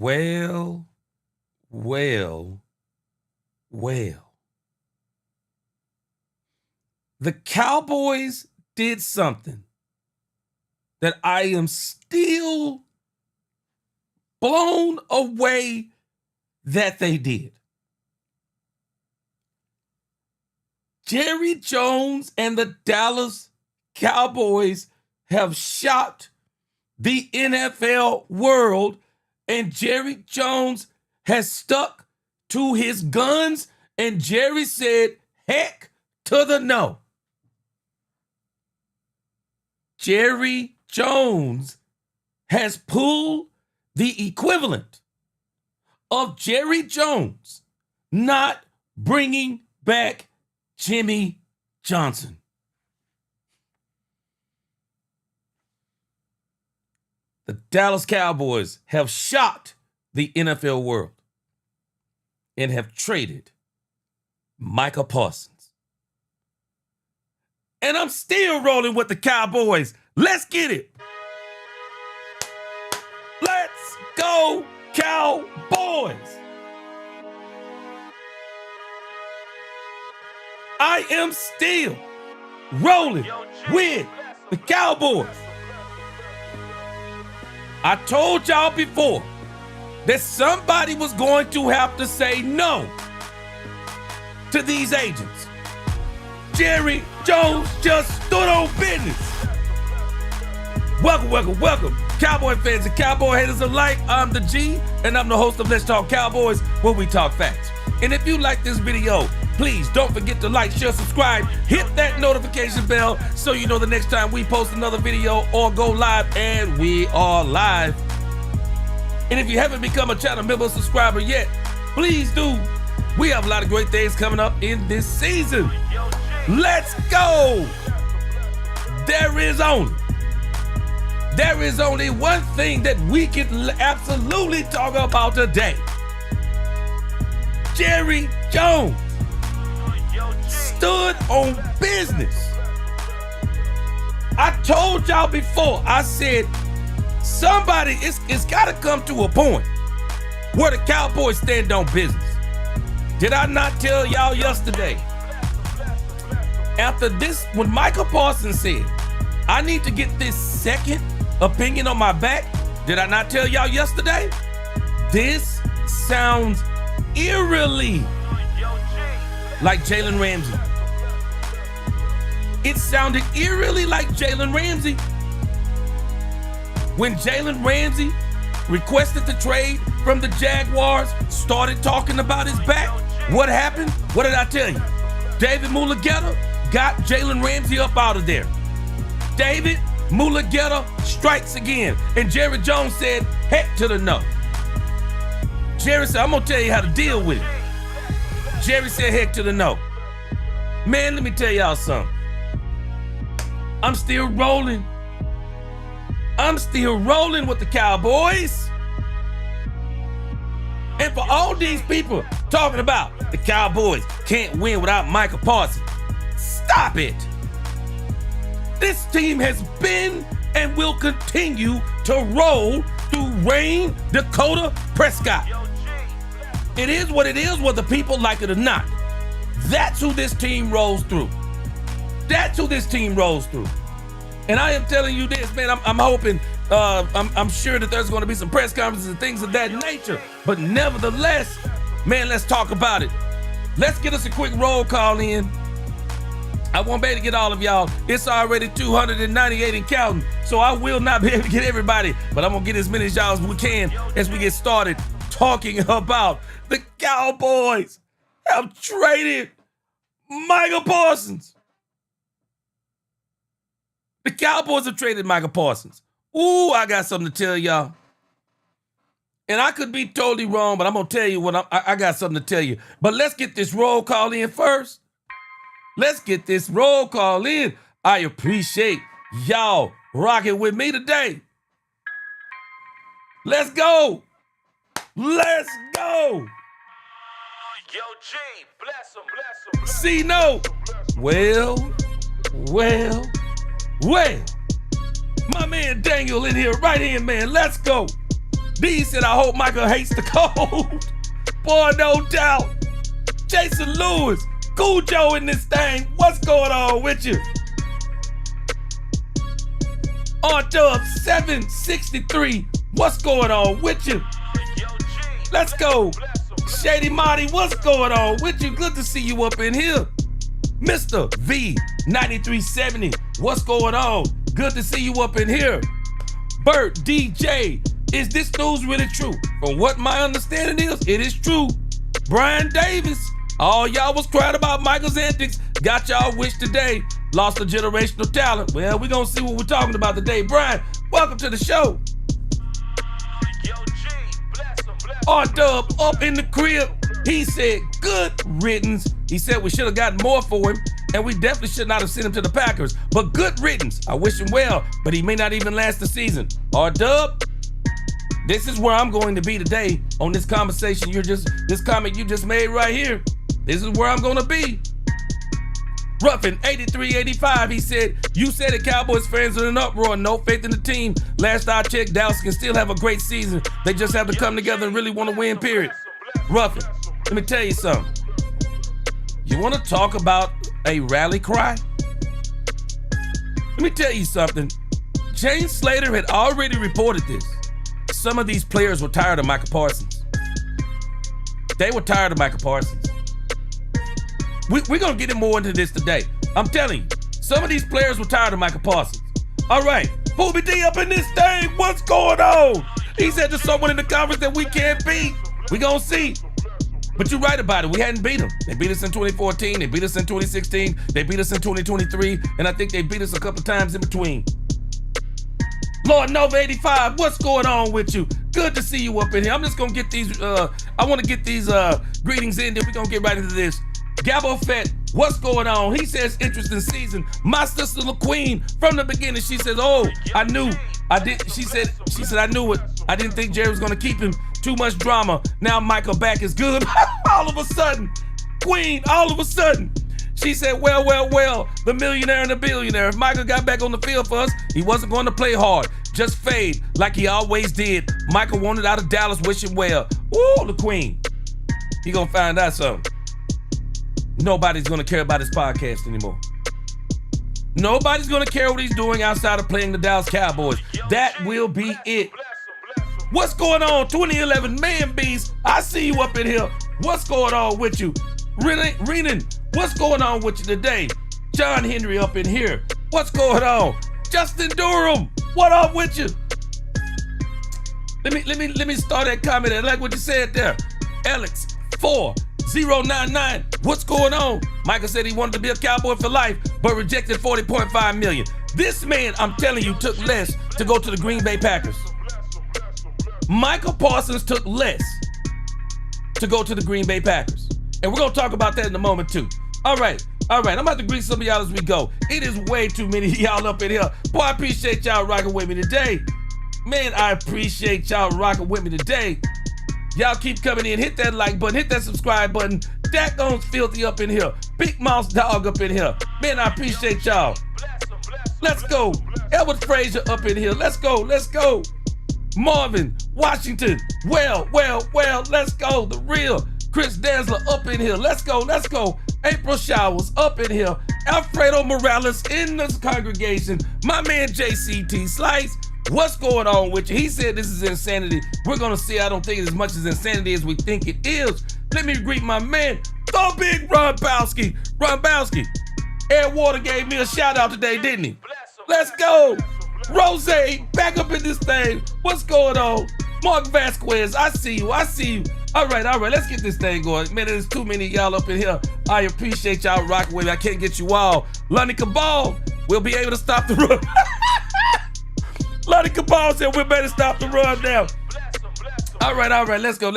Well. The Cowboys did something that I am still blown away that they did. Jerry Jones and the Dallas Cowboys have shocked the NFL world, and Jerry Jones has stuck to his guns, and Jerry said, heck to the no. Jerry Jones has pulled the equivalent of Jerry Jones not bringing back Jimmy Johnson. The Dallas Cowboys have shocked the NFL world and have traded Micah Parsons. And I'm still rolling with the Cowboys. Let's get it. Let's go, Cowboys. I am still rolling with the Cowboys. I told y'all before that somebody was going to have to say no to these agents. Jerry Jones just stood on business. Welcome. Cowboy fans and Cowboy haters alike. I'm the G, and I'm the host of Let's Talk Cowboys, where we talk facts. And if you like this video, please don't forget to like, share, subscribe, hit that notification bell so you know the next time we post another video or go live, and we are live. And if you haven't become a channel member or subscriber yet, please do. We have a lot of great things coming up in this season. Let's go. There is only one thing that we can absolutely talk about today. Jerry Jones stood on business. I told y'all before, I said, somebody, it's got to come to a point where the Cowboys stand on business. Did I not tell y'all yesterday? After this, when Micah Parsons said, I need to get this second opinion on my back, did I not tell y'all yesterday? This sounds eerily like Jalen Ramsey. It sounded eerily like Jalen Ramsey. When Jalen Ramsey requested the trade from the Jaguars, started talking about his back, what happened? What did I tell you? David Mulugeta got Jalen Ramsey up out of there. David Mulugeta strikes again. And Jerry Jones said, heck to the no. Jerry said, I'm going to tell you how to deal with it. Jerry said, heck to the no. Man, let me tell y'all something. I'm still rolling. I'm still rolling with the Cowboys. And for all these people talking about the Cowboys can't win without Micah Parsons, stop it. This team has been and will continue to roll through Rain, Dakota, Prescott. It is what it is, whether people like it or not. That's who this team rolls through. That's who this team rolls through. And I am telling you this, man, I'm hoping, I'm sure that there's going to be some press conferences and things of that nature. But nevertheless, man, let's talk about it. Let's get us a quick roll call in. I won't be able to get all of y'all. It's already 298 and counting, so I will not be able to get everybody, but I'm going to get as many of y'all as we can as we get started talking about the Cowboys have traded Micah Parsons. The Cowboys have traded Micah Parsons. Ooh, I got something to tell y'all. And I could be totally wrong, but I'm going to tell you what I got something to tell you. But let's get this roll call in first. Let's get this roll call in. I appreciate y'all rocking with me today. Let's go. Let's go. Yo, G, bless him. See, no. Well. My man Daniel in here, right here, man. Let's go. D said, I hope Michael hates the cold. Boy, no doubt. Jason Lewis, Cool Joe in this thing. What's going on with you? On Dub 763. What's going on with you? Let's go. Shady Marty, what's going on with you? Good to see you up in here. Mr. V9370, what's going on? Good to see you up in here. Bert DJ, is this news really true? From what my understanding is, it is true. Brian Davis, all y'all was crying about Michael's antics. Got y'all wish today. Lost a generational talent. Well, we're going to see what we're talking about today. Brian, welcome to the show. R-Dub up in the crib. He said, good riddance. He said we should have gotten more for him, and we definitely should not have sent him to the Packers. But good riddance. I wish him well, but he may not even last the season. R-Dub, this is where I'm going to be today on this conversation this comment you just made right here. This is where I'm going to be. Ruffin 8385, he said, you said that Cowboys fans are in an uproar, no faith in the team. Last I checked, Dallas can still have a great season. They just have to come together and really want to win, period. Ruffin, let me tell you something. You want to talk about a rally cry? Let me tell you something. James Slater had already reported this. Some of these players were tired of Micah Parsons. They were tired of Micah Parsons. We're going to get more into this today. I'm telling you, some of these players were tired of Micah Parsons. All right, Booby D up in this thing. What's going on? He said there's someone in the conference that we can't beat. We going to see. But you're right about it. We hadn't beat them. They beat us in 2014. They beat us in 2016. They beat us in 2023. And I think they beat us a couple times in between. Lord Nova 85, what's going on with you? Good to see you up in here. I'm just going to get these, I want to get these greetings in, then we're going to get right into this. Gabo Fett, what's going on? He says, interesting season. My sister LaQueen, from the beginning, she says, oh, I knew. She said, I knew it. I didn't think Jerry was going to keep him. Too much drama. Now Michael back is good. All of a sudden, Queen, all of a sudden. She said, well, the millionaire and the billionaire. If Michael got back on the field for us, he wasn't going to play hard. Just fade like he always did. Michael wanted out of Dallas, wish him well. Ooh, the Queen. He gonna find out something. Nobody's gonna care about his podcast anymore. Nobody's gonna care what he's doing outside of playing the Dallas Cowboys. That will be it. What's going on, 2011 Man Beast? I see you up in here. What's going on with you? Renan, what's going on with you today? John Henry up in here. What's going on? Justin Durham, what up with you? Let me start that comment. I like what you said there. Alex 4099, what's going on? Michael said he wanted to be a Cowboy for life, but rejected $40.5 million. This man, I'm telling you, took less to go to the Green Bay Packers. Michael Parsons took less to go to the Green Bay Packers. And we're gonna talk about that in a moment too. All right. I'm about to greet some of y'all as we go. It is way too many of y'all up in here. Boy, I appreciate y'all rocking with me today. Man, I appreciate y'all rocking with me today. Y'all keep coming in. Hit that like button. Hit that subscribe button. Dak Owens Filthy up in here. Big Mouse Dog up in here. Man, I appreciate y'all. Let's go. Edward Frazier up in here. Let's go. Marvin Washington. Well. Let's go. The real Chris Dansler up in here. Let's go. April Showers up in here. Alfredo Morales in this congregation. My man JCT Slice. What's going on with you? He said this is insanity. We're gonna see. I don't think it's as much as insanity as we think it is. Let me greet my man, the big Ron Bowski. Ed Water gave me a shout out today, didn't he? Let's go. Rose, back up in this thing. What's going on? Mark Vasquez, I see you. All right, let's get this thing going. Man, there's too many of y'all up in here. I appreciate y'all rocking with me. I can't get you all. Lonnie Cabal will be able to stop the run. Lonnie Cabal said we better stop the run now. All right, let's go.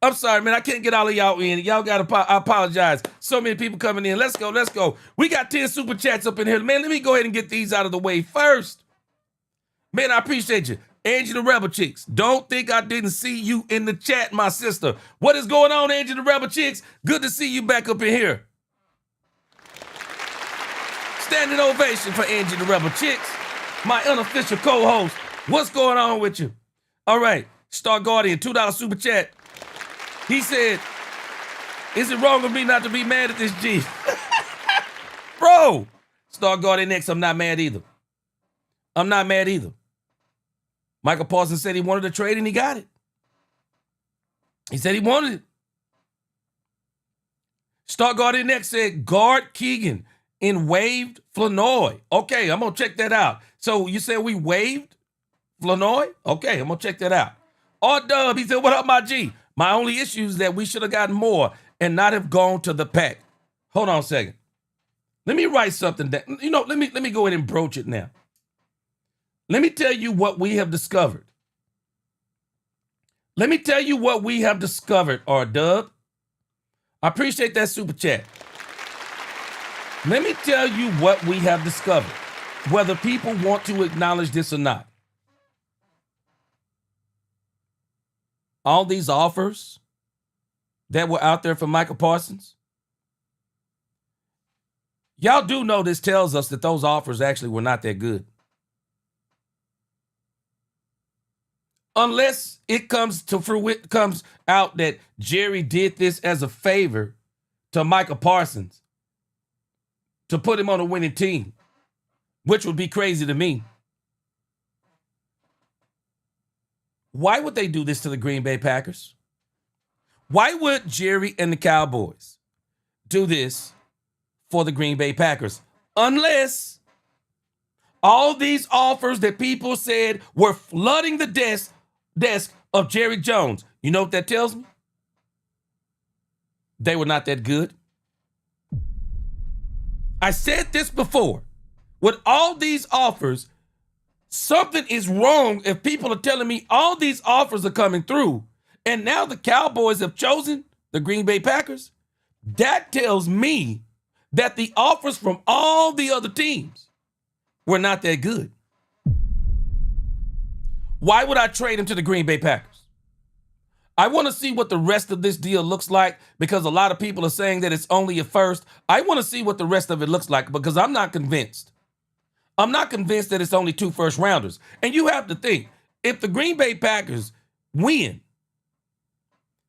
I'm sorry, man, I can't get all of y'all in. Y'all I apologize. So many people coming in. Let's go. We got 10 super chats up in here. Man, let me go ahead and get these out of the way first. Man, I appreciate you. Angie the Rebel Chicks, don't think I didn't see you in the chat, my sister. What is going on, Angie the Rebel Chicks? Good to see you back up in here. Standing ovation for Angie the Rebel Chicks, my unofficial co-host. What's going on with you? All right, Star Guardian, $2 super chat. He said, is it wrong of me not to be mad at this G? Bro, Star Guardian X, I'm not mad either. I'm not mad either. Micah Parsons said he wanted a trade and he got it. He said he wanted it. Star Guardian X said guard Keegan in waived Flanoy. Okay, I'm going to check that out. So you said we waived Flanoy? Okay, I'm going to check that out. R-Dub, he said, what up, my G? My only issue is that we should have gotten more and not have gone to the pack. Hold on a second. Let me write something down. You know, let me go ahead and broach it now. Let me tell you what we have discovered. Let me tell you what we have discovered, R-Dub. I appreciate that super chat. Let me tell you what we have discovered, whether people want to acknowledge this or not. All these offers that were out there for Micah Parsons, y'all do know this tells us that those offers actually were not that good. Unless it comes out that Jerry did this as a favor to Micah Parsons to put him on a winning team, which would be crazy to me. Why would they do this to the Green Bay Packers? Why would Jerry and the Cowboys do this for the Green Bay Packers? Unless all these offers that people said were flooding the desk of Jerry Jones. You know what that tells me? They were not that good. I said this before. With all these offers, something is wrong if people are telling me all these offers are coming through and now the Cowboys have chosen the Green Bay Packers. That tells me that the offers from all the other teams were not that good. Why would I trade him to the Green Bay Packers? I want to see what the rest of this deal looks like because a lot of people are saying that it's only a first. I want to see what the rest of it looks like because I'm not convinced. I'm not convinced that it's only 2 first rounders. And you have to think, if the Green Bay Packers win,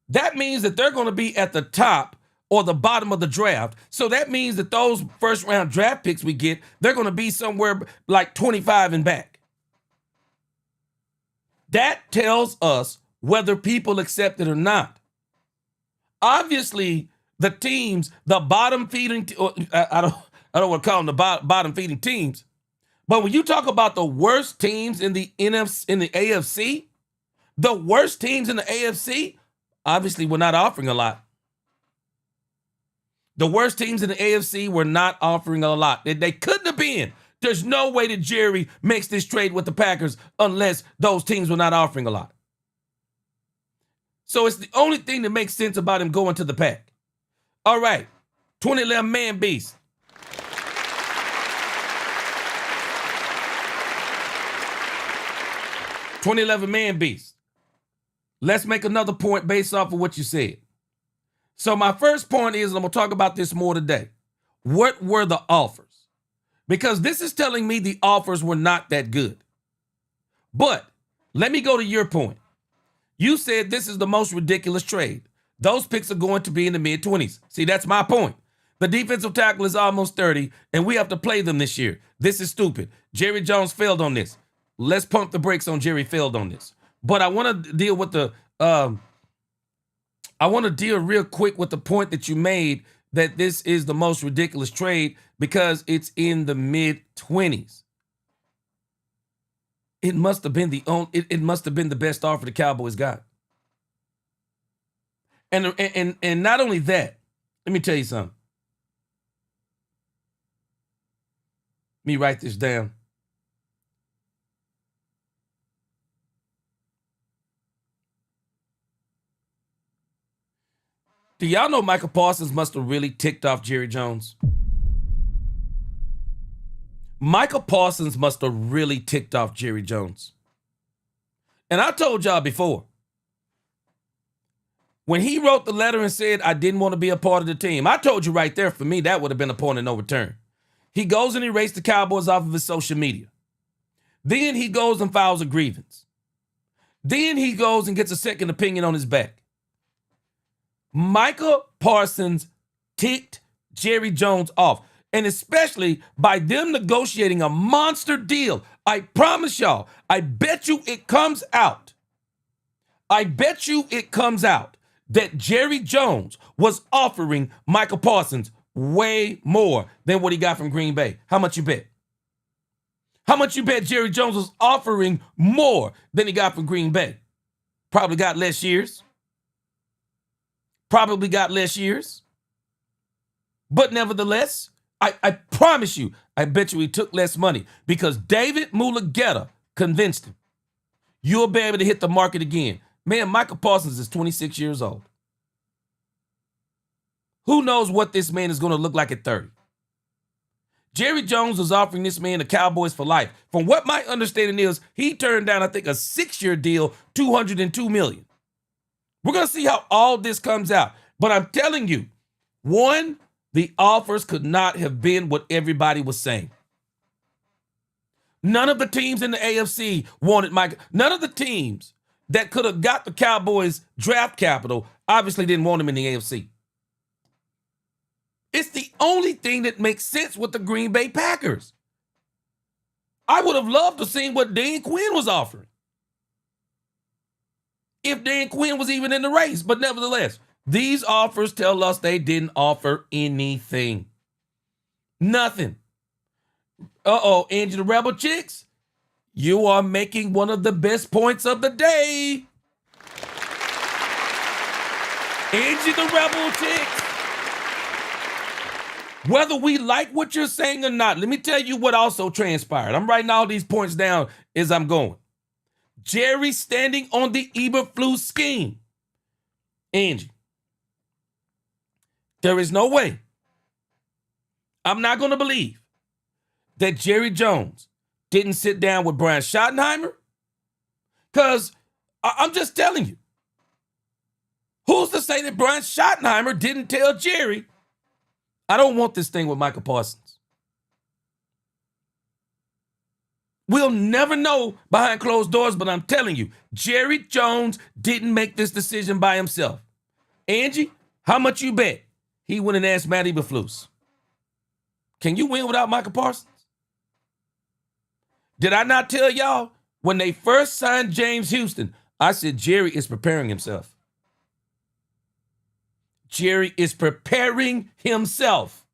that means that they're going to be at the top or the bottom of the draft. So that means that those first round draft picks we get, they're going to be somewhere like 25 and back. That tells us whether people accept it or not. Obviously, the teams, the bottom feeding, I don't want to call them the bottom feeding teams, but when you talk about the worst teams in the AFC, the worst teams in the AFC, obviously we're not offering a lot. The worst teams in the AFC were not offering a lot. They couldn't have been. There's no way that Jerry makes this trade with the Packers unless those teams were not offering a lot. So it's the only thing that makes sense about him going to the pack. All right, 2011 Man Beast. Let's make another point based off of what you said. So my first point is, and I'm going to talk about this more today. What were the offers? Because this is telling me the offers were not that good. But let me go to your point. You said this is the most ridiculous trade. Those picks are going to be in the mid-20s. See, that's my point. The defensive tackle is almost 30, and we have to play them this year. This is stupid. Jerry Jones failed on this. Let's pump the brakes on Jerry failed on this. But I want to deal with real quick with the point that you made that this is the most ridiculous trade because it's in the mid-20s. It must have been it must have been the best offer the Cowboys got. And not only that, let me tell you something. Let me write this down. Do y'all know Micah Parsons must have really ticked off Jerry Jones? Micah Parsons must have really ticked off Jerry Jones. And I told y'all before, when he wrote the letter and said, I didn't want to be a part of the team, I told you right there, for me, that would have been a point of no return. He goes and erased the Cowboys off of his social media. Then he goes and files a grievance. Then he goes and gets a second opinion on his back. Micah Parsons ticked Jerry Jones off, and especially by them negotiating a monster deal. I promise y'all, I bet you it comes out that Jerry Jones was offering Micah Parsons way more than what he got from Green Bay. How much you bet? How much you bet Jerry Jones was offering more than he got from Green Bay? Probably got less years. But nevertheless, I promise you, I bet you he took less money because David Mulugeta convinced him. You'll be able to hit the market again. Man, Micah Parsons is 26 years old. Who knows what this man is going to look like at 30? Jerry Jones was offering this man the Cowboys for life. From what my understanding is, he turned down, I think, a 6-year deal, $202 million. We're going to see how all this comes out. But I'm telling you, one, the offers could not have been what everybody was saying. None of the teams in the AFC wanted Micah. None of the teams that could have got the Cowboys draft capital obviously didn't want him in the AFC. It's the only thing that makes sense with the Green Bay Packers. I would have loved to see what Dan Quinn was offering. If Dan Quinn was even in the race. But nevertheless, these offers tell us they didn't offer anything. Nothing. Angie the Rebel Chicks, you are making one of the best points of the day. Angie the Rebel Chicks. Whether we like what you're saying or not, let me tell you what also transpired. I'm writing all these points down as I'm going. Jerry standing on the Eberflus scheme. Angie, there is no way. I'm not going to believe that Jerry Jones didn't sit down with Brian Schottenheimer. Because I'm just telling you, who's to say that Brian Schottenheimer didn't tell Jerry, I don't want this thing with Micah Parsons. We'll never know behind closed doors, but I'm telling you, Jerry Jones didn't make this decision by himself. Angie, how much you bet he went and asked Matt Eberflus? Can you win without Micah Parsons? Did I not tell y'all when they first signed James Houston, I said Jerry is preparing himself. Jerry is preparing himself.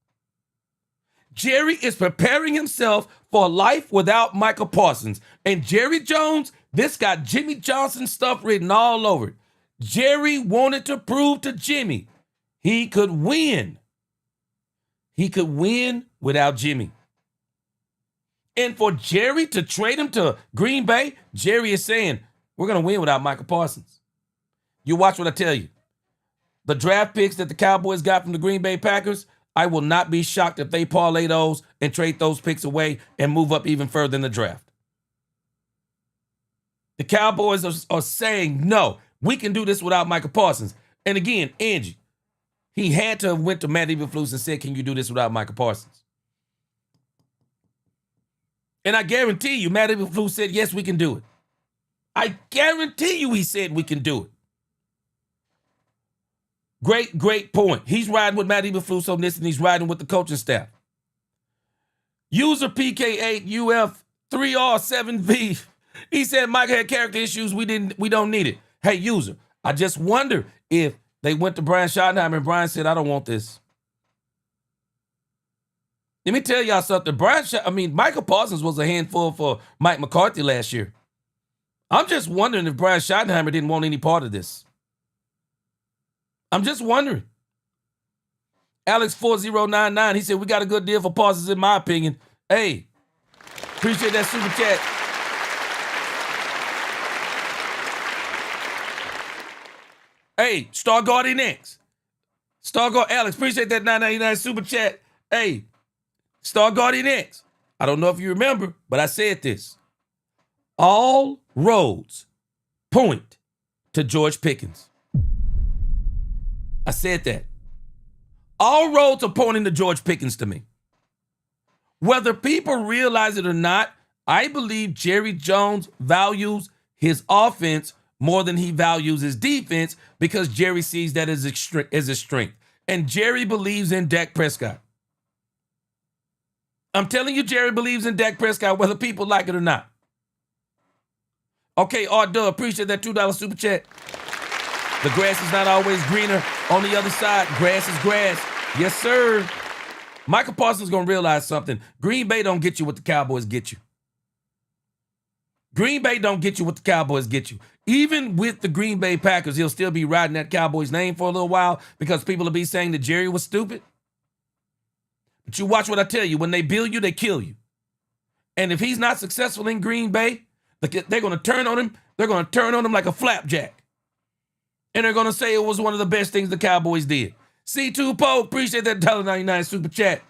Jerry is preparing himself for life without Micah Parsons. And Jerry Jones, this got Jimmy Johnson stuff written all over it. Jerry wanted to prove to Jimmy he could win. He could win without Jimmy. And for Jerry to trade him to Green Bay, Jerry is saying, we're going to win without Micah Parsons. You watch what I tell you. The draft picks that the Cowboys got from the Green Bay Packers, I will not be shocked if they parlay those and trade those picks away and move up even further in the draft. The Cowboys are saying, no, we can do this without Micah Parsons. And again, Angie, he had to have went to Matt Eberflus and said, can you do this without Micah Parsons? And I guarantee you, Matt Eberflus said, yes, we can do it. I guarantee you he said we can do it. Great point. He's riding with Matt Eberflus on this, and he's riding with the coaching staff. User PK8UF3R7V. He said Micah had character issues. We don't need it. Hey, user, I just wonder if they went to Brian Schottenheimer and Brian said, I don't want this. Let me tell y'all something. Micah Parsons was a handful for Mike McCarthy last year. I'm just wondering if Brian Schottenheimer didn't want any part of this. I'm just wondering. Alex4099, he said, we got a good deal for Parsons, in my opinion. Hey, appreciate that super chat. Hey, Star Guardian X. Alex, appreciate that $9.99 super chat. Hey, Star Guardian X. I don't know if you remember, but I said this. All roads point to George Pickens. I said that. All roads are pointing to George Pickens to me. Whether people realize it or not, I believe Jerry Jones values his offense more than he values his defense because Jerry sees that as a strength. And Jerry believes in Dak Prescott. I'm telling you, Jerry believes in Dak Prescott, whether people like it or not. Okay, R-Dub, appreciate that $2 super chat. The grass is not always greener on the other side. Grass is grass. Yes, sir. Micah Parsons is going to realize something. Green Bay don't get you what the Cowboys get you. Green Bay don't get you what the Cowboys get you. Even with the Green Bay Packers, he'll still be riding that Cowboys name for a little while because people will be saying that Jerry was stupid. But you watch what I tell you. When they build you, they kill you. And if he's not successful in Green Bay, they're going to turn on him. They're going to turn on him like a flapjack. And they're going to say it was one of the best things the Cowboys did. C2 Pope, appreciate that $1.99 super chat.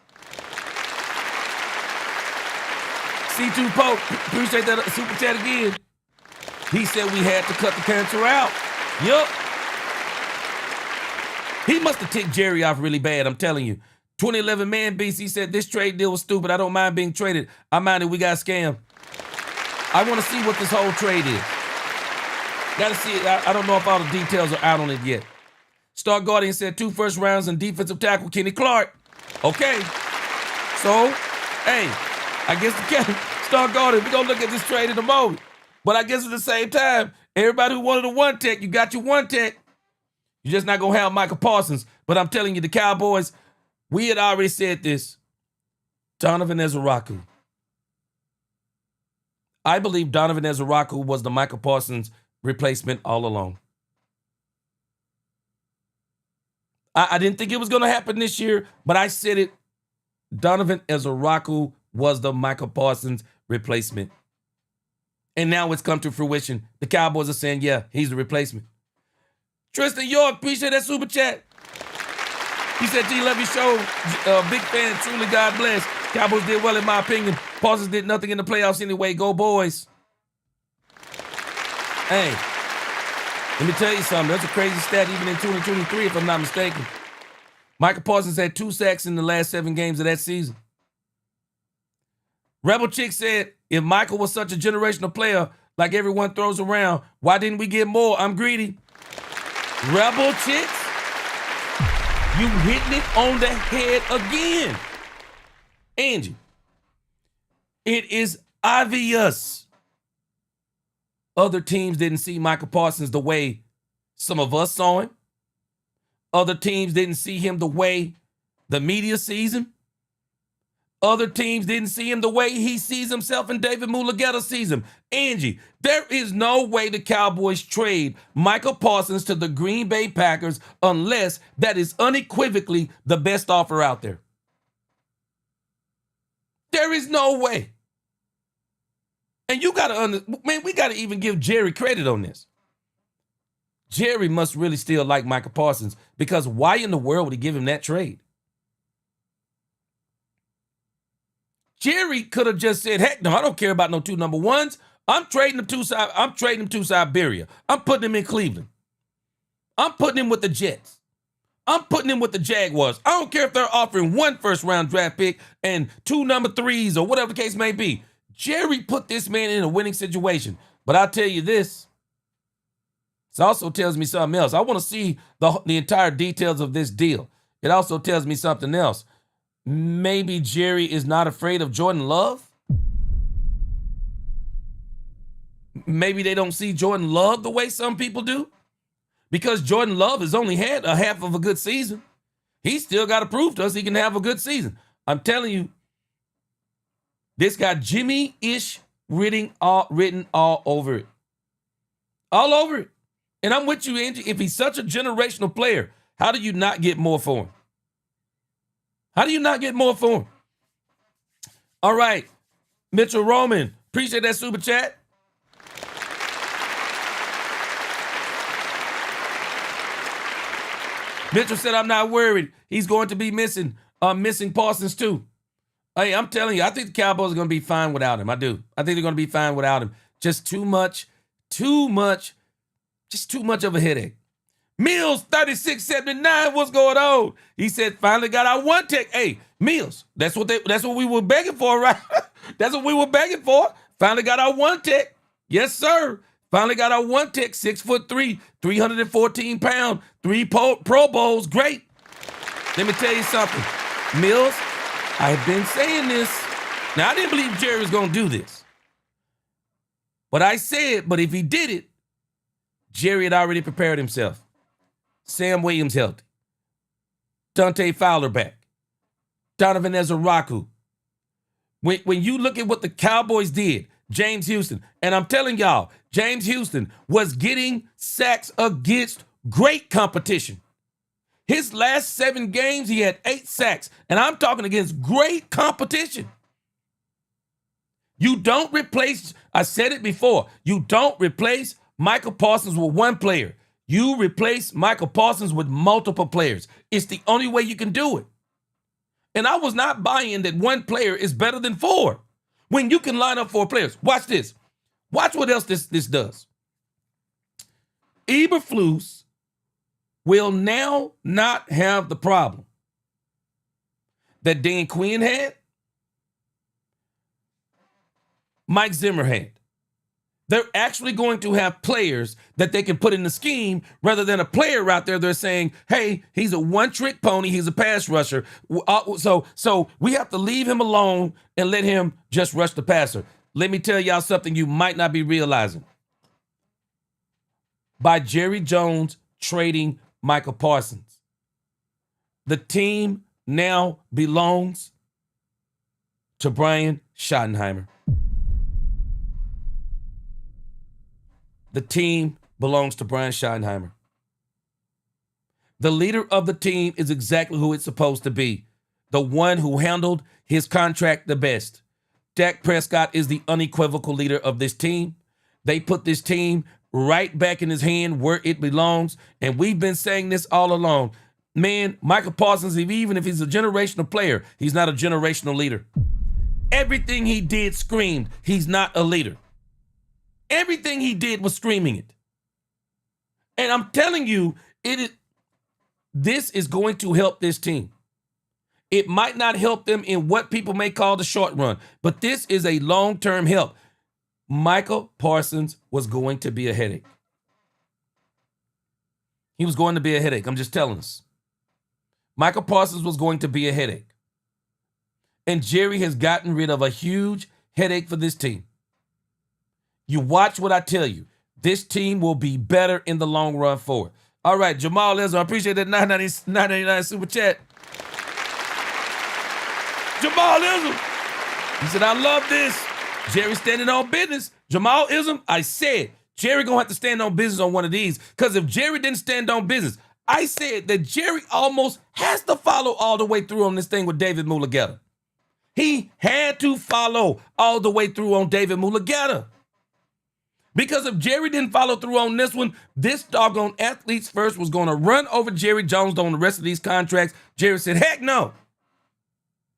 C2 Pope, appreciate that super chat again. He said we had to cut the cancer out. Yup. He must have ticked Jerry off really bad, I'm telling you. 2011 Man Beast, he said, this trade deal was stupid. I don't mind being traded. I mind that we got scammed. I want to see what this whole trade is. Got to see it. I don't know if all the details are out on it yet. Star Guardian said 2 first rounds and defensive tackle Kenny Clark. Okay. So, hey, I guess Star Guardian, we're going to look at this trade in a moment. But I guess at the same time, everybody who wanted a one tech, you got your one tech. You're just not going to have Micah Parsons. But I'm telling you, the Cowboys, we had already said this. Donovan Ezeraku. I believe Donovan Ezeraku was the Micah Parsons replacement all along. I didn't think it was going to happen this year, but I said it. Donovan Ezeraku was the Micah Parsons replacement. And now it's come to fruition. The Cowboys are saying, yeah, he's the replacement. Tristan York, appreciate that super chat. He said, G, love your show. Big fan, truly, God bless. Cowboys did well in my opinion. Parsons did nothing in the playoffs anyway. Go boys. Hey, let me tell you something. That's a crazy stat even in 2023, if I'm not mistaken. Micah Parsons had 2 sacks in the last 7 games of that season. Rebel Chick said, if Michael was such a generational player like everyone throws around, why didn't we get more? I'm greedy. Rebel Chicks, you hitting it on the head again. Angie, it is obvious other teams didn't see Micah Parsons the way some of us saw him. Other teams didn't see him the way the media sees him. Other teams didn't see him the way he sees himself and David Mulugeta sees him. Angie, there is no way the Cowboys trade Micah Parsons to the Green Bay Packers unless that is unequivocally the best offer out there. There is no way. And you got to man, we got to even give Jerry credit on this. Jerry must really still like Micah Parsons because why in the world would he give him that trade? Jerry could have just said, heck no, I don't care about no 2 number 1s. I'm trading them to Siberia. I'm putting him in Cleveland. I'm putting him with the Jets. I'm putting him with the Jaguars. I don't care if they're offering 1 first-round draft pick and 2 number 3s or whatever the case may be. Jerry put this man in a winning situation. But I'll tell you this. This also tells me something else. I want to see the entire details of this deal. It also tells me something else. Maybe Jerry is not afraid of Jordan Love. Maybe they don't see Jordan Love the way some people do. Because Jordan Love has only had a half of a good season. He's still got to prove to us he can have a good season. I'm telling you, this got Jimmy-ish written all over it. All over it. And I'm with you, Angie. If he's such a generational player, how do you not get more for him? How do you not get more for him? All right. Mitchell Roman, appreciate that super chat. Mitchell said, I'm not worried. He's going to be missing Parsons too. Hey, I'm telling you, I think the Cowboys are going to be fine without him. I do. I think they're going to be fine without him. Just too much of a headache. Mills 3679, what's going on? He said, finally got our one tech. Hey, Mills, that's what we were begging for, right? That's what we were begging for. Finally got our one tech. Yes, sir. Finally got our one tech, 6'3", 314 pounds, 3 Pro Bowls. Great. Let me tell you something. Mills, I have been saying this. Now, I didn't believe Jerry was going to do this. But I said, but if he did it, Jerry had already prepared himself. Sam Williams healthy. Dante Fowler back. Donovan Ezeraku. When you look at what the Cowboys did, James Houston, and I'm telling y'all, James Houston was getting sacks against great competition. His last 7 games, he had 8 sacks, and I'm talking against great competition. You don't replace, I said it before, you don't replace Micah Parsons with one player. You replace Micah Parsons with multiple players. It's the only way you can do it. And I was not buying that one player is better than 4 when you can line up 4 players. Watch this. Watch what else this does. Eberflus will now not have the problem that Dan Quinn had, Mike Zimmer had. They're actually going to have players that they can put in the scheme rather than a player out there they're saying, hey, he's a one-trick pony, he's a pass rusher. So we have to leave him alone and let him just rush the passer. Let me tell y'all something you might not be realizing. By Jerry Jones trading Micah Parsons, the team now belongs to Brian Schottenheimer. The team belongs to Brian Schottenheimer. The leader of the team is exactly who it's supposed to be. The one who handled his contract the best. Dak Prescott is the unequivocal leader of this team. They put this team right back in his hand where it belongs. And we've been saying this all along. Man, Micah Parsons, even if he's a generational player, he's not a generational leader. Everything he did screamed he's not a leader. Everything he did was screaming it. And I'm telling you, this is going to help this team. It might not help them in what people may call the short run, but this is a long-term help. Micah Parsons was going to be a headache. He was going to be a headache. I'm just telling us. Micah Parsons was going to be a headache. And Jerry has gotten rid of a huge headache for this team. You watch what I tell you. This team will be better in the long run for it. All right, Jamal Ism, I appreciate that $9.99 super chat. Jamal Ism, he said, I love this. Jerry standing on business. Jamal Ism, I said, Jerry going to have to stand on business on one of these because if Jerry didn't stand on business, I said that Jerry almost has to follow all the way through on this thing with David Mulugeta. He had to follow all the way through on David Mulugeta. Because if Jerry didn't follow through on this one, this doggone Athletes First was going to run over Jerry Jones on the rest of these contracts. Jerry said, heck no.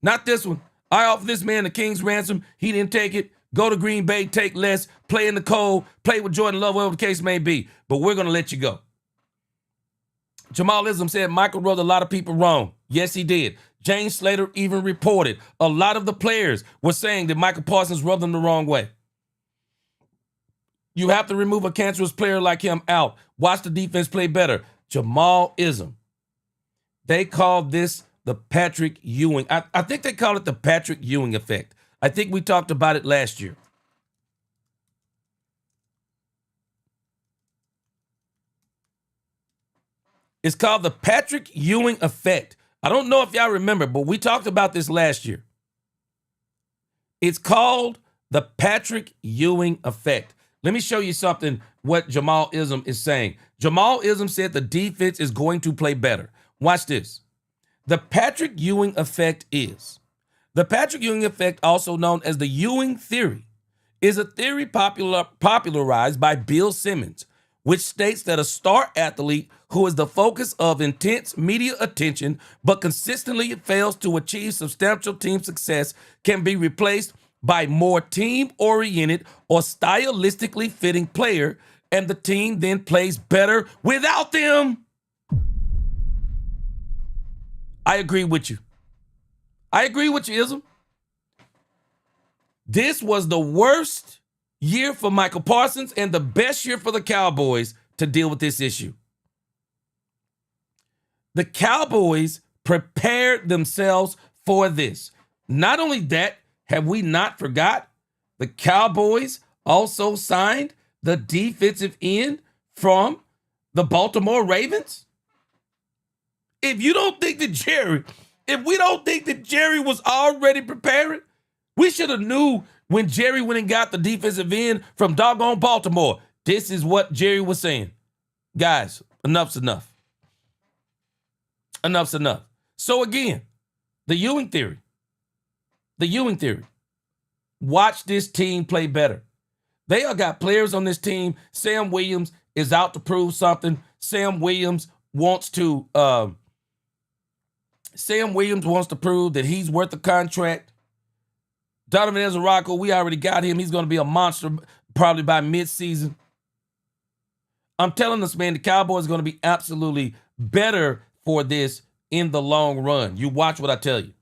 Not this one. I offered this man the king's ransom. He didn't take it. Go to Green Bay, take less, play in the cold, play with Jordan Love, whatever the case may be. But we're going to let you go. Jamal Ism said Michael rubbed a lot of people wrong. Yes, he did. James Slater even reported a lot of the players were saying that Micah Parsons rubbed them the wrong way. You have to remove a cancerous player like him out. Watch the defense play better. Jamal Ism. They call this the Patrick Ewing. I think they call it the Patrick Ewing effect. I think we talked about it last year. It's called the Patrick Ewing effect. I don't know if y'all remember, but we talked about this last year. It's called the Patrick Ewing effect. Let me show you something what Jamal Ism is saying. Jamal Ism said the defense is going to play better. Watch this. The Patrick Ewing effect is. The Patrick Ewing effect, also known as the Ewing theory, is a theory popularized by Bill Simmons, which states that a star athlete who is the focus of intense media attention but consistently fails to achieve substantial team success can be replaced by more team-oriented or stylistically fitting player, and the team then plays better without them. I agree with you. I agree with you, Ism. This was the worst year for Micah Parsons and the best year for the Cowboys to deal with this issue. The Cowboys prepared themselves for this. Not only that, have we not forgot, the Cowboys also signed the defensive end from the Baltimore Ravens? If we don't think that Jerry was already preparing, we should have knew when Jerry went and got the defensive end from doggone Baltimore. This is what Jerry was saying. Guys, enough's enough. Enough's enough. So again, the Ewing theory. Watch this team play better. They all got players on this team. Sam Williams is out to prove something. Sam Williams wants to prove that he's worth the contract. Donovan Ezerako, we already got him. He's going to be a monster probably by midseason. I'm telling us, man, the Cowboys are going to be absolutely better for this in the long run. You watch what I tell you.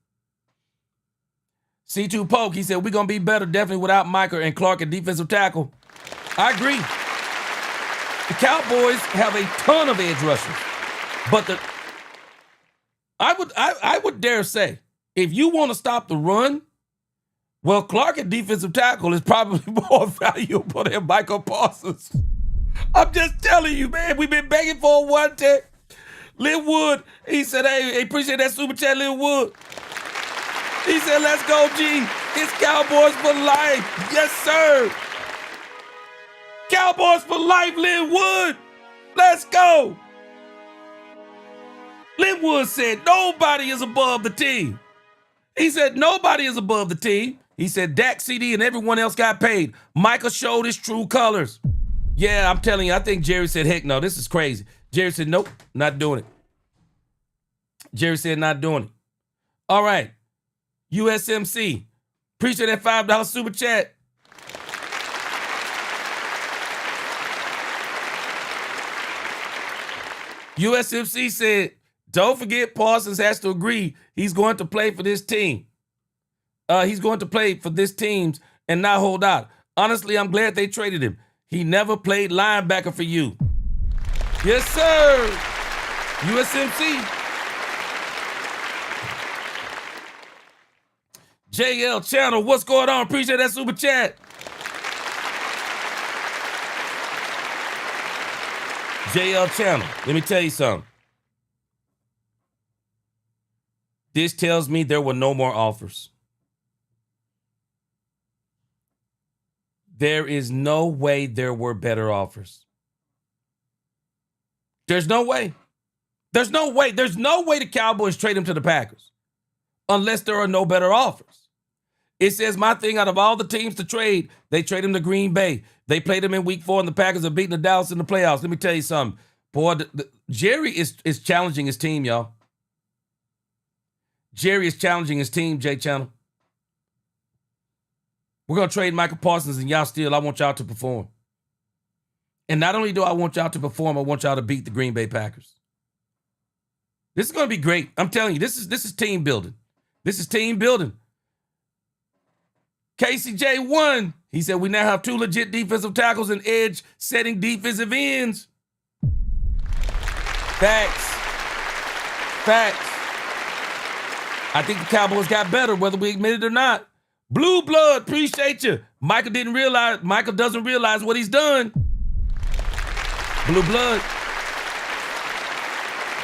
C2 Polk, he said, we're going to be better definitely without Micah and Clark at defensive tackle. I agree. The Cowboys have a ton of edge rushers. But I would dare say, if you want to stop the run, well, Clark at defensive tackle is probably more valuable than Micah Parsons. I'm just telling you, man. We've been begging for a one tech. Lynn Wood, he said, hey, appreciate that super chat, Lynn Wood. He said, let's go, G. It's Cowboys for life. Yes, sir. Cowboys for life, Lynn Wood. Let's go. Lynn Wood said, nobody is above the team. He said, nobody is above the team. He said, Dak, CD, and everyone else got paid. Micah showed his true colors. Yeah, I'm telling you, I think Jerry said, heck no, this is crazy. Jerry said, nope, not doing it. Jerry said, not doing it. All right. USMC. Appreciate that $5 super chat. USMC said, don't forget Parsons has to agree he's going to play for this team. He's going to play for this team and not hold out. Honestly, I'm glad they traded him. He never played linebacker for you. Yes, sir. USMC. JL Channel, what's going on? Appreciate that super chat. JL Channel, let me tell you something. This tells me there were no more offers. There is no way there were better offers. There's no way. There's no way. There's no way the Cowboys trade him to the Packers unless there are no better offers. It says my thing, out of all the teams to trade, they trade him to Green Bay. They played him in week 4 and the Packers are beating the Dallas in the playoffs. Let me tell you something. Boy, Jerry is challenging his team, y'all. Jerry is challenging his team, J Channel. We're going to trade Micah Parsons, and I want y'all to perform. And not only do I want y'all to perform, I want y'all to beat the Green Bay Packers. This is going to be great. I'm telling you, this is team building. This is team building. KCJ1, he said, we now have 2 legit defensive tackles and edge setting defensive ends. Facts. I think the Cowboys got better, whether we admit it or not. Blue Blood, appreciate you. Michael doesn't realize what he's done. Blue Blood.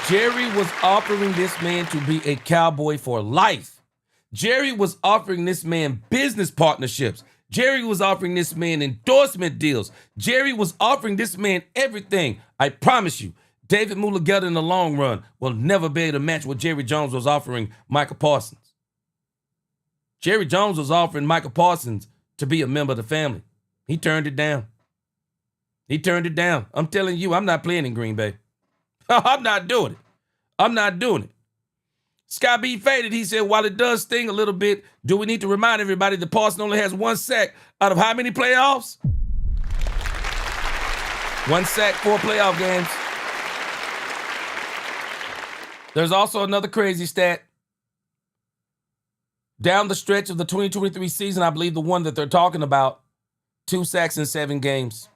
Jerry was offering this man to be a Cowboy for life. Jerry was offering this man business partnerships. Jerry was offering this man endorsement deals. Jerry was offering this man everything. I promise you, David Mulugeta in the long run will never be able to match what Jerry Jones was offering Micah Parsons. Jerry Jones was offering Micah Parsons to be a member of the family. He turned it down. I'm telling you, I'm not playing in Green Bay. I'm not doing it. Sky B faded. He said, while it does sting a little bit, do we need to remind everybody that Parsons only has 1 sack out of how many playoffs? 1 sack, 4 playoff games. There's also another crazy stat. Down the stretch of the 2023 season, I believe the one that they're talking about, 2 sacks in 7 games.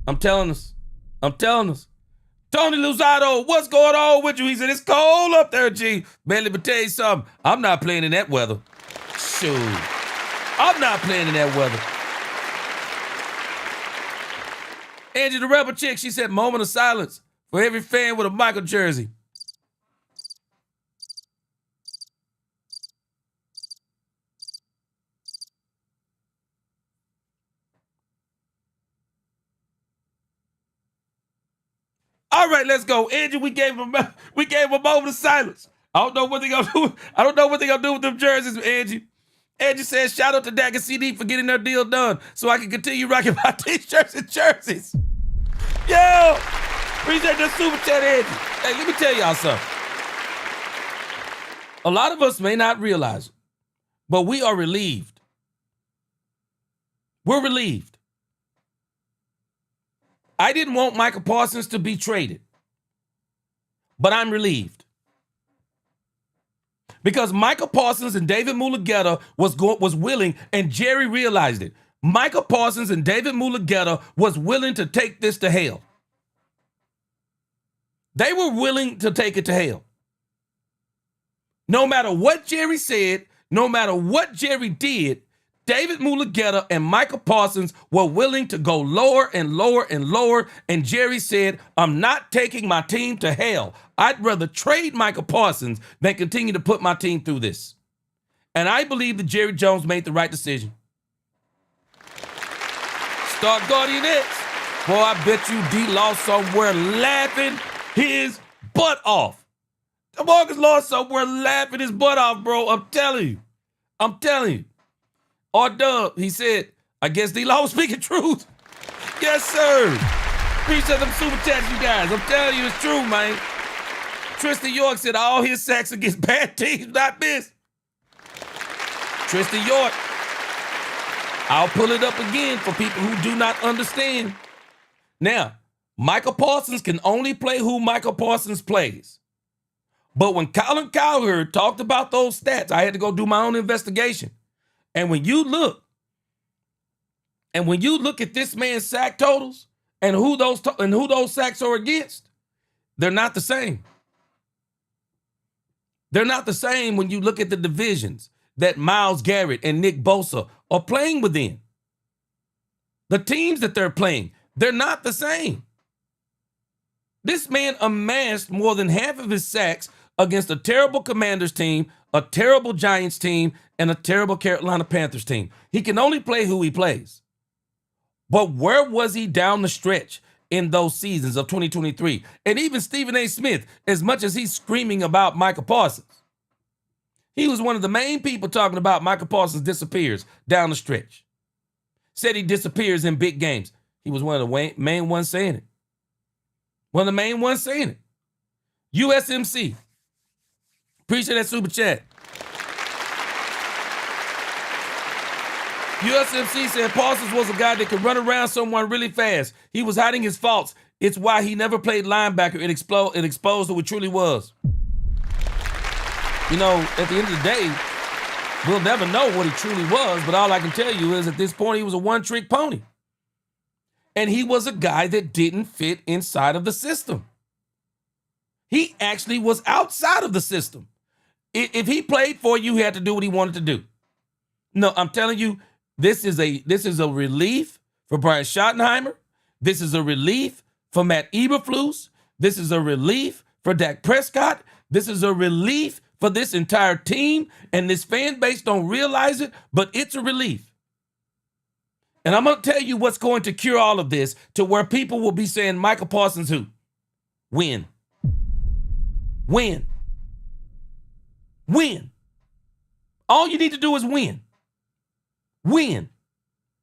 I'm telling us. Tony Luzzatto, what's going on with you? He said, it's cold up there, G. Man, let me tell you something. I'm not playing in that weather. Shoot. I'm not playing in that weather. Angie the Rebel Chick, she said, moment of silence for every fan with a Michael jersey. All right, let's go. Angie, we gave him a moment of silence. I don't know what they're gonna do. I don't know what they're gonna do with them jerseys, Angie. Angie says, shout out to Dak and CD for getting their deal done so I can continue rocking my t-shirts and jerseys. Yo! Appreciate the super chat, Angie. Hey, let me tell y'all something. A lot of us may not realize it, but we are relieved. We're relieved. I didn't want Micah Parsons to be traded, but I'm relieved. Because Micah Parsons and David Mulugeta was willing, and Jerry realized it. Micah Parsons and David Mulugeta was willing to take this to hell. They were willing to take it to hell. No matter what Jerry said, no matter what Jerry did, David Mulugeta and Micah Parsons were willing to go lower and lower and lower, and Jerry said, I'm not taking my team to hell. I'd rather trade Micah Parsons than continue to put my team through this. And I believe that Jerry Jones made the right decision. Start Guardian X. Boy, I bet you D-Law somewhere laughing his butt off. Marcus Law somewhere laughing his butt off, bro. I'm telling you. R-Dub, he said, I guess D-Law was speaking truth. Yes, sir. Appreciate them super chats, you guys. I'm telling you, it's true, man. Tristan York said all his sacks against bad teams, not missed. Tristan York. I'll pull it up again for people who do not understand. Now, Micah Parsons can only play who Micah Parsons plays. But when Colin Cowherd talked about those stats, I had to go do my own investigation. And when you look at this man's sack totals and who those sacks are against, they're not the same. They're not the same when you look at the divisions that Myles Garrett and Nick Bosa are playing within. The teams that they're playing, they're not the same. This man amassed more than half of his sacks against a terrible Commanders team, a terrible Giants team, and a terrible Carolina Panthers team. He can only play who he plays. But where was he down the stretch in those seasons of 2023? And even Stephen A. Smith, as much as he's screaming about Micah Parsons, he was one of the main people talking about Micah Parsons disappears down the stretch. Said he disappears in big games. He was one of the main ones saying it. One of the main ones saying it. USMC. Appreciate that super chat. USMC said Parsons was a guy that could run around someone really fast. He was hiding his faults. It's why he never played linebacker. It exposed who he truly was. You know, at the end of the day, we'll never know what he truly was, but all I can tell you is at this point, he was a one-trick pony. And he was a guy that didn't fit inside of the system. He actually was outside of the system. If he played for you, he had to do what he wanted to do. No, I'm telling you, this is a relief for Brian Schottenheimer. This is a relief for Matt Eberflus. This is a relief for Dak Prescott. This is a relief for this entire team, and this fan base don't realize it, but it's a relief. And I'm going to tell you what's going to cure all of this to where people will be saying, Micah Parsons who? Win. Win. Win. All you need to do is win. Win.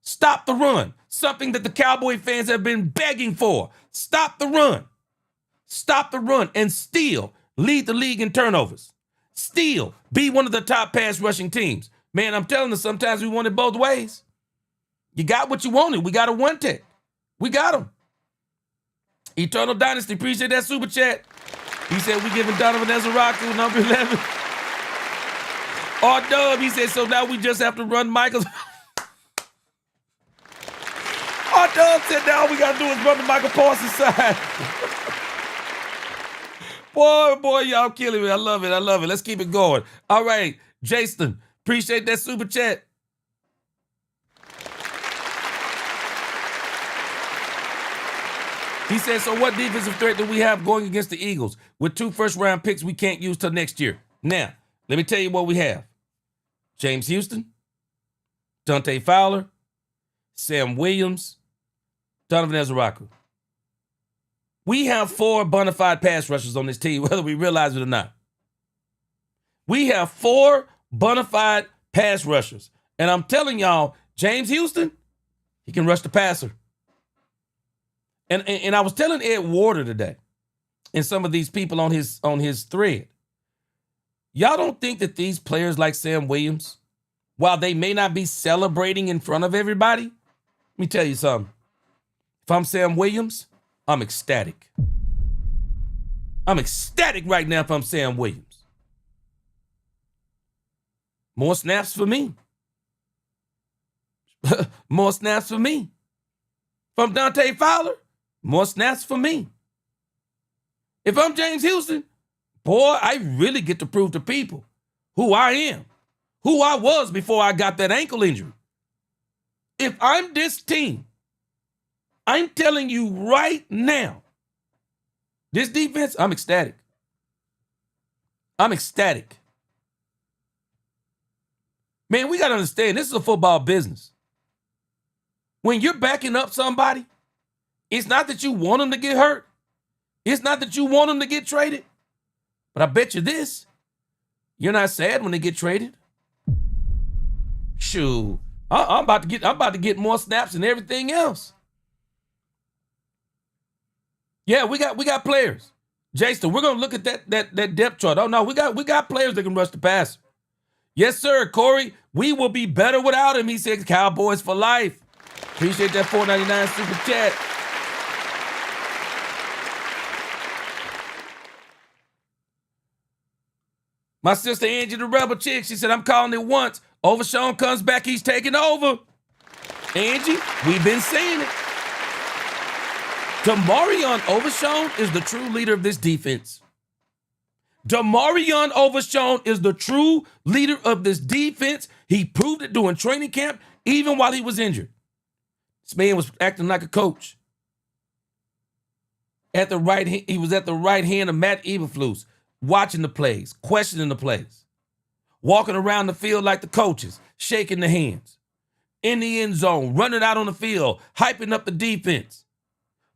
Stop the run. Something that the Cowboy fans have been begging for. Stop the run. Stop the run and still lead the league in turnovers. Still be one of the top pass rushing teams. Man, I'm telling you, sometimes we want it both ways. You got what you wanted. We got a one-tech. We got him. Eternal Dynasty, appreciate that super chat. He said we giving Donovan Ezeraku number 11. R-Dub, he said, so now we just have to run Michael's. Dub said that all we got to do is run the Micah Parsons side. boy, y'all killing me. I love it. Let's keep it going. All right, Jason, appreciate that super chat. He said, so what defensive threat do we have going against the Eagles with 2 first-round picks we can't use till next year? Now, let me tell you what we have. James Houston, Dante Fowler, Sam Williams, Donovan Ezraku. We have 4 bona fide pass rushers on this team, whether we realize it or not. We have 4 bona fide pass rushers. And I'm telling y'all, James Houston, he can rush the passer. And I was telling Ed Warder today, and some of these people on his thread, y'all don't think that these players like Sam Williams, while they may not be celebrating in front of everybody, let me tell you something. If I'm Sam Williams, I'm ecstatic. I'm ecstatic right now if I'm Sam Williams. More snaps for me. More snaps for me. If I'm Dante Fowler, more snaps for me. If I'm James Houston, boy, I really get to prove to people who I am, who I was before I got that ankle injury. If I'm this team, I'm telling you right now, this defense, I'm ecstatic. I'm ecstatic. Man, we got to understand, this is a football business. When you're backing up somebody, it's not that you want them to get hurt. It's not that you want them to get traded. But I bet you this, you're not sad when they get traded. Shoot, I'm about to get more snaps than everything else. Yeah, we got players. Jason, we're gonna look at that depth chart. Oh no, we got players that can rush the passer. Yes, sir, Corey. We will be better without him. He said Cowboys for life. Appreciate that $4.99 super chat. My sister Angie, the rebel chick, she said, I'm calling it once. Overshown comes back, he's taking over. Angie, we've been saying it. Demarion Overshown is the true leader of this defense. Demarion Overshown is the true leader of this defense. He proved it during training camp, even while he was injured. This man was acting like a coach. He was at the right hand of Matt Eberflus, watching the plays, questioning the plays, walking around the field like the coaches, shaking the hands, in the end zone, running out on the field, hyping up the defense.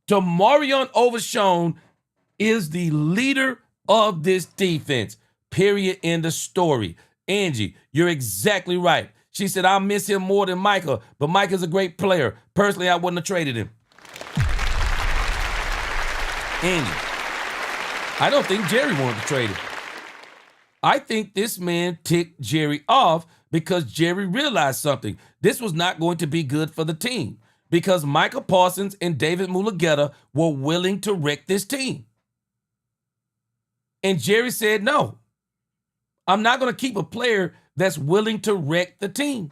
Demarion Overshown is the leader of this defense. Period. End of story. Angie, you're exactly right. She said, I'll miss him more than Micah, but Micah's a great player. Personally, I wouldn't have traded him. Angie, I don't think Jerry wanted to trade him. I think this man ticked Jerry off because Jerry realized something. This was not going to be good for the team because Micah Parsons and David Mulugeta were willing to wreck this team. And Jerry said, no, I'm not going to keep a player that's willing to wreck the team.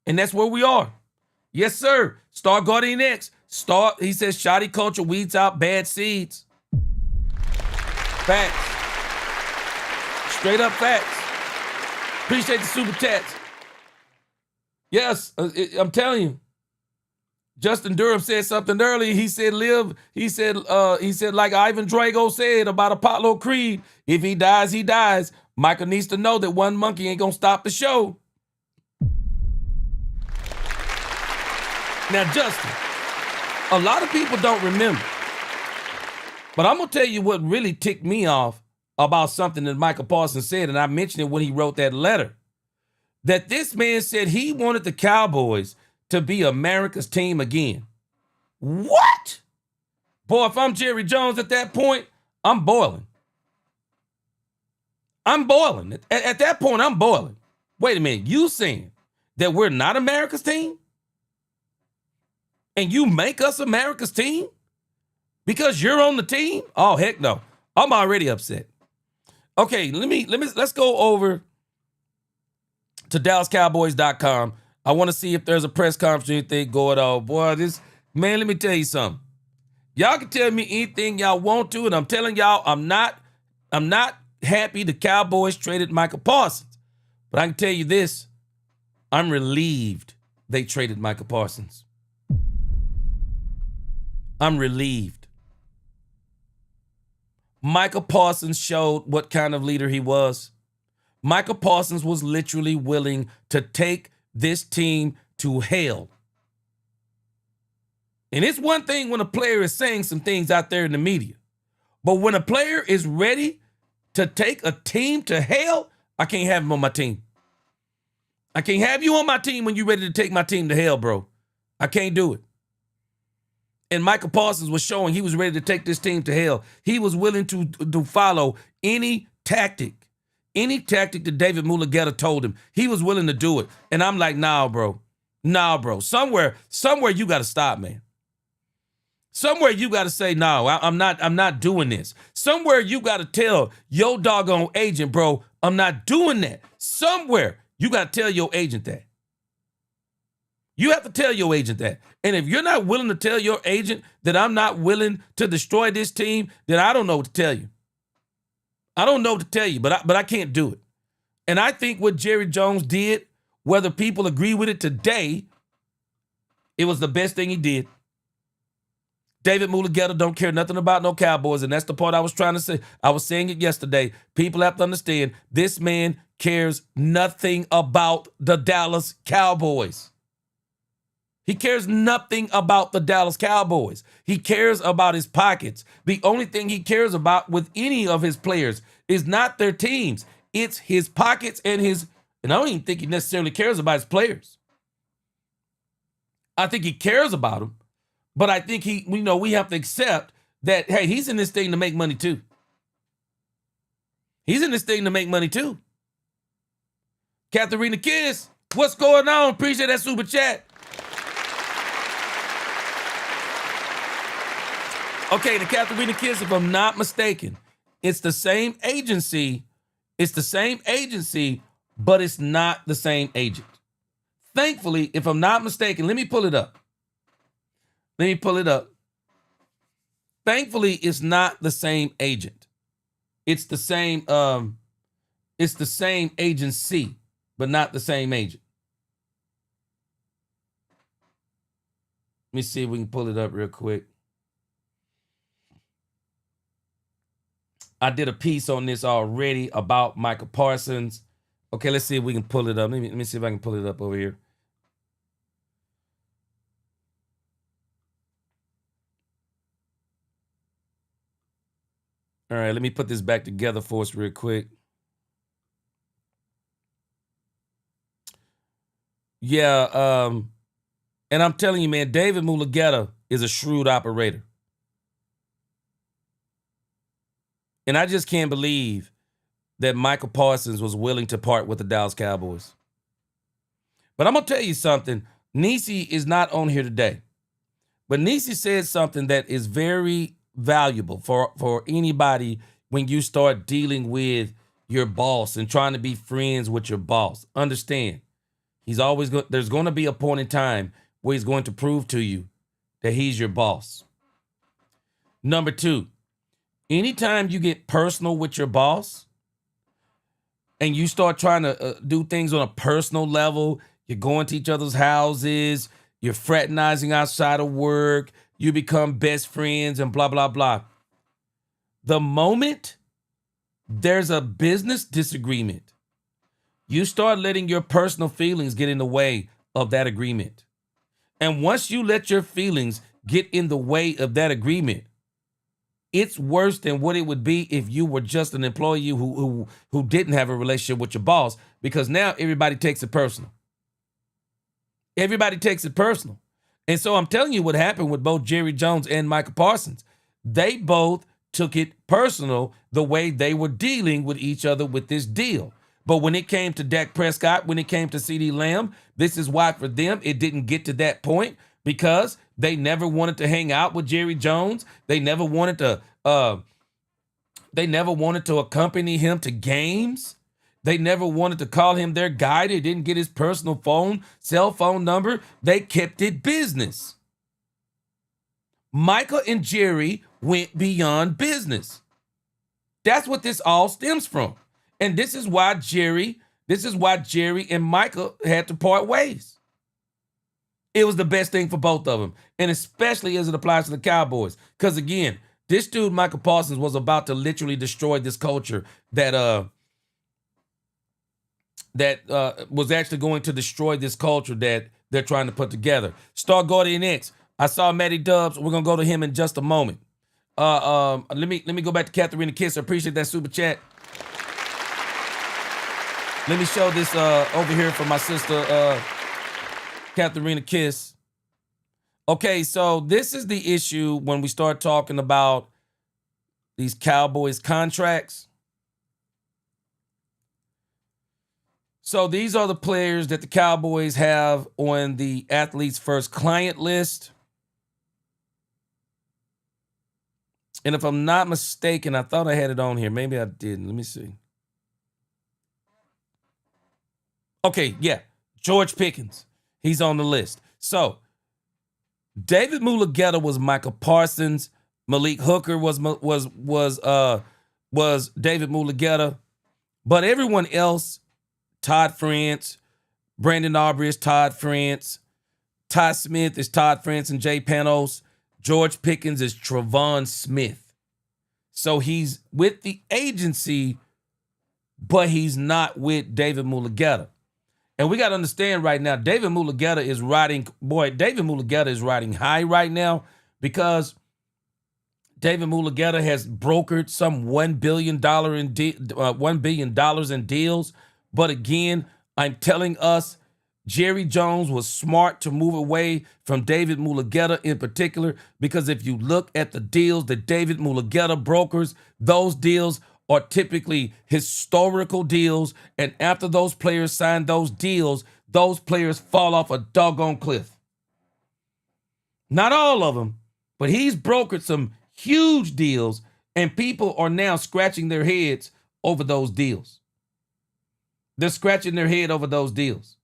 And that's where we are. Yes, sir. Star Guardian X. He says, shoddy culture weeds out bad seeds. Facts. Straight up facts. Appreciate the super chats. Yes, I'm telling you. Justin Durham said something earlier. He said, like Ivan Drago said about Apollo Creed, if he dies, he dies. Michael needs to know that one monkey ain't gonna stop the show. Now, Justin, a lot of people don't remember, but I'm gonna tell you what really ticked me off about something that Micah Parsons said, and I mentioned it when he wrote that letter, that this man said he wanted the Cowboys to be America's team again. What? Boy, if I'm Jerry Jones at that point, I'm boiling. I'm boiling. At that point, I'm boiling. Wait a minute. You saying that we're not America's team? And you make us America's team? Because you're on the team? Oh, heck no. I'm already upset. Okay, let's go over to DallasCowboys.com. I want to see if there's a press conference or anything going on. Boy, Man, let me tell you something. Y'all can tell me anything y'all want to, and I'm telling y'all, I'm not happy the Cowboys traded Micah Parsons. But I can tell you this, I'm relieved they traded Micah Parsons. I'm relieved. Micah Parsons showed what kind of leader he was. Micah Parsons was literally willing to take this team to hell. And it's one thing when a player is saying some things out there in the media. But when a player is ready to take a team to hell, I can't have him on my team. I can't have you on my team when you're ready to take my team to hell, bro. I can't do it. And Micah Parsons was showing he was ready to take this team to hell. He was willing to follow any tactic that David Mulugeta told him. He was willing to do it. And I'm like, nah, bro. Nah, bro. Somewhere you got to stop, man. Somewhere you got to say, no, I'm not doing this. Somewhere you got to tell your doggone agent, bro, I'm not doing that. Somewhere you got to tell your agent that. You have to tell your agent that. And if you're not willing to tell your agent that I'm not willing to destroy this team, then I don't know what to tell you. I don't know what to tell you, but I can't do it. And I think what Jerry Jones did, whether people agree with it today, it was the best thing he did. David Mulugeta don't care nothing about no Cowboys, and that's the part I was trying to say. I was saying it yesterday. People have to understand this man cares nothing about the Dallas Cowboys. He cares nothing about the Dallas Cowboys. He cares about his pockets. The only thing he cares about with any of his players is not their teams. It's his pockets and I don't even think he necessarily cares about his players. I think he cares about them. But I think we have to accept that, hey, he's in this thing to make money too. He's in this thing to make money too. Katharina Kiss, what's going on? Appreciate that super chat. Okay, the Katharina Kiss, if I'm not mistaken, it's the same agency. It's the same agency, but it's not the same agent. Thankfully, if I'm not mistaken, let me pull it up. Thankfully, it's not the same agent. It's the same agency, but not the same agent. Let me see if we can pull it up real quick. I did a piece on this already about Micah Parsons. Okay, let's see if we can pull it up. Let me see if I can pull it up over here. All right, let me put this back together for us real quick. Yeah, and I'm telling you, man, David Mulugeta is a shrewd operator. And I just can't believe that Micah Parsons was willing to part with the Dallas Cowboys. But I'm going to tell you something. Nisi is not on here today. But Nisi said something that is very valuable for anybody when you start dealing with your boss and trying to be friends with your boss. Understand, there's going to be a point in time where he's going to prove to you that he's your boss. Number two, anytime you get personal with your boss and you start trying to do things on a personal level, you're going to each other's houses, you're fraternizing outside of work, you become best friends and blah, blah, blah. The moment there's a business disagreement, you start letting your personal feelings get in the way of that agreement. And once you let your feelings get in the way of that agreement, it's worse than what it would be if you were just an employee who didn't have a relationship with your boss, because now everybody takes it personal. Everybody takes it personal. And so I'm telling you what happened with both Jerry Jones and Micah Parsons. They both took it personal the way they were dealing with each other with this deal. But when it came to Dak Prescott, when it came to CeeDee Lamb, this is why for them it didn't get to that point, because they never wanted to hang out with Jerry Jones. They never wanted to accompany him to games. They never wanted to call him their guy. They didn't get his personal cell phone number. They kept it business. Micah and Jerry went beyond business. That's what this all stems from. And this is why Jerry and Micah had to part ways. It was the best thing for both of them, and especially as it applies to the Cowboys. Because again, this dude, Micah Parsons, was about to literally destroy this culture that was actually going to destroy this culture that they're trying to put together. Star Guardian X. I saw Matty Dubs. We're gonna go to him in just a moment. Let me go back to Katharina Kiss. I appreciate that super chat. Let me show this over here for my sister Katharina Kiss. Okay, so this is the issue when we start talking about these Cowboys contracts. So these are the players that the Cowboys have on the Athletes First client list. And if I'm not mistaken, I thought I had it on here. Maybe I didn't. Let me see. Okay, yeah. George Pickens. He's on the list. So David Mulugeta was Micah Parsons. Malik Hooker was David Mulugeta. But everyone else, Todd France, Brandon Aubrey is Todd France, Ty Smith is Todd France and Jay Panos. George Pickens is Trevon Smith. So he's with the agency, but he's not with David Mulugeta. And we got to understand right now, David Mulugeta is riding high right now because David Mulugeta has brokered some $1 billion in deals. But again, I'm telling us, Jerry Jones was smart to move away from David Mulugeta in particular, because if you look at the deals that David Mulugeta brokers, those deals are typically historical deals. And after those players sign those deals, those players fall off a doggone cliff. Not all of them, but he's brokered some huge deals, and people are now scratching their heads over those deals. They're scratching their head over those deals.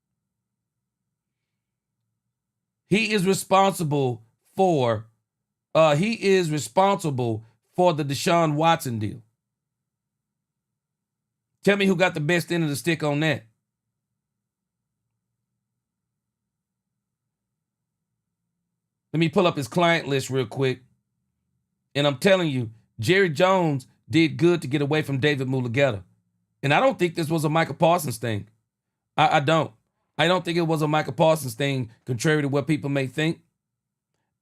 He is responsible for the Deshaun Watson deal. Tell me who got the best end of the stick on that. Let me pull up his client list real quick. And I'm telling you, Jerry Jones did good to get away from David Mulugeta. And I don't think this was a Micah Parsons thing. I don't. I don't think it was a Micah Parsons thing, contrary to what people may think.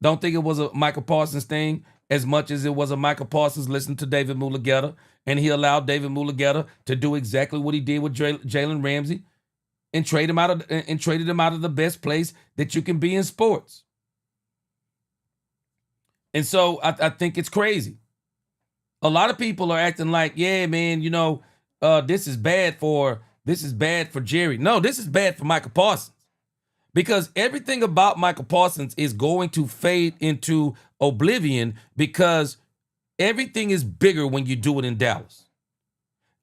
Don't think it was a Micah Parsons thing as much as it was a Micah Parsons listening to David Mulugeta, and he allowed David Mulugeta to do exactly what he did with Jalen Ramsey and traded him out of the best place that you can be in sports. And so I think it's crazy. A lot of people are acting like, yeah, man, this is bad for Jerry. No, this is bad for Micah Parsons, because everything about Micah Parsons is going to fade into oblivion, because everything is bigger when you do it in Dallas.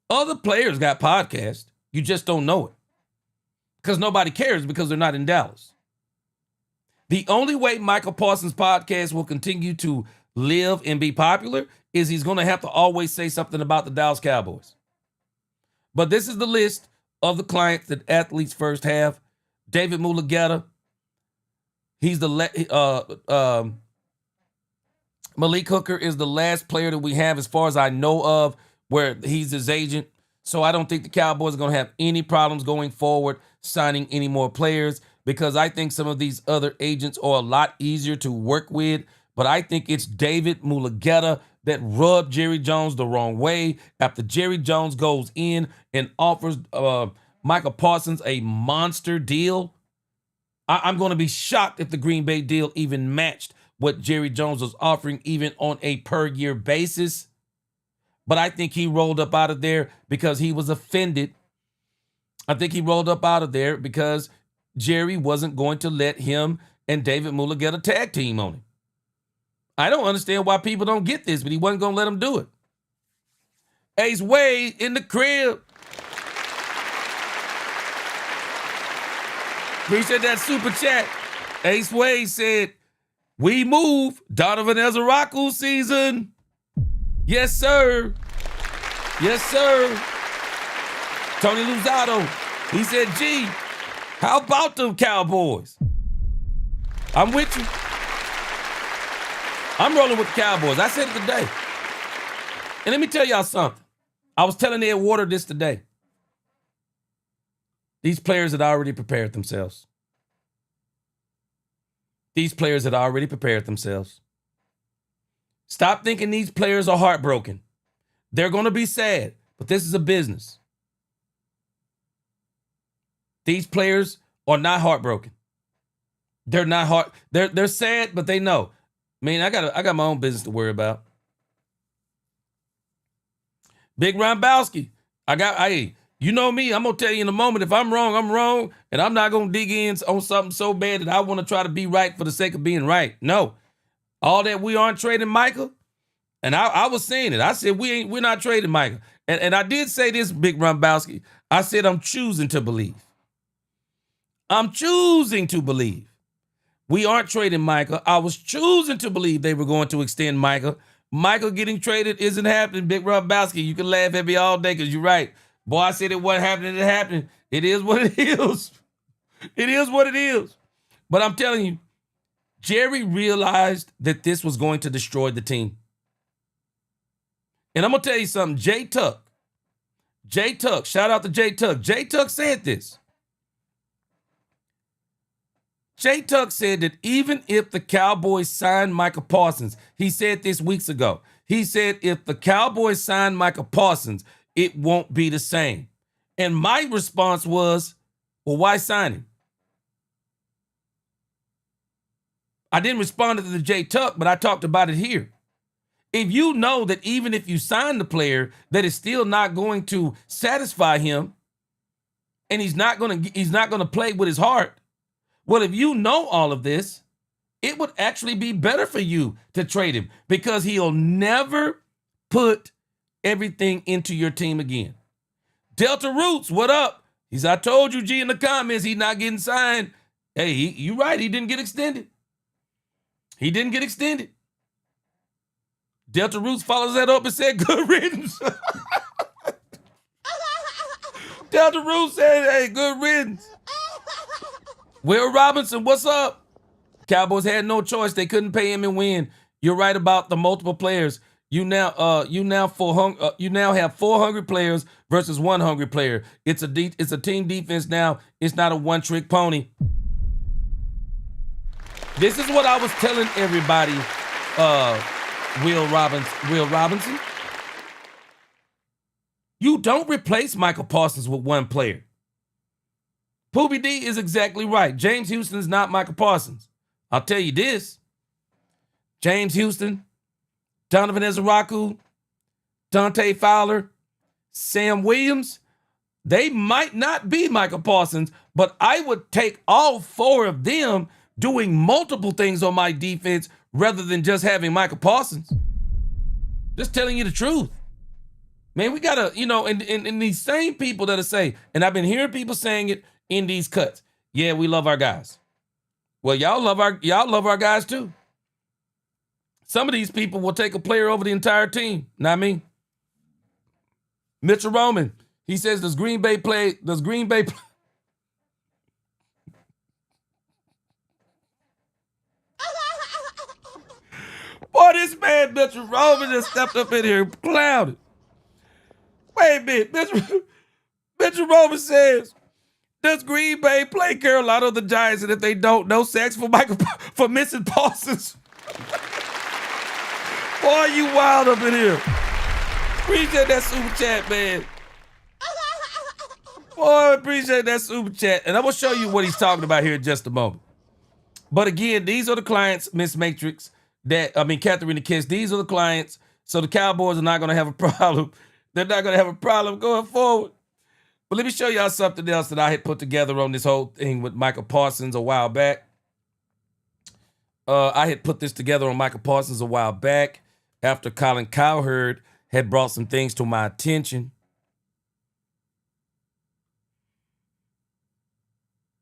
Other players got podcasts. You just don't know it because nobody cares, because they're not in Dallas. The only way Micah Parsons' podcast will continue to live and be popular is he's going to have to always say something about the Dallas Cowboys. But this is the list of the clients that Athletes First have. David Mulugeta. He's Malik Hooker is the last player that we have, as far as I know of, where he's his agent. So I don't think the Cowboys are going to have any problems going forward signing any more players, because I think some of these other agents are a lot easier to work with. But I think it's David Mulugeta that rubbed Jerry Jones the wrong way after Jerry Jones goes in and offers Micah Parsons a monster deal. I'm going to be shocked if the Green Bay deal even matched what Jerry Jones was offering, even on a per-year basis. But I think he rolled up out of there because he was offended. I think he rolled up out of there because Jerry wasn't going to let him and David Mulugeta tag team on him. I don't understand why people don't get this, but he wasn't going to let him do it. Ace Wade in the crib. Appreciate that super chat. Ace Wade said, We move. Donovan Ezeraku season. Yes, sir. Yes, sir. Tony Luzzatto, he said, G, how about them Cowboys? I'm with you. I'm rolling with the Cowboys. I said it today. And let me tell y'all something. I was telling Ed Water this today. These players had already prepared themselves. These players had already prepared themselves. Stop thinking these players are heartbroken. They're going to be sad, but this is a business. These players are not heartbroken. They're not they're sad, but they know. Man, I got my own business to worry about. Big Rombowski, you know me, I'm going to tell you in a moment, if I'm wrong, I'm wrong, and I'm not going to dig in on something so bad that I want to try to be right for the sake of being right. No. All that we aren't trading Micah, and I was saying it. I said we're not trading Micah. And I did say this, Big Rombowski. I said I'm choosing to believe. I'm choosing to believe. We aren't trading Micah. I was choosing to believe they were going to extend Micah. Micah getting traded isn't happening, Big Rombowski. You can laugh at me all day because you're right. Boy, I said it wasn't happening. It happened. It is what it is. It is what it is. But I'm telling you, Jerry realized that this was going to destroy the team. And I'm going to tell you something. Jay Tuck, shout out to Jay Tuck. Jay Tuck said this. Jay Tuck said that even if the Cowboys signed Micah Parsons, he said this weeks ago. He said if the Cowboys signed Micah Parsons, it won't be the same. And my response was, well, why sign him? I didn't respond to the Jay Tuck, but I talked about it here. If you know that even if you sign the player, that is still not going to satisfy him, and he's not going to play with his heart. Well, if you know all of this, it would actually be better for you to trade him because he'll never put everything into your team again. Delta Roots, what up? I told you, G, in the comments, he's not getting signed. Hey, you're right. He didn't get extended. He didn't get extended. Delta Roots follows that up and said, good riddance. Delta Roots said, hey, good riddance. Will Robinson, what's up? Cowboys had no choice. They couldn't pay him and win. You're right about the multiple players. You now have 4 hungry players versus 1 hungry player. It's a team defense now. It's not a one-trick pony. This is what I was telling everybody, Will Robinson. You don't replace Micah Parsons with one player. Poobie D is exactly right. James Houston is not Micah Parsons. I'll tell you this. James Houston, Donovan Ezeraku, Dante Fowler, Sam Williams, they might not be Micah Parsons, but I would take all 4 of them doing multiple things on my defense rather than just having Micah Parsons. Just telling you the truth. Man, we gotta, and these same people that are saying, and I've been hearing people saying it in these cuts. Yeah, we love our guys. Well, y'all love our guys too. Some of these people will take a player over the entire team. Not me. Mitchell Roman, he says, does Green Bay play? Boy, this man, Mitchell Roman, just stepped up in here clouded. Wait a minute. Mitchell Roman says, does Green Bay play Carolina the Giants? And if they don't, no sacks for missing Parsons. Boy, you wild up in here. Appreciate that super chat, man. Boy, appreciate that super chat. And I'm going to show you what he's talking about here in just a moment. But again, these are the clients, Miss Matrix, Catherine the Kiss. These are the clients. So the Cowboys are not going to have a problem. They're not going to have a problem going forward. But let me show y'all something else that I had put together on this whole thing with Micah Parsons a while back. I had put this together on Micah Parsons a while back after Colin Cowherd had brought some things to my attention.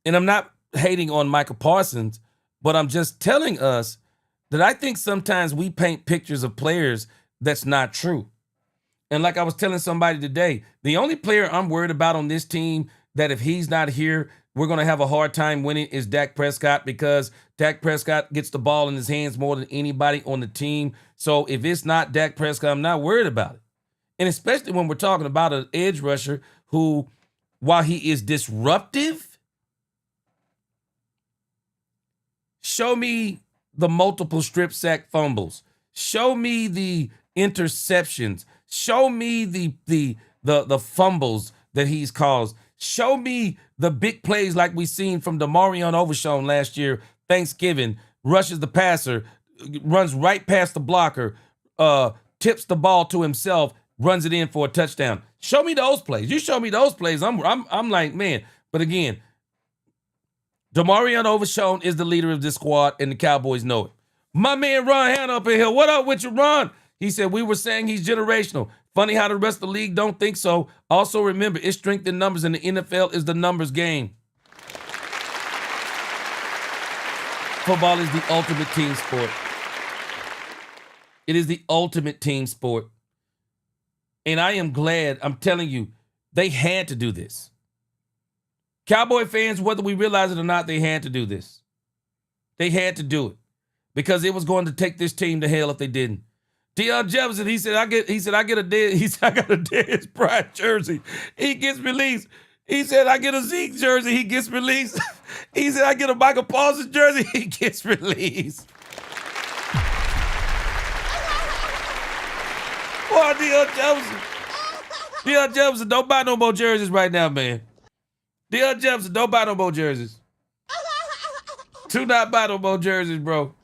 And I'm not hating on Micah Parsons, but I'm just telling us that I think sometimes we paint pictures of players that's not true. And like I was telling somebody today, the only player I'm worried about on this team that if he's not here, we're going to have a hard time winning is Dak Prescott, because Dak Prescott gets the ball in his hands more than anybody on the team. So if it's not Dak Prescott, I'm not worried about it. And especially when we're talking about an edge rusher who, while he is disruptive, show me the multiple strip sack fumbles. Show me the interceptions. Show me the fumbles that he's caused. Show me the big plays like we seen from Demarion Overshown last year, Thanksgiving, rushes the passer, runs right past the blocker, tips the ball to himself, runs it in for a touchdown. Show me those plays. You show me those plays, I'm like, man. But again, Demarion Overshown is the leader of this squad, and the Cowboys know it. My man Ron Hanna up in here. What up with you, Ron? He said, we were saying he's generational. Funny how the rest of the league don't think so. Also remember, it's strength in numbers, and the NFL is the numbers game. Football is the ultimate team sport. It is the ultimate team sport. And I am glad, I'm telling you, they had to do this. Cowboy fans, whether we realize it or not, they had to do this. They had to do it because it was going to take this team to hell if they didn't. Deion Jefferson, he said, I got a Dez Bryant jersey. He gets released. He said, I get a Zeke jersey. He gets released. He said, I get a Micah Parsons jersey. He gets released. Boy, Deion Jefferson. Deion Jefferson, don't buy no more jerseys right now, man. Deion Jefferson, don't buy no more jerseys. Do not buy no more jerseys, bro.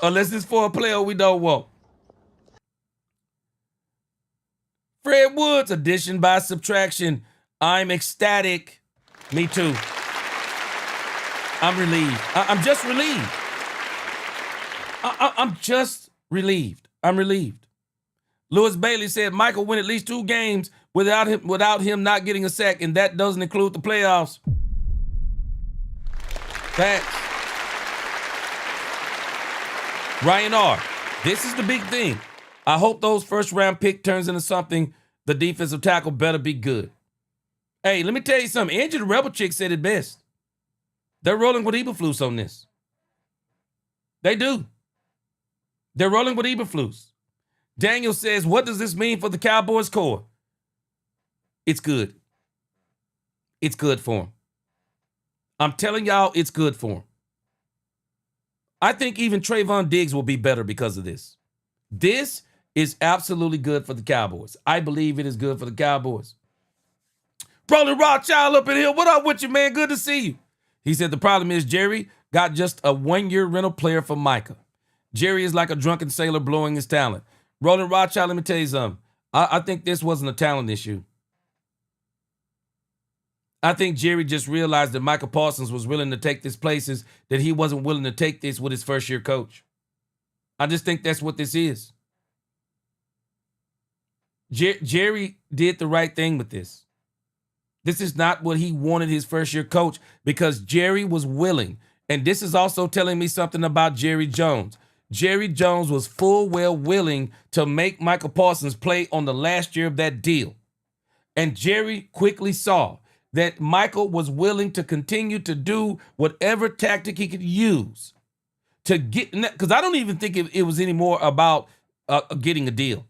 Unless it's for a player we don't want. Fred Woods, addition by subtraction. I'm ecstatic. Me too. I'm relieved. I'm just relieved. I'm just relieved. I'm relieved. Lewis Bailey said Michael win at least 2 games without him not getting a sack, and that doesn't include the playoffs. Facts. Ryan R., this is the big thing. I hope those first-round pick turns into something. The defensive tackle better be good. Hey, let me tell you something. Angie the Rebel Chick said it best. They're rolling with Eberflus on this. They do. They're rolling with Eberflus. Daniel says, what does this mean for the Cowboys core? It's good. It's good for them. I'm telling y'all, it's good for them. I think even Trayvon Diggs will be better because of this. This is absolutely good for the Cowboys. I believe it is good for the Cowboys. Rolling Rothschild up in here. What up with you, man? Good to see you. He said the problem is Jerry got just a 1-year rental player for Micah. Jerry is like a drunken sailor blowing his talent. Rolling Rothschild, let me tell you something. I think this wasn't a talent issue. I think Jerry just realized that Micah Parsons was willing to take this places that he wasn't willing to take this with his first-year coach. I just think that's what this is. Jerry did the right thing with this. This is not what he wanted his first-year coach because Jerry was willing. And this is also telling me something about Jerry Jones. Jerry Jones was full well willing to make Micah Parsons play on the last year of that deal. And Jerry quickly saw that Michael was willing to continue to do whatever tactic he could use to get, because I don't even think it was anymore about getting a deal.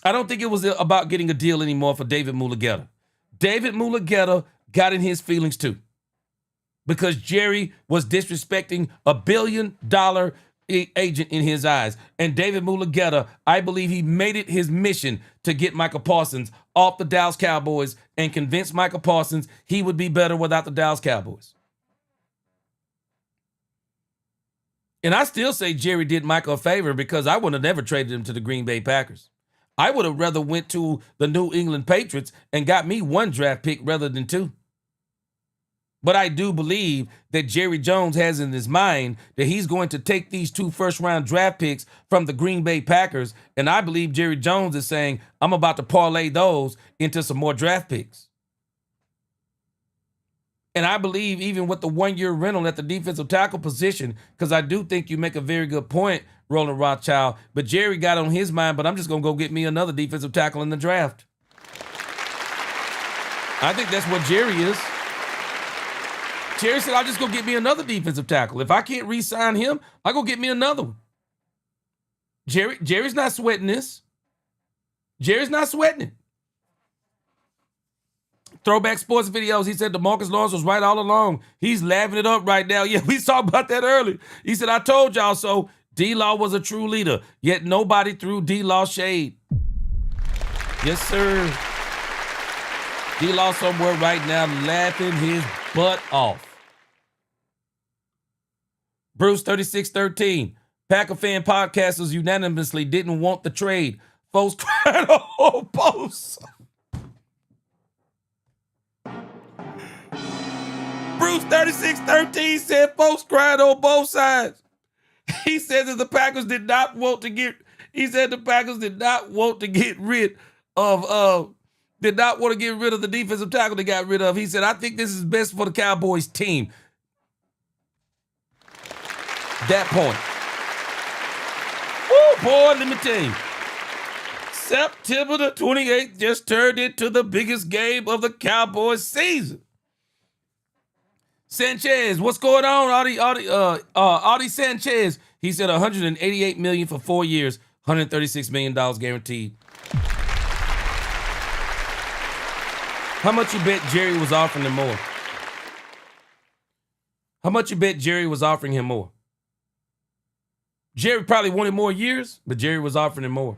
I don't think it was about getting a deal anymore for David Mulugeta. David Mulugeta got in his feelings too because Jerry was disrespecting $1 billion agent in his eyes. And David Mulugeta, I believe he made it his mission to get Micah Parsons off the Dallas Cowboys and convince Micah Parsons he would be better without the Dallas Cowboys. And I still say Jerry did Micah a favor because I would have never traded him to the Green Bay Packers. I would have rather went to the New England Patriots and got me 1 draft pick rather than 2. But I do believe that Jerry Jones has in his mind that he's going to take these 2 first-round draft picks from the Green Bay Packers, and I believe Jerry Jones is saying, I'm about to parlay those into some more draft picks. And I believe even with the 1-year rental at the defensive tackle position, because I do think you make a very good point, Roland Rothschild, but Jerry got on his mind, but I'm just going to go get me another defensive tackle in the draft. I think that's what Jerry is. Jerry said, I'll just go get me another defensive tackle. If I can't re-sign him, I'll go get me another one. Jerry's not sweating this. Jerry's not sweating it. Throwback Sports Videos, he said DeMarcus Lawrence was right all along. He's laughing it up right now. Yeah, we talked about that earlier. He said, I told y'all so. D-Law was a true leader, yet nobody threw D-Law shade. Yes, sir. D-Law somewhere right now laughing his butt off. Bruce 3613. Packer fan podcasters unanimously didn't want the trade. Folks cried on all posts. Bruce 3613 said folks cried on both sides. He said that the Packers did not want to get rid of the defensive tackle they got rid of. He said, I think this is best for the Cowboys team. That point. Oh boy, let me tell you. September the 28th just turned into the biggest game of the Cowboys season. Sanchez, what's going on? Audie Sanchez. He said $188 million for 4 years, $136 million guaranteed. How much you bet Jerry was offering him more? How much you bet Jerry was offering him more? Jerry probably wanted more years, but Jerry was offering him more.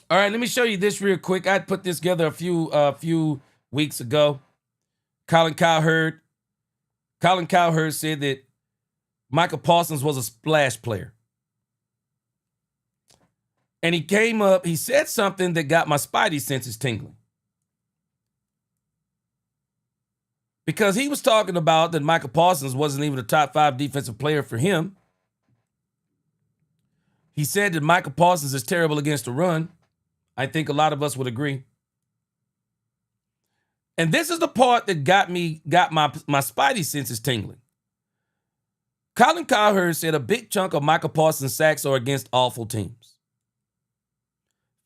All right, let me show you this real quick. I put this together a few weeks ago. Colin Cowherd said that Micah Parsons was a splash player. And he said something that got my spidey senses tingling. Because he was talking about that Micah Parsons wasn't even a top 5 defensive player for him. He said that Micah Parsons is terrible against the run. I think a lot of us would agree. And this is the part that got my spidey senses tingling. Colin Cowherd said a big chunk of Micah Parsons' sacks are against awful teams.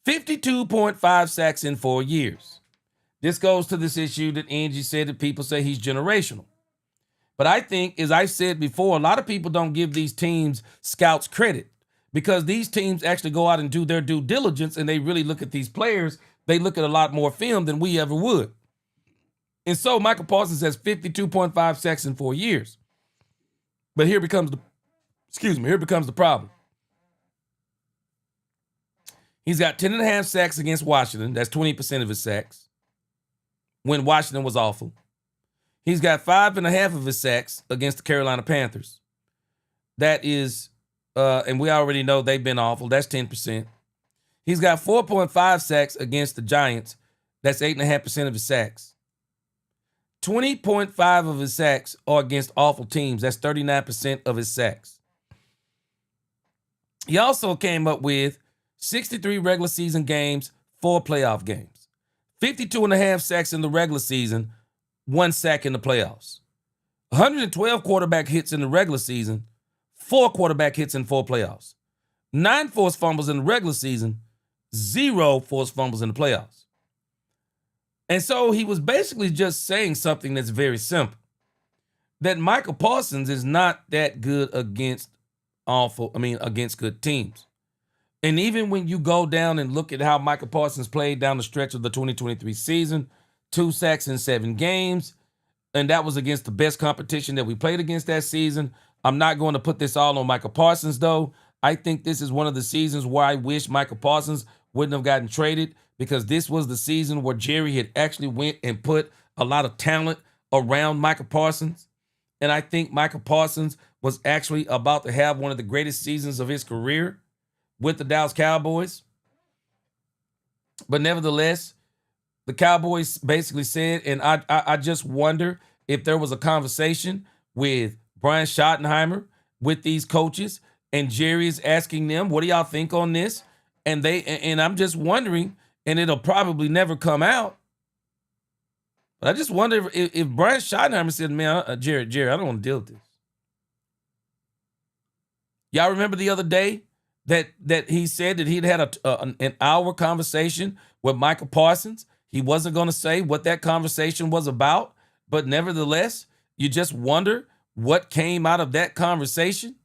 52.5 sacks in 4 years. This goes to this issue that Angie said that people say he's generational. But I think, as I said before, a lot of people don't give these teams scouts credit because these teams actually go out and do their due diligence and they really look at these players. They look at a lot more film than we ever would. And so Micah Parsons has 52.5 sacks in 4 years. But here becomes the problem. He's got 10.5 sacks against Washington. That's 20% of his sacks. When Washington was awful. He's got 5.5 of his sacks against the Carolina Panthers. That is, and we already know they've been awful. That's 10%. He's got 4.5 sacks against the Giants. That's 8.5% of his sacks. 20.5 of his sacks are against awful teams. That's 39% of his sacks. He also came up with 63 regular season games, 4 playoff games. 52.5 sacks in the regular season, 1 sack in the playoffs. 112 quarterback hits in the regular season, 4 quarterback hits in 4 playoffs. 9 forced fumbles in the regular season, 0 forced fumbles in the playoffs. And so he was basically just saying something that's very simple. That Micah Parsons is not that good against good teams. And even when you go down and look at how Micah Parsons played down the stretch of the 2023 season, 2 sacks in 7 games, and that was against the best competition that we played against that season. I'm not going to put this all on Micah Parsons, though. I think this is one of the seasons where I wish Micah Parsons wouldn't have gotten traded, because this was the season where Jerry had actually went and put a lot of talent around Micah Parsons. And I think Micah Parsons was actually about to have one of the greatest seasons of his career with the Dallas Cowboys. But nevertheless, the Cowboys basically said, and I just wonder if there was a conversation with Brian Schottenheimer, with these coaches, and Jerry is asking them, what do y'all think on this? And I'm just wondering, and it'll probably never come out, But I just wonder if Brian Schottenheimer said, man, Jerry, I don't want to deal with this. Y'all remember the other day that he said that he'd had an hour conversation with Micah Parsons. He wasn't going to say what that conversation was about, but nevertheless, you just wonder what came out of that conversation.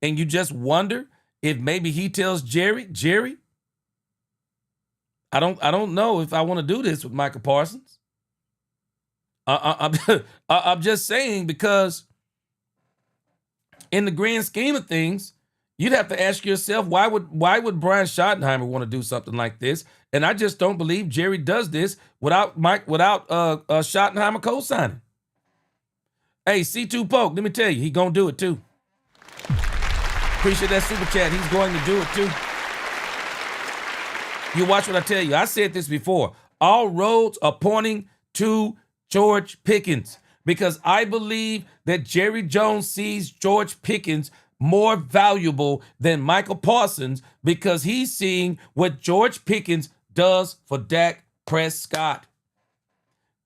And you just wonder if maybe he tells Jerry, I don't know if I want to do this with Micah Parsons. I'm just saying, because in the grand scheme of things, you'd have to ask yourself, why would Brian Schottenheimer want to do something like this? And I just don't believe Jerry does this without Schottenheimer co-signing. Hey, C2 Polk, let me tell you, he gonna do it too. Appreciate that super chat. He's going to do it too. You watch what I tell you. I said this before. All roads are pointing to George Pickens, because I believe that Jerry Jones sees George Pickens more valuable than Micah Parsons, because he's seeing what George Pickens does for Dak Prescott.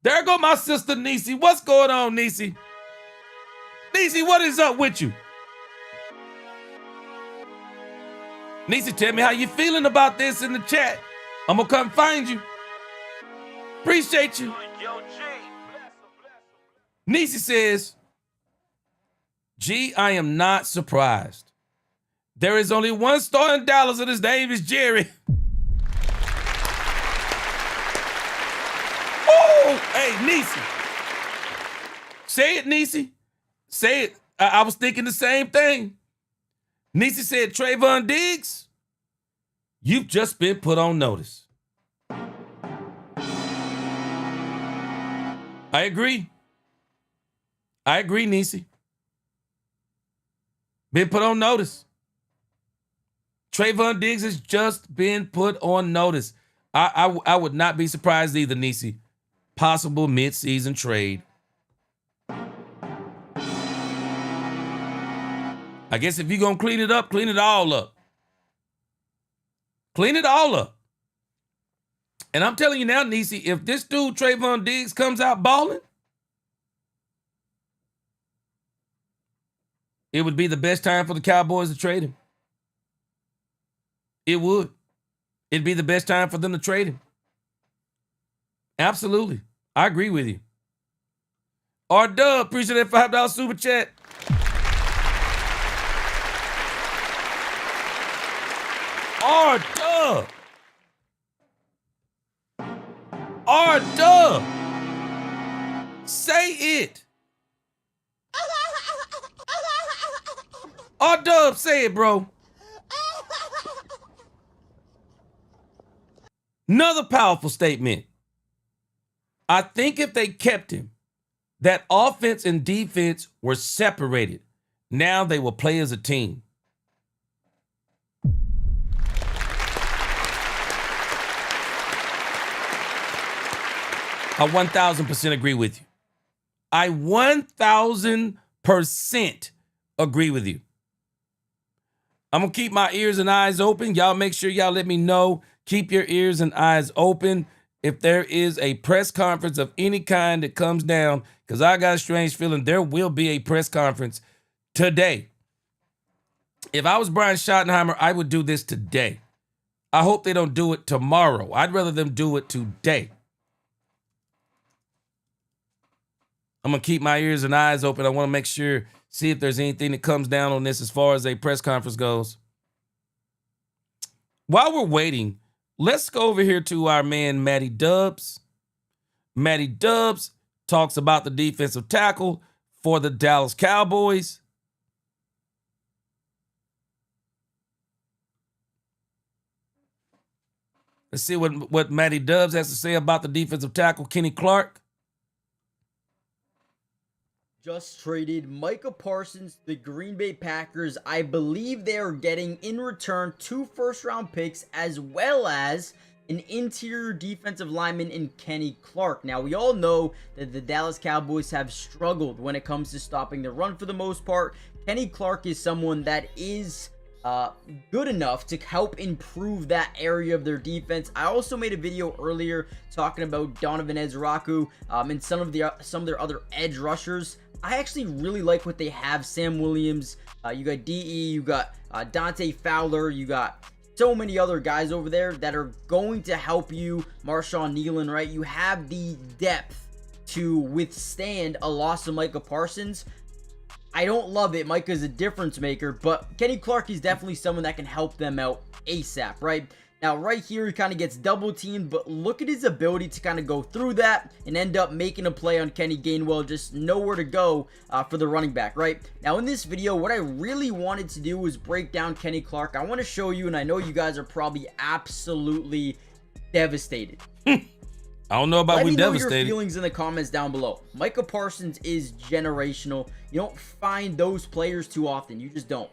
There go my sister Niecy. What's going on, Niecy? Niecy, what is up with you? Niecy, tell me how you feeling about this in the chat. I'm gonna come find you. Appreciate you. Yo, G, bless him. Niecy says, G, I am not surprised. There is only one star in Dallas, and his name is Jerry. Oh, hey, Niecy. Say it, Niecy. Say it. I was thinking the same thing. Niecy said, Trayvon Diggs, you've just been put on notice. I agree. Niecy. Been put on notice. Trayvon Diggs has just been put on notice. I would not be surprised either, Niecy. Possible mid-season trade. I guess if you're going to clean it up, clean it all up. Clean it all up. And I'm telling you now, Niecy, if this dude, Trayvon Diggs, comes out balling, it would be the best time for the Cowboys to trade him. It would. It'd be the best time for them to trade him. Absolutely. I agree with you. R-Dub, appreciate that $5 super chat. R-Dub. R-Dub. Say it. R-Dub, say it, bro. Another powerful statement. I think if they kept him, that offense and defense were separated. Now they will play as a team. I 1,000% agree with you. I 1,000% agree with you. I'm going to keep my ears and eyes open. Y'all make sure y'all let me know. Keep your ears and eyes open if there is a press conference of any kind that comes down, because I got a strange feeling there will be a press conference today. If I was Brian Schottenheimer, I would do this today. I hope they don't do it tomorrow. I'd rather them do it today. I'm going to keep my ears and eyes open. I want to make sure, see if there's anything that comes down on this as far as a press conference goes. While we're waiting, let's go over here to our man, Matty Dubs. Matty Dubs talks about the defensive tackle for the Dallas Cowboys. Let's see what Matty Dubs has to say about the defensive tackle, Kenny Clark. Just traded Micah Parsons to the Green Bay Packers. I believe they are getting in return 2 first-round picks as well as an interior defensive lineman in Kenny Clark. Now, we all know that the Dallas Cowboys have struggled when it comes to stopping the run for the most part. Kenny Clark is someone that is good enough to help improve that area of their defense. I also made a video earlier talking about Donovan Ezraku and some of their other edge rushers. I actually really like what they have. Sam Williams, you got DE, you got Dante Fowler, you got so many other guys over there that are going to help you. Marshawn Nealon, right? You have the depth to withstand a loss of Micah Parsons. I don't love it. Micah's a difference maker, but Kenny Clark is definitely someone that can help them out ASAP, right? Now, right here, he kind of gets double teamed, but look at his ability to kind of go through that and end up making a play on Kenny Gainwell. Just nowhere to go for the running back, right? Now, in this video, what I really wanted to do was break down Kenny Clark. I want to show you, and I know you guys are probably absolutely devastated. I don't know about we devastated. Let me know your feelings in the comments down below. Micah Parsons is generational. You don't find those players too often. You just don't.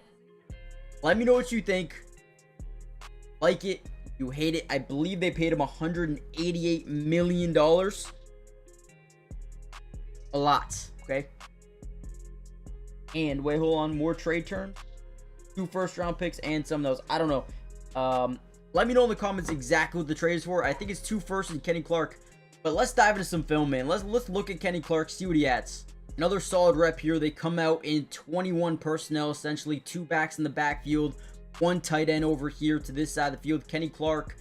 Let me know what you think. Like it. You hate it. I believe they paid him $188 million. A lot. Okay. And wait, hold on. More trade terms. 2 first-round picks and some of those. I don't know. Let me know in the comments exactly what the trade is for. I think it's 2 firsts and Kenny Clark. But let's dive into some film, man. Let's look at Kenny Clark, see what he adds. Another solid rep here. They come out in 21 personnel, essentially 2 backs in the backfield, 1 tight end over here to this side of the field. Kenny Clark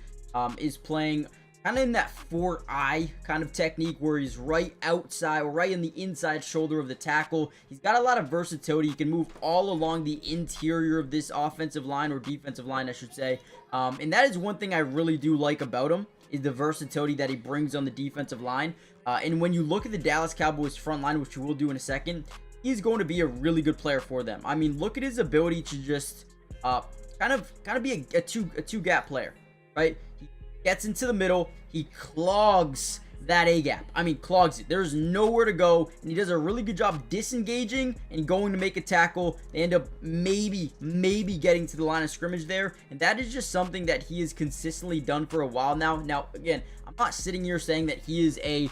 is playing kind of in that 4-eye kind of technique where he's right outside or right in the inside shoulder of the tackle. He's got a lot of versatility. He can move all along the interior of this offensive line, or defensive line, I should say. And that is one thing I really do like about him, is the versatility that he brings on the defensive line. And when you look at the Dallas Cowboys front line, which we will do in a second, he's going to be a really good player for them. I mean, look at his ability to just kind of be a two gap player, right? He gets into the middle, he clogs that A gap. I mean, clogs it. There's nowhere to go, and he does a really good job disengaging and going to make a tackle. They end up maybe getting to the line of scrimmage there, and that is just something that he has consistently done for a while now. Now, again, I'm not sitting here saying that he is a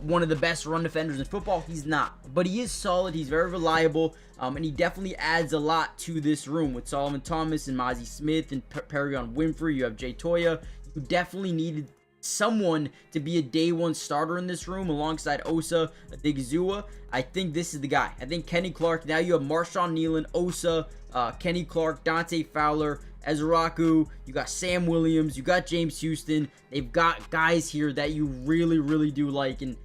one of the best run defenders in football. He's not, but he is solid. He's very reliable, and he definitely adds a lot to this room with Solomon Thomas and Mozzie Smith and Perion Winfrey. You have Jay Toya. You definitely needed someone to be a day one starter in this room alongside Osa Odigizua. I think this is the guy. I think Kenny Clark. Now you have Marshawn Nealon, Osa, Kenny Clark, Dante Fowler, Ezraku, you got Sam Williams, you got James Houston. They've got guys here that you really do like. And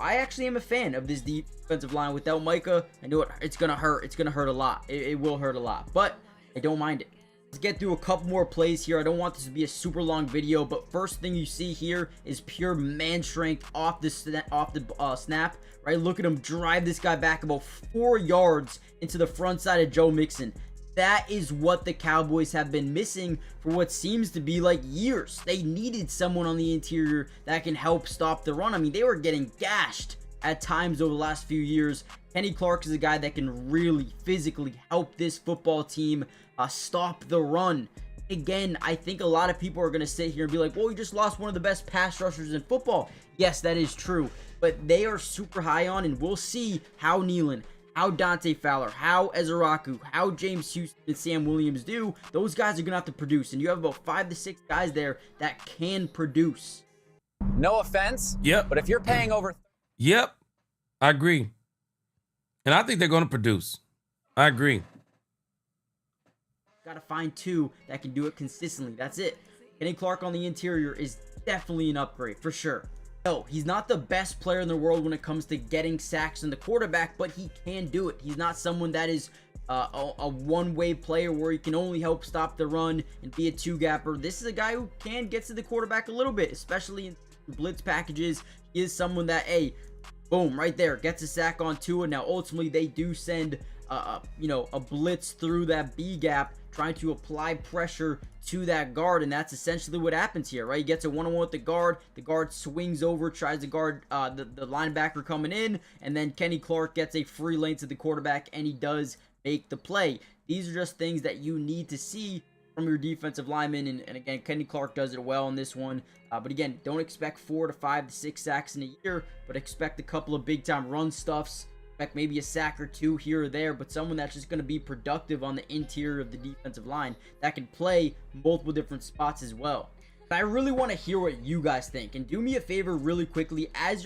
I actually am a fan of this defensive line. Without Micah, I know it's gonna hurt. It's gonna hurt a lot. It will hurt a lot, but I don't mind it. Let's get through a couple more plays here. I don't want this to be a super long video, but first thing you see here is pure man strength off the snap, right? Look at him drive this guy back about 4 yards into the front side of Joe Mixon. That is what the Cowboys have been missing for what seems to be like years. They needed someone on the interior that can help stop the run. I mean, they were getting gashed at times over the last few years. Kenny Clark is a guy that can really physically help this football team stop the run. Again, I think a lot of people are going to sit here and be like, well, you just lost one of the best pass rushers in football. Yes, that is true, but they are super high on, and we'll see how Nealon, how Dante Fowler, how Ezraku, how James Houston and Sam Williams do. Those guys are going to have to produce, and you have about 5 to 6 guys there that can produce. No offense. Yep. But if you're paying over... Yep. I agree. And I think they're going to produce. I agree. Got to find 2 that can do it consistently. That's it. Kenny Clark on the interior is definitely an upgrade, for sure. No, he's not the best player in the world when it comes to getting sacks in the quarterback, but he can do it. He's not someone that is a one-way player where he can only help stop the run and be a 2-gapper. This is a guy who can get to the quarterback a little bit, especially in blitz packages. He is someone that, hey, boom, right there, gets a sack on Tua. Now, ultimately, they do send a blitz through that B gap, trying to apply pressure to that guard, and that's essentially what happens here, right? He gets a one-on-one with the guard swings over, tries to guard the linebacker coming in, and then Kenny Clark gets a free lane to the quarterback, and he does make the play. These are just things that you need to see from your defensive lineman, and again, Kenny Clark does it well in this one, but again, don't expect 4 to 5 to 6 sacks in a year, but expect a couple of big-time run stuffs. expect maybe a sack or two here or there, but someone that's just going to be productive on the interior of the defensive line that can play multiple different spots as well. But I really want to hear what you guys think, and do me a favor really quickly as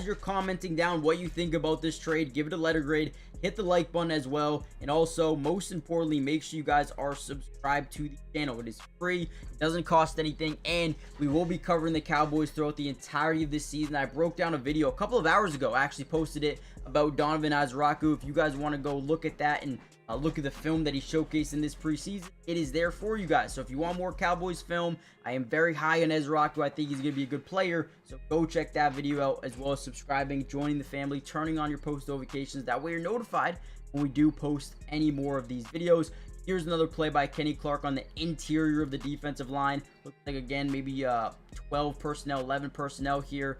you're commenting down what you think about this trade. Give it a letter grade, hit the like button as well, and also most importantly, make sure you guys are subscribed to the channel. It is free, it doesn't cost anything, and we will be covering the Cowboys throughout the entirety of this season. I broke down a video a couple of hours ago. I actually posted it about Donovan Azaraku. If you guys want to go look at that and look at the film that he showcased in this preseason, it is there for you guys. So if you want more Cowboys film, I am very high on Ezraku. I think he's going to be a good player. So go check that video out, as well as subscribing, joining the family, turning on your post notifications. That way you're notified when we do post any more of these videos. Here's another play by Kenny Clark on the interior of the defensive line. Looks like, again, maybe 12 personnel, 11 personnel here.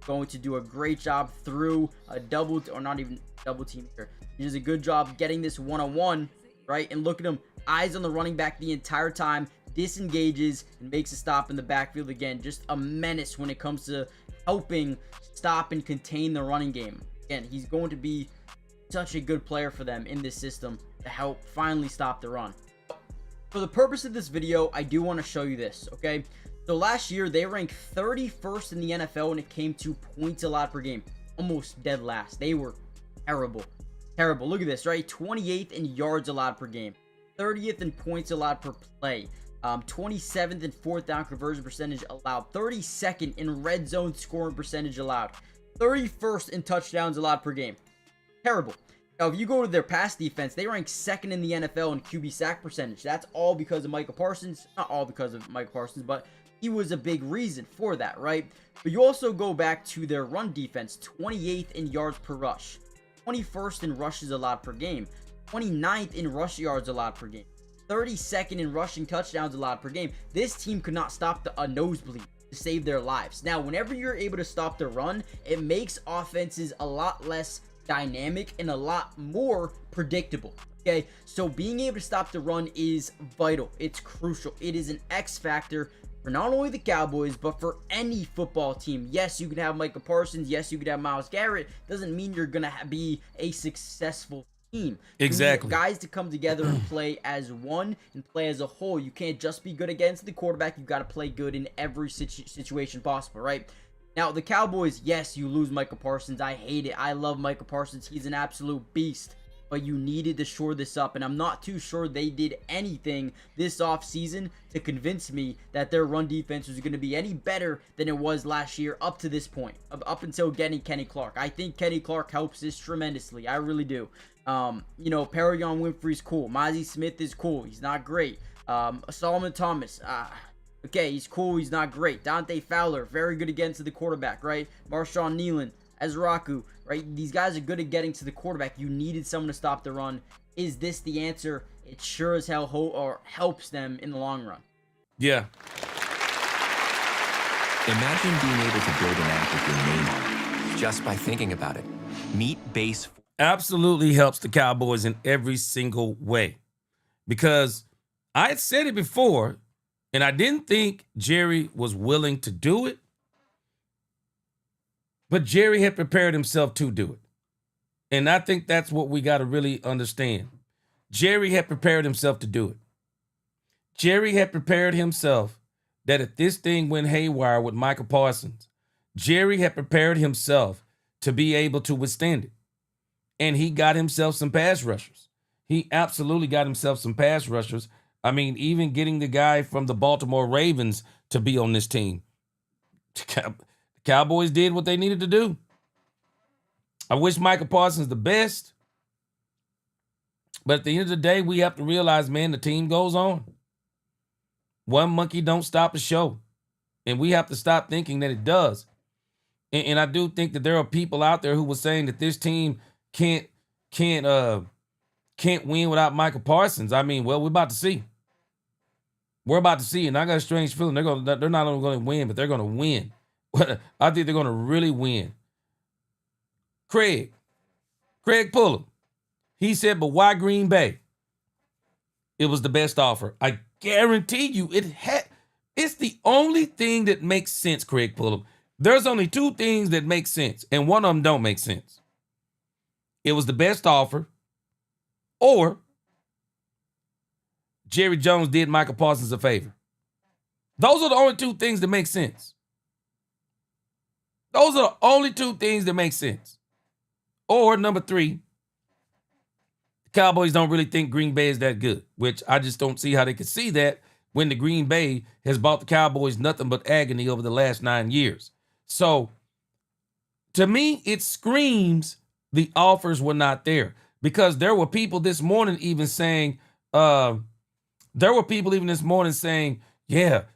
Going to do a great job through a double, or not even double team here. He does a good job getting this one-on-one, right? And look at him, eyes on the running back the entire time, disengages and makes a stop in the backfield. Again, just a menace when it comes to helping stop and contain the running game. Again, he's going to be such a good player for them in this system to help finally stop the run. For the purpose of this video, I do want to show you this, okay? So last year, they ranked 31st in the NFL when it came to points allowed per game. Almost dead last. They were terrible. Terrible. Look at this, right? 28th in yards allowed per game. 30th in points allowed per play. 27th in fourth down conversion percentage allowed. 32nd in red zone scoring percentage allowed. 31st in touchdowns allowed per game. Terrible. Now, if you go to their pass defense, they rank second in the NFL in QB sack percentage. That's all because of Micah Parsons. Not all because of Micah Parsons, but he was a big reason for that, right? But you also go back to their run defense, 28th in yards per rush, 21st in rushes allowed per game, 29th in rush yards allowed per game, 32nd in rushing touchdowns allowed per game. This team could not stop a nosebleed to save their lives. Now, whenever you're able to stop the run, it makes offenses a lot less dynamic and a lot more predictable. Okay, so being able to stop the run is vital. It's crucial. It is an X factor for not only the Cowboys, but for any football team. Yes, you can have Micah Parsons. Yes, you can have Myles Garrett. Doesn't mean you're going to be a successful team. Exactly. You need guys to come together and play as one and play as a whole. You can't just be good against the quarterback. You got to play good in every situation possible, right? Now, the Cowboys, yes, you lose Micah Parsons. I hate it. I love Micah Parsons. He's an absolute beast. But you needed to shore this up, and I'm not too sure they did anything this offseason to convince me that their run defense was going to be any better than it was last year up to this point, up until getting Kenny Clark. I think Kenny Clark helps this tremendously. I really do. You know, Perion Winfrey's cool. Mozzie Smith is cool. He's not great. Solomon Thomas, okay, he's cool. He's not great. Dante Fowler, very good against the quarterback, right? Marshawn Nealon, Ezraku, right? These guys are good at getting to the quarterback. You needed someone to stop the run. Is this the answer? It sure as hell helps them in the long run. Yeah. Imagine being able to build an app with your name on it just by thinking about it. Meet Base. Absolutely helps the Cowboys in every single way. Because I had said it before, and I didn't think Jerry was willing to do it. But Jerry had prepared himself to do it. And I think that's what we got to really understand. Jerry had prepared himself to do it. Jerry had prepared himself that if this thing went haywire with Micah Parsons, Jerry had prepared himself to be able to withstand it. And he got himself some pass rushers. He absolutely got himself some pass rushers. I mean, even getting the guy from the Baltimore Ravens to be on this team. Cowboys did what they needed to do. I wish Micah Parsons the best. But at the end of the day, we have to realize, man, the team goes on. One monkey don't stop a show. And we have to stop thinking that it does. And I do think that there are people out there who were saying that this team can't win without Micah Parsons. I mean, well, we're about to see. We're about to see. And I got a strange feeling they're not only going to win, but they're going to win. I think they're going to really win. Craig Pullum. He said, but why Green Bay? It was the best offer. I guarantee you it's the only thing that makes sense, Craig Pullum. There's only two things that make sense, and one of them don't make sense. it was the best offer, or Jerry Jones did Micah Parsons a favor. Those are the only two things that make sense. Those are the only two things that make sense. Or number three, the Cowboys don't really think Green Bay is that good, which I just don't see how they could see that when the Green Bay has bought the Cowboys nothing but agony over the last 9 years. So, to me, it screams the offers were not there, because there were people this morning even saying, yeah,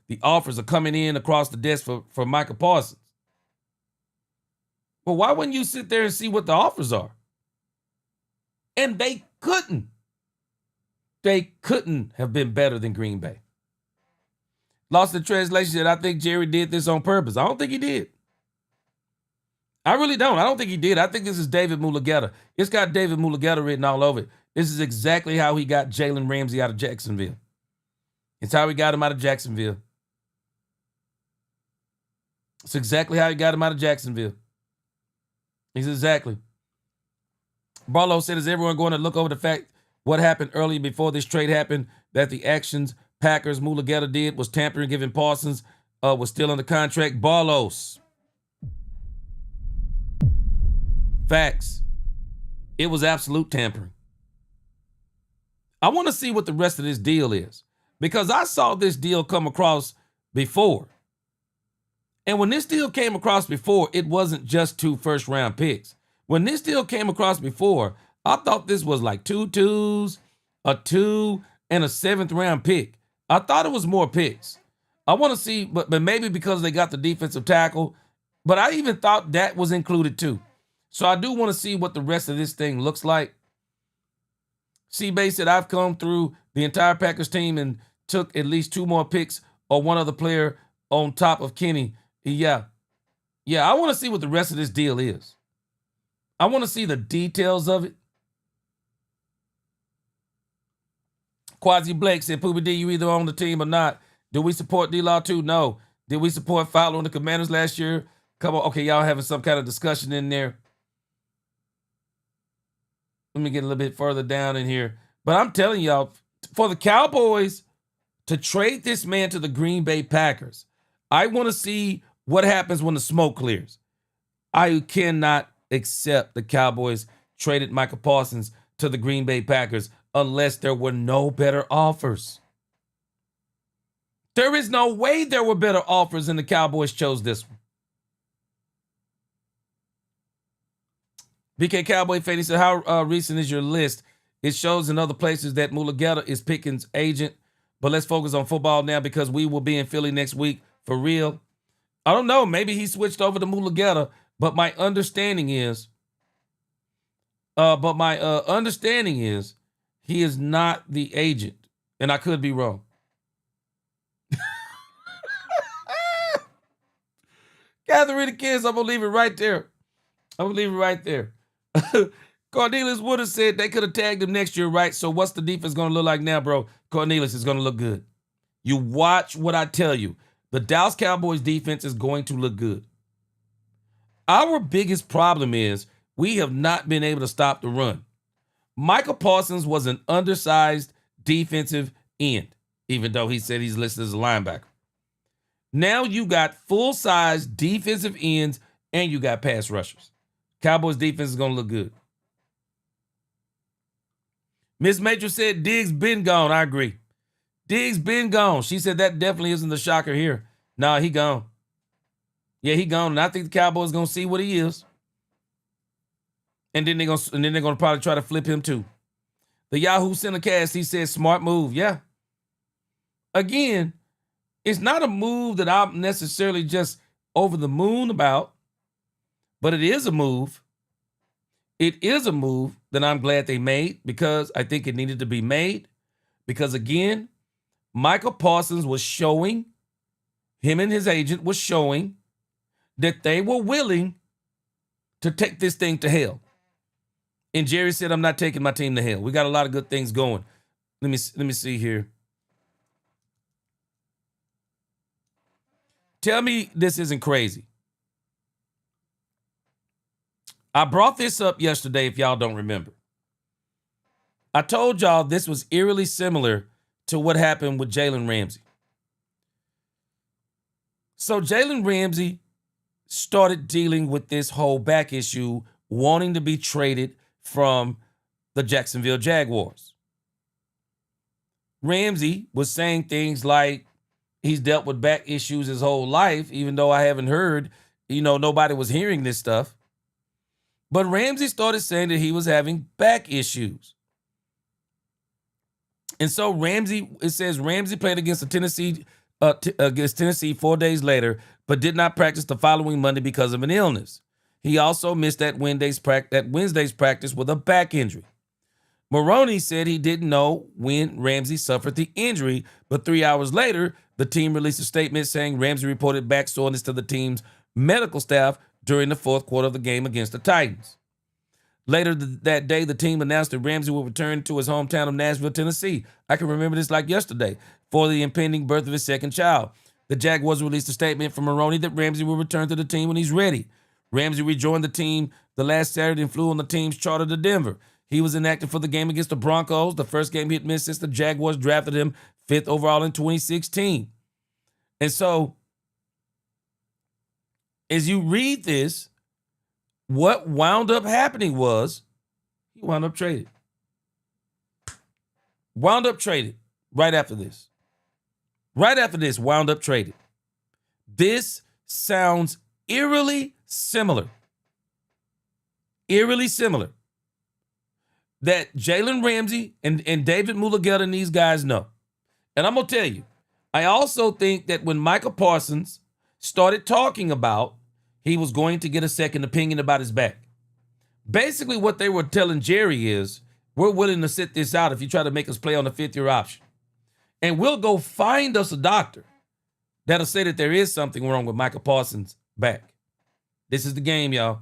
the offers are coming in across the desk for Micah Parsons. Well, why wouldn't you sit there and see what the offers are? And they couldn't. They couldn't have been better than Green Bay. Lost in translation said, I think Jerry did this on purpose. I don't think he did. I really don't. I don't think he did. I think this is David Mulugeta. It's got David Mulugeta written all over it. This is exactly how he got Jalen Ramsey out of Jacksonville. It's how he got him out of Jacksonville. It's exactly how he got him out of Jacksonville. It's exactly. Barlow said, is everyone going to look over the fact what happened earlier before this trade happened, that the actions Packers Mulugeta did was tampering, given Parsons was still under contract? Barlow's. Facts. It was absolute tampering. I want to see what the rest of this deal is, because I saw this deal come across before. And when this deal came across before, it wasn't just 2 first-round picks. When this deal came across before, I thought this was like 2 2s, a 2, and a 7th-round pick. I thought it was more picks. I want to see, but maybe because they got the defensive tackle, but I even thought that was included too. So I do want to see what the rest of this thing looks like. C-Bay said, I've come through the entire Packers team and took at least 2 more picks or one other player on top of Kenny. Yeah, I want to see what the rest of this deal is. I want to see the details of it. Quasi Blake said, Poopy D, you either on the team or not. Do we support D-Law too? No. Did we support Fowler on the Commanders last year? Come on. Okay, y'all having some kind of discussion in there. Let me get a little bit further down in here. But I'm telling y'all, for the Cowboys to trade this man to the Green Bay Packers, I want to see what happens when the smoke clears. I cannot accept the Cowboys traded Micah Parsons to the Green Bay Packers unless there were no better offers. There is no way there were better offers, and the Cowboys chose this one. BK Cowboy fan, he said, how recent is your list? It shows in other places that Mulugeta is Pickens' agent, but let's focus on football now because we will be in Philly next week for real. I don't know. Maybe he switched over to Mulugeta, but my understanding is, he is not the agent, and I could be wrong. Catherine the kids, I'm gonna leave it right there. Cornelius would have said they could have tagged him next year, right? So what's the defense going to look like now, bro? Cornelius is going to look good. You watch what I tell you. The Dallas Cowboys defense is going to look good. Our biggest problem is we have not been able to stop the run. Micah Parsons was an undersized defensive end, even though he said he's listed as a linebacker. Now you got full-size defensive ends and you got pass rushers. Cowboys defense is going to look good. Miss Major said Diggs been gone. I agree. Diggs been gone. She said that definitely isn't the shocker here. Nah, he gone. Yeah, he gone. And I think the Cowboys going to see what he is. And then they're going to probably try to flip him too. The Yahoo Cinecast, he said smart move. Yeah. Again, it's not a move that I'm necessarily just over the moon about. But it is a move. It is a move that I'm glad they made because I think it needed to be made. Because again, Micah Parsons was showing, him and his agent was showing that they were willing to take this thing to hell. And Jerry said, I'm not taking my team to hell. We got a lot of good things going. Let me see here. Tell me this isn't crazy. I brought this up yesterday if y'all don't remember. I told y'all this was eerily similar to what happened with Jalen Ramsey. So Jalen Ramsey started dealing with this whole back issue, wanting to be traded from the Jacksonville Jaguars. Ramsey was saying things like he's dealt with back issues his whole life, even though I haven't heard, nobody was hearing this stuff. But Ramsey started saying that he was having back issues. And so it says Ramsey played against Tennessee 4 days later, but did not practice the following Monday because of an illness. He also missed that Wednesday's practice with a back injury. Maroney said he didn't know when Ramsey suffered the injury, but 3 hours later, the team released a statement saying Ramsey reported back soreness to the team's medical staff during the fourth quarter of the game against the Titans. Later that day, the team announced that Ramsey will return to his hometown of Nashville, Tennessee. I can remember this like yesterday, for the impending birth of his second child. The Jaguars released a statement from Maroney that Ramsey will return to the team when he's ready. Ramsey rejoined the team the last Saturday and flew on the team's charter to Denver. He was inactive for the game against the Broncos, the first game he'd missed since the Jaguars drafted him 5th overall in 2016. And so, as you read this, what wound up happening was he wound up traded. Wound up traded right after this. Right after this, wound up traded. This sounds eerily similar. Eerily similar. That Jalen Ramsey and David Mulugeta and these guys know. And I'm going to tell you, I also think that when Micah Parsons started talking about he was going to get a second opinion about his back, basically what they were telling Jerry is, we're willing to sit this out if you try to make us play on the fifth-year option. And we'll go find us a doctor that'll say that there is something wrong with Micah Parsons' back. This is the game, y'all.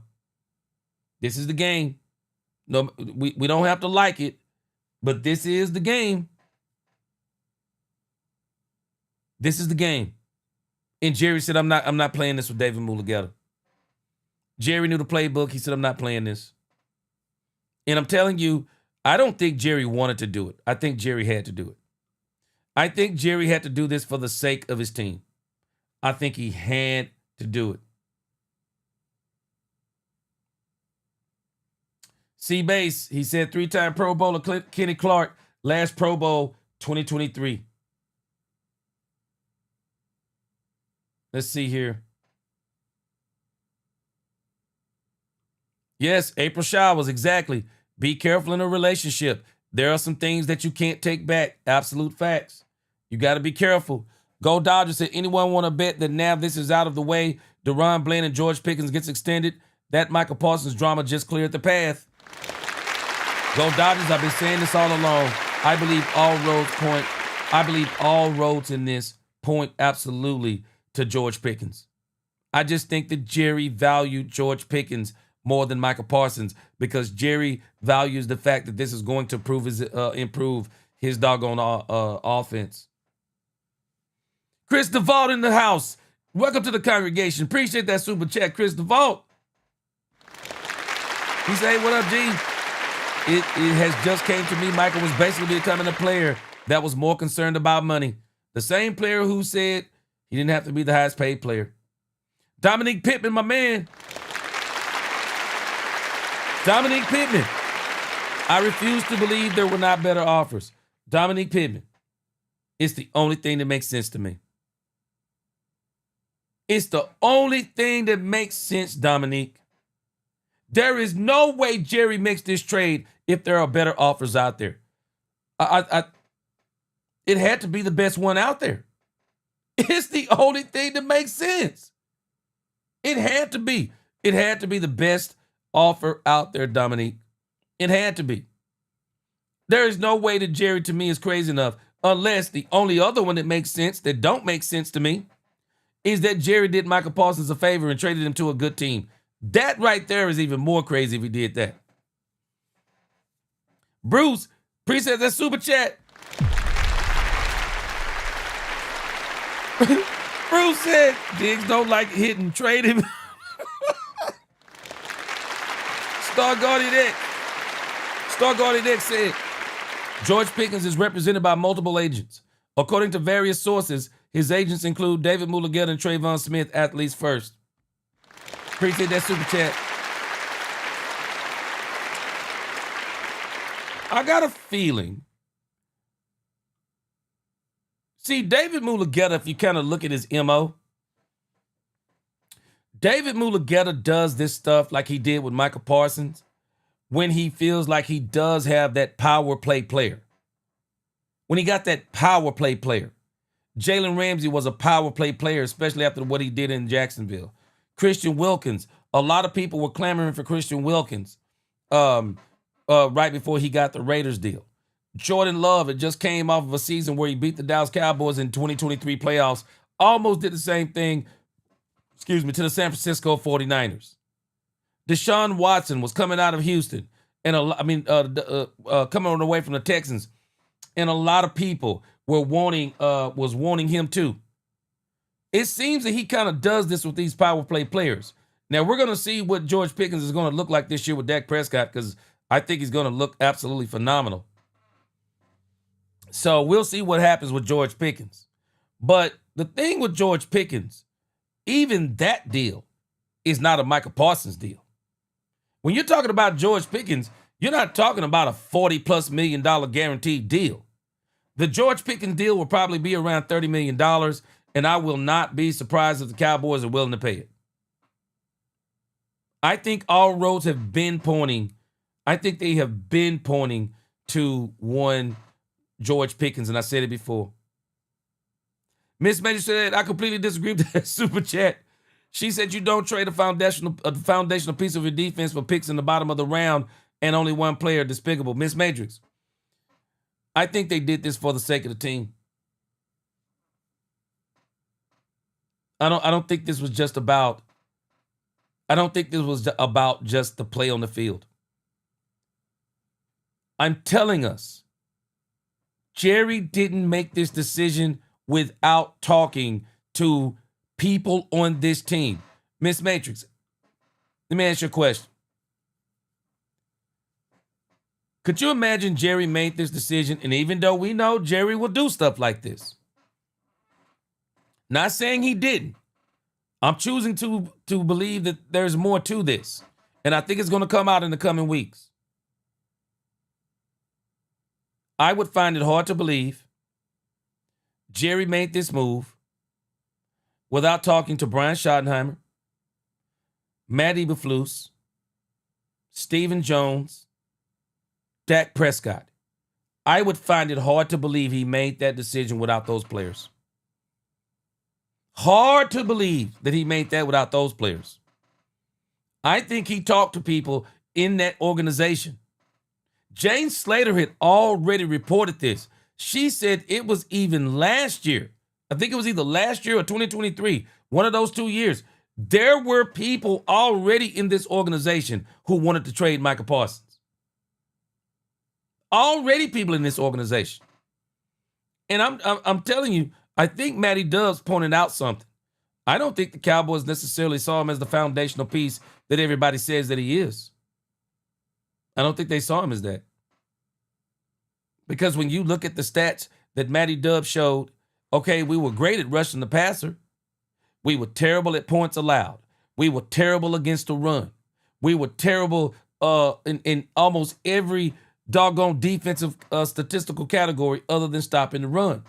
This is the game. No, we don't have to like it, but this is the game. This is the game. And Jerry said, I'm not playing this with David Mulugeta. Jerry knew the playbook. He said, I'm not playing this. And I'm telling you, I don't think Jerry wanted to do it. I think Jerry had to do it. I think Jerry had to do this for the sake of his team. I think he had to do it. C-Base, he said 3-time Pro Bowler Kenny Clark, last Pro Bowl 2023. Let's see here. Yes, April Showers, exactly. Be careful in a relationship. There are some things that you can't take back. Absolute facts. You got to be careful. Go Dodgers said, anyone want to bet that now this is out of the way, Deron Bland and George Pickens gets extended? That Micah Parsons drama just cleared the path. Go Dodgers, I've been saying this all along. I believe all roads in this point absolutely to George Pickens. I just think that Jerry valued George Pickens more than Micah Parsons because Jerry values the fact that this is going to improve his doggone offense. Chris DeVault in the house. Welcome to the congregation. Appreciate that super chat, Chris DeVault. He said, hey, what up, G? It has just came to me. Michael was basically becoming a player that was more concerned about money. The same player who said he didn't have to be the highest paid player. Dominique Pittman, my man. Dominique Pittman. I refuse to believe there were not better offers. Dominique Pittman. It's the only thing that makes sense to me. It's the only thing that makes sense, Dominique. There is no way Jerry makes this trade if there are better offers out there. It had to be the best one out there. It's the only thing that makes sense. It had to be. It had to be the best offer out there, Dominique. It had to be. There is no way that Jerry, to me, is crazy enough, unless the only other one that makes sense, that don't make sense to me, is that Jerry did Micah Parsons a favor and traded him to a good team. That right there is even more crazy if he did that. Bruce, appreciate that super chat. Bruce said, Diggs don't like hitting, trade him. Star Guardian X. Star Guardian X said, George Pickens is represented by multiple agents. According to various sources, his agents include David Mulugeta and Trayvon Smith, athletes first. Appreciate that super chat. I got a feeling. See, David Mulugeta, if you kind of look at his MO, David Mulugeta does this stuff like he did with Micah Parsons when he feels like he does have that power play player. When he got that power play player. Jalen Ramsey was a power play player, especially after what he did in Jacksonville. Christian Wilkins. A lot of people were clamoring for Christian Wilkins right before he got the Raiders deal. Jordan Love, it just came off of a season where he beat the Dallas Cowboys in 2023 playoffs. Almost did the same thing, to the San Francisco 49ers. Deshaun Watson was coming out of Houston, and coming away from the Texans, and a lot of people were wanting him too. It seems that he kind of does this with these power play players. Now we're going to see what George Pickens is going to look like this year with Dak Prescott, because I think he's going to look absolutely phenomenal. So we'll see what happens with George Pickens. But the thing with George Pickens, even that deal is not a Micah Parsons deal. When you're talking about George Pickens, you're not talking about a $40+ million guaranteed deal. The George Pickens deal will probably be around $30 million, and I will not be surprised if the Cowboys are willing to pay it. I think all roads have been pointing. I think they have been pointing to one George Pickens, and I said it before. Miss Major said, I completely disagree with that super chat. She said you don't trade a foundational piece of your defense for picks in the bottom of the round and only one player. Despicable. Miss Matrix, I think they did this for the sake of the team. I don't think this was just about just the play on the field. I'm telling us, Jerry didn't make this decision without talking to people on this team. Miss Matrix, let me ask you a question. Could you imagine Jerry made this decision, and even though we know Jerry will do stuff like this, not saying he didn't, I'm choosing to believe that there's more to this, and I think it's going to come out in the coming weeks. I would find it hard to believe Jerry made this move without talking to Brian Schottenheimer, Matt Eberflus, Stephen Jones, Dak Prescott. I would find it hard to believe he made that decision without those players. Hard to believe that he made that without those players. I think he talked to people in that organization. Jane Slater had already reported this. She said it was even last year. I think it was either last year or 2023, one of those 2 years. There were people already in this organization who wanted to trade Micah Parsons. Already people in this organization. And I'm telling you, I think Matty Dubs pointed out something. I don't think the Cowboys necessarily saw him as the foundational piece that everybody says that he is. I don't think they saw him as that. Because when you look at the stats that Matty Dubs showed, okay, we were great at rushing the passer. We were terrible at points allowed. We were terrible against the run. We were terrible in almost every doggone defensive statistical category other than stopping the run.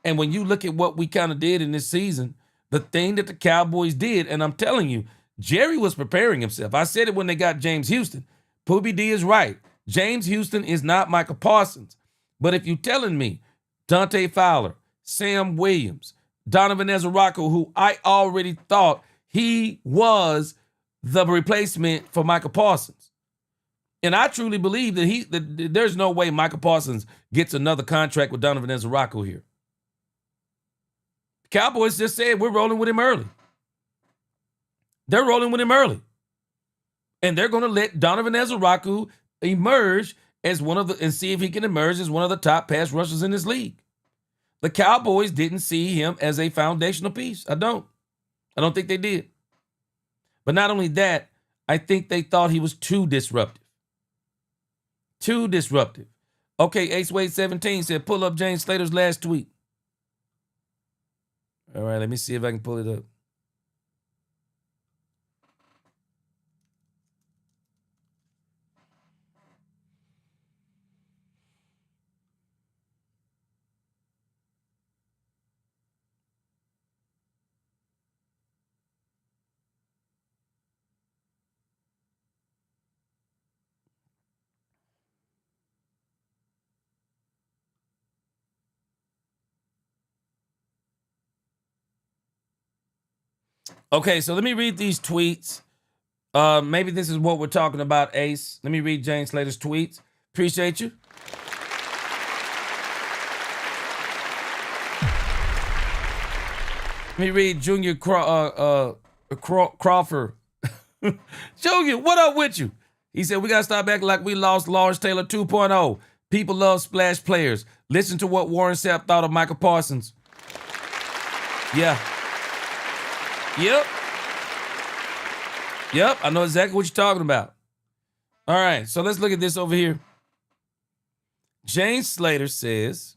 And when you look at what we kind of did in this season, the thing that the Cowboys did, and I'm telling you, Jerry was preparing himself. I said it when they got James Houston. Poobie D is right. James Houston is not Micah Parsons. But if you're telling me Dante Fowler, Sam Williams, Donovan Ezerako, who I already thought he was the replacement for Micah Parsons. And I truly believe that there's no way Micah Parsons gets another contract with Donovan Ezerako here. Cowboys just said we're rolling with him early. They're rolling with him early. And they're going to let Donovan Ezerako emerge as and see if he can emerge as one of the top pass rushers in this league. The Cowboys didn't see him as a foundational piece. I don't think they did. But not only that, I think they thought he was too disruptive. Too disruptive. Okay, Ace Wade 17 said, pull up James Slater's last tweet. All right, let me see if I can pull it up. Okay, so let me read these tweets. Maybe this is what we're talking about, Ace. Let me read James Slater's tweets. Appreciate you. Let me read Junior Crawford. Junior, what up with you? He said, we got to stop acting like we lost Lawrence Taylor 2.0. People love splash players. Listen to what Warren Sapp thought of Micah Parsons. Yeah. Yep, I know exactly what you're talking about. All right, so let's look at this over here. James Slater says,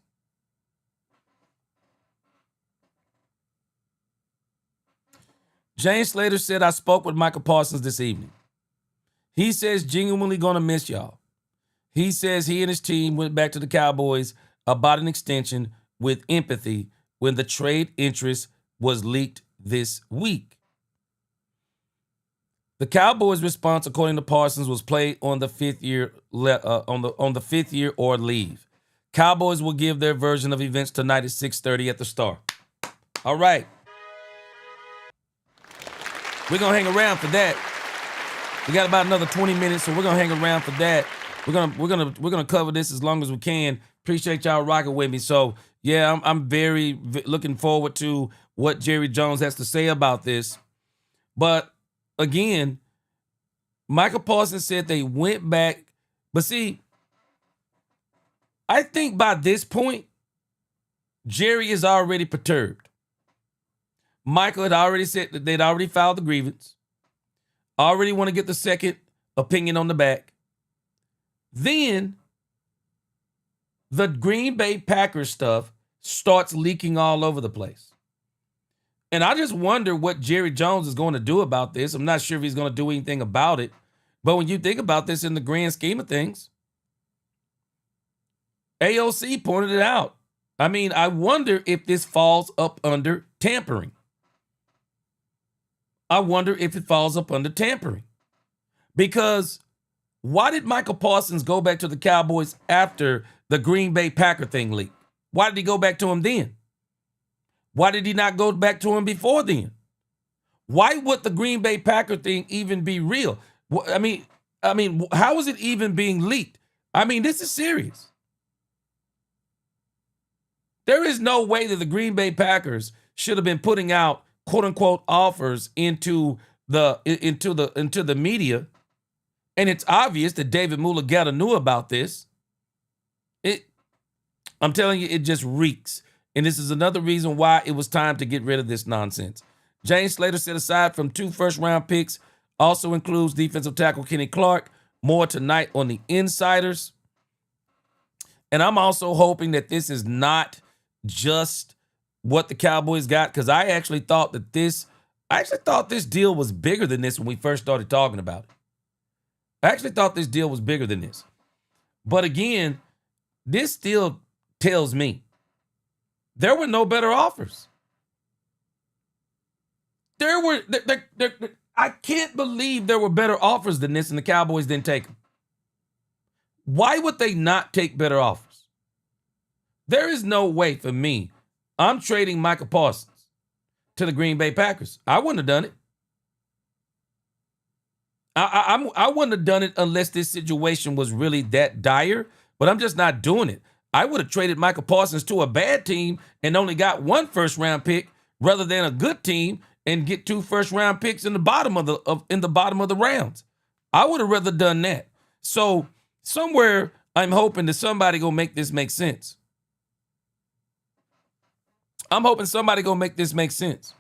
James Slater said, I spoke with Micah Parsons this evening. He says genuinely going to miss y'all. He says he and his team went back to the Cowboys about an extension with empathy when the trade interest was leaked this week. The Cowboys' response, according to Parsons, was play on the fifth year on the fifth year or leave. Cowboys will give their version of events tonight at 6:30 at the Star. All right. We're gonna hang around for that. We got about another 20 minutes, so we're gonna hang around for that. We're gonna cover this as long as we can. Appreciate y'all rocking with me. So yeah, I'm very looking forward to what Jerry Jones has to say about this. But again, Micah Parsons said they went back. But see, I think by this point, Jerry is already perturbed. Michael had already said that they'd already filed the grievance. Already want to get the second opinion on the back. Then the Green Bay Packers stuff starts leaking all over the place. And I just wonder what Jerry Jones is going to do about this. I'm not sure if he's going to do anything about it. But when you think about this in the grand scheme of things, AOC pointed it out. I mean, I wonder if this falls up under tampering. I wonder if it falls up under tampering. Because why did Micah Parsons go back to the Cowboys after the Green Bay Packer thing leaked? Why did he go back to him then? Why did he not go back to him before then? Why would the Green Bay Packer thing even be real? I mean, how is it even being leaked? I mean, this is serious. There is no way that the Green Bay Packers should have been putting out quote unquote offers into the media. And it's obvious that David Mulugeta knew about this. I'm telling you, it just reeks. And this is another reason why it was time to get rid of this nonsense. James Slater said aside from 2 first-round picks, also includes defensive tackle Kenny Clark. More tonight on the Insiders. And I'm also hoping that this is not just what the Cowboys got, because I actually thought this deal was bigger than this when we first started talking about it. I actually thought this deal was bigger than this. But again, this still tells me there were no better offers. I can't believe there were better offers than this and the Cowboys didn't take them. Why would they not take better offers? There is no way for me. I'm trading Micah Parsons to the Green Bay Packers. I wouldn't have done it. I wouldn't have done it unless this situation was really that dire, but I'm just not doing it. I would have traded Micah Parsons to a bad team and only got 1 first-round pick rather than a good team and get 2 first-round picks in the bottom of the rounds. I would have rather done that. So somewhere I'm hoping that somebody gonna make this make sense. I'm hoping somebody gonna make this make sense.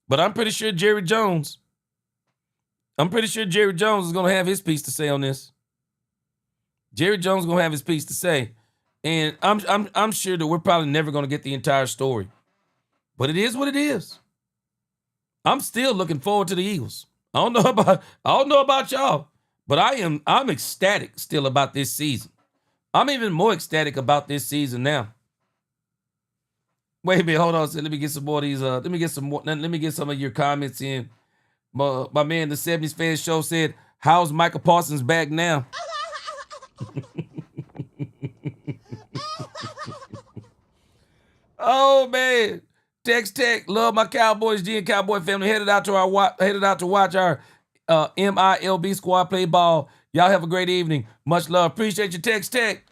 But I'm pretty sure Jerry Jones, I'm pretty sure Jerry Jones is going to have his piece to say on this. Jerry Jones is going to have his piece to say. And I'm sure that we're probably never going to get the entire story. But it is what it is. I'm still looking forward to the Eagles. I don't know about y'all, but I'm ecstatic still about this season. I'm even more ecstatic about this season now. Wait a minute, hold on. So let me get some more of these. Let me get some of your comments in. My man, the 70s Fan Show said, "How's Micah Parsons back now?" Oh man, Tex Tech, love my Cowboys. G and Cowboy family headed out to watch our MILB squad play ball. Y'all have a great evening. Much love. Appreciate you, Tex Tech.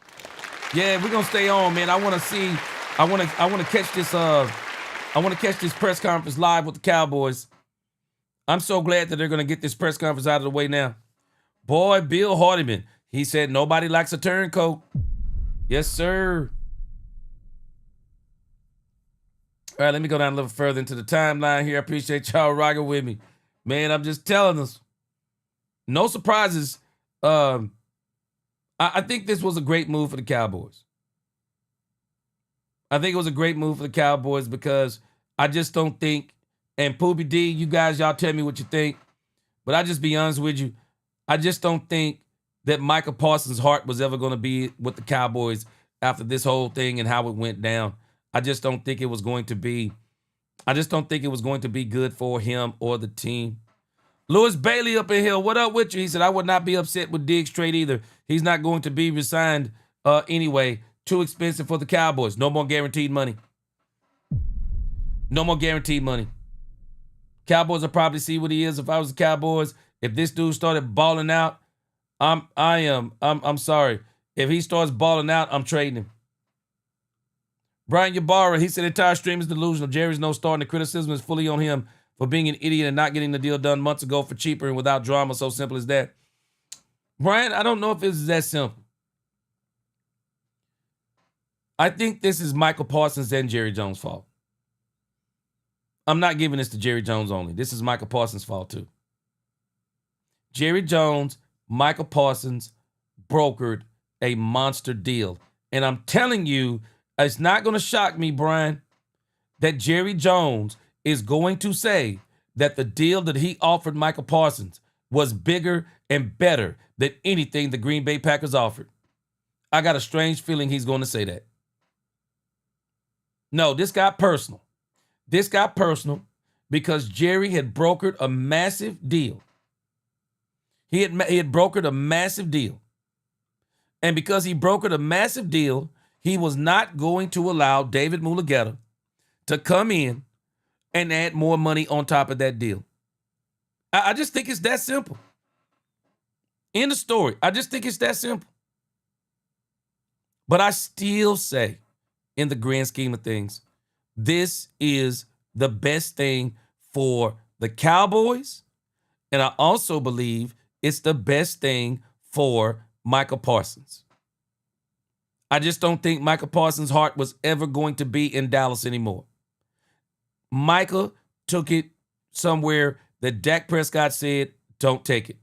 Yeah, we're gonna stay on, man. I want to catch this. I want to catch this press conference live with the Cowboys. I'm so glad that they're gonna get this press conference out of the way now. Boy, Bill Hardiman, he said nobody likes a turncoat. Yes, sir. All right, let me go down a little further into the timeline here. I appreciate y'all rocking with me. Man, I'm just telling us. No surprises. I think this was a great move for the Cowboys. I think it was a great move for the Cowboys because I just don't think, and Poopy D, you guys, y'all tell me what you think, but I just be honest with you. I just don't think that Micah Parsons' heart was ever going to be with the Cowboys after this whole thing and how it went down. I just don't think it was going to be good for him or the team. Lewis Bailey up in here. What up with you? He said, I would not be upset with Diggs trade either. He's not going to be resigned anyway. Too expensive for the Cowboys. No more guaranteed money. No more guaranteed money. Cowboys will probably see what he is. If I was the Cowboys, if this dude started balling out, I'm sorry. If he starts balling out, I'm trading him. Brian Ybarra, he said, entire stream is delusional. Jerry's no star and the criticism is fully on him for being an idiot and not getting the deal done months ago for cheaper and without drama. So simple as that. Brian, I don't know if it's that simple. I think this is Michael Parsons and Jerry Jones' fault. I'm not giving this to Jerry Jones only. This is Michael Parsons' fault too. Jerry Jones, Michael Parsons brokered a monster deal. And I'm telling you, it's not going to shock me, Brian, that Jerry Jones is going to say that the deal that he offered Michael Parsons was bigger and better than anything the Green Bay Packers offered. I got a strange feeling he's going to say that. No, this got personal. This got personal because Jerry had brokered a massive deal. He had brokered a massive deal. And because he brokered a massive deal, he was not going to allow David Mulugeta to come in and add more money on top of that deal. I just think it's that simple. End of story. I just think it's that simple. But I still say, in the grand scheme of things, this is the best thing for the Cowboys. And I also believe it's the best thing for Micah Parsons. I just don't think Micah Parsons' heart was ever going to be in Dallas anymore. Micah took it somewhere that Dak Prescott said, don't take it.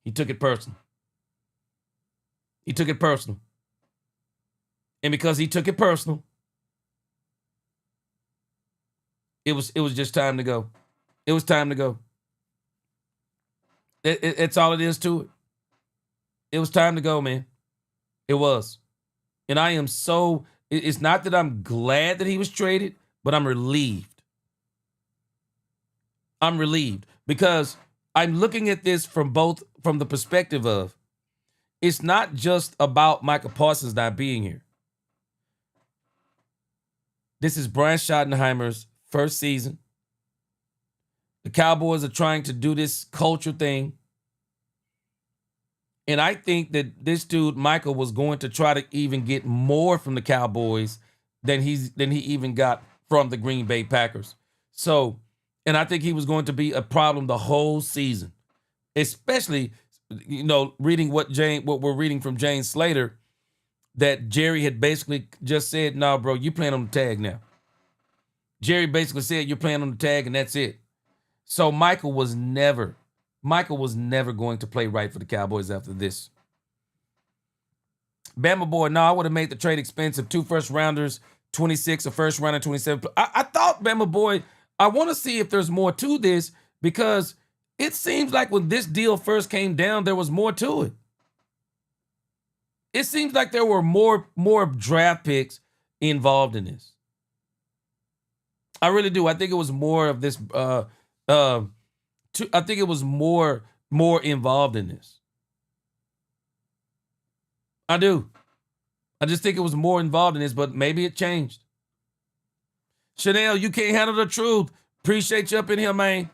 He took it personal. He took it personal. And because he took it personal, it was just time to go. It was time to go. It's all it is to it. It was time to go, man. It was. And I am so, it's not that I'm glad that he was traded, but I'm relieved. I'm relieved because I'm looking at this from the perspective of, it's not just about Micah Parsons not being here. This is Brian Schottenheimer's first season. The Cowboys are trying to do this culture thing. And I think that this dude, Michael, was going to try to even get more from the Cowboys than he even got from the Green Bay Packers. So, and I think he was going to be a problem the whole season. Especially, reading what we're reading from Jane Slater, that Jerry had basically just said, no, bro, you playing on the tag now. Jerry basically said, you're playing on the tag and that's it. So Michael was never Michael was never going to play right for the Cowboys after this. Bama boy, no, I would have made the trade expensive. 2 first-rounders, 26, a first-rounder, 27. I thought, Bama boy, I want to see if there's more to this because it seems like when this deal first came down, there was more to it. It seems like there were more draft picks involved in this. I really do. I think it was more of this. I think it was more involved in this. I do. I just think it was more involved in this, but maybe it changed. Chanel, you can't handle the truth. Appreciate you up in here, man.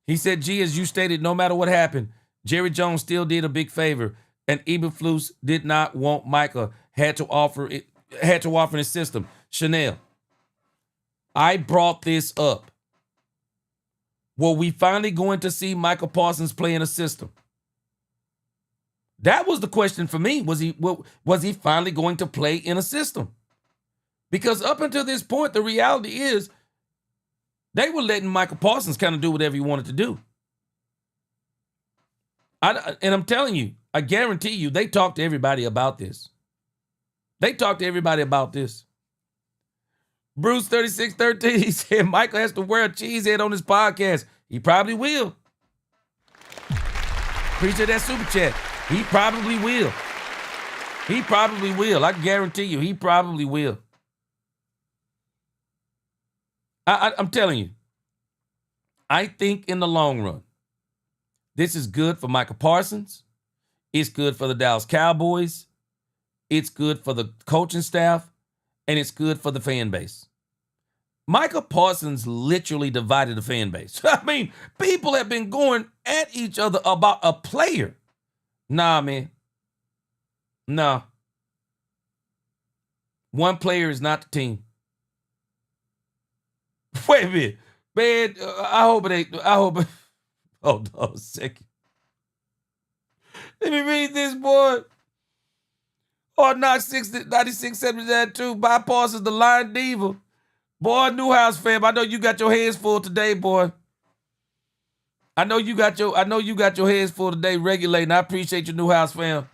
He said, G, as you stated, no matter what happened, Jerry Jones still did a big favor, and Eberflus did not want Micah, had to offer in his system. Chanel, I brought this up. Were we finally going to see Micah Parsons play in a system? That was the question for me. Was he finally going to play in a system? Because up until this point, the reality is they were letting Micah Parsons kind of do whatever he wanted to do. And I'm telling you, I guarantee you, they talked to everybody about this. Bruce 3613, he said Michael has to wear a cheese head on his podcast. He probably will. Appreciate that super chat. He probably will. I guarantee you, he probably will. I'm telling you, I think in the long run, this is good for Micah Parsons. It's good for the Dallas Cowboys. It's good for the coaching staff. And it's good for the fan base. Micah Parsons literally divided the fan base. I mean, people have been going at each other about a player. Nah, man. Nah. One player is not the team. Wait a minute. Man, I hope it ain't. Hold on a second. Let me read this, boy. Or 9672 by Parsons, the Lion Diva. Boy, Newhouse fam, I know you got your hands full today, boy. I know you got your hands full today regulating. I appreciate your Newhouse fam.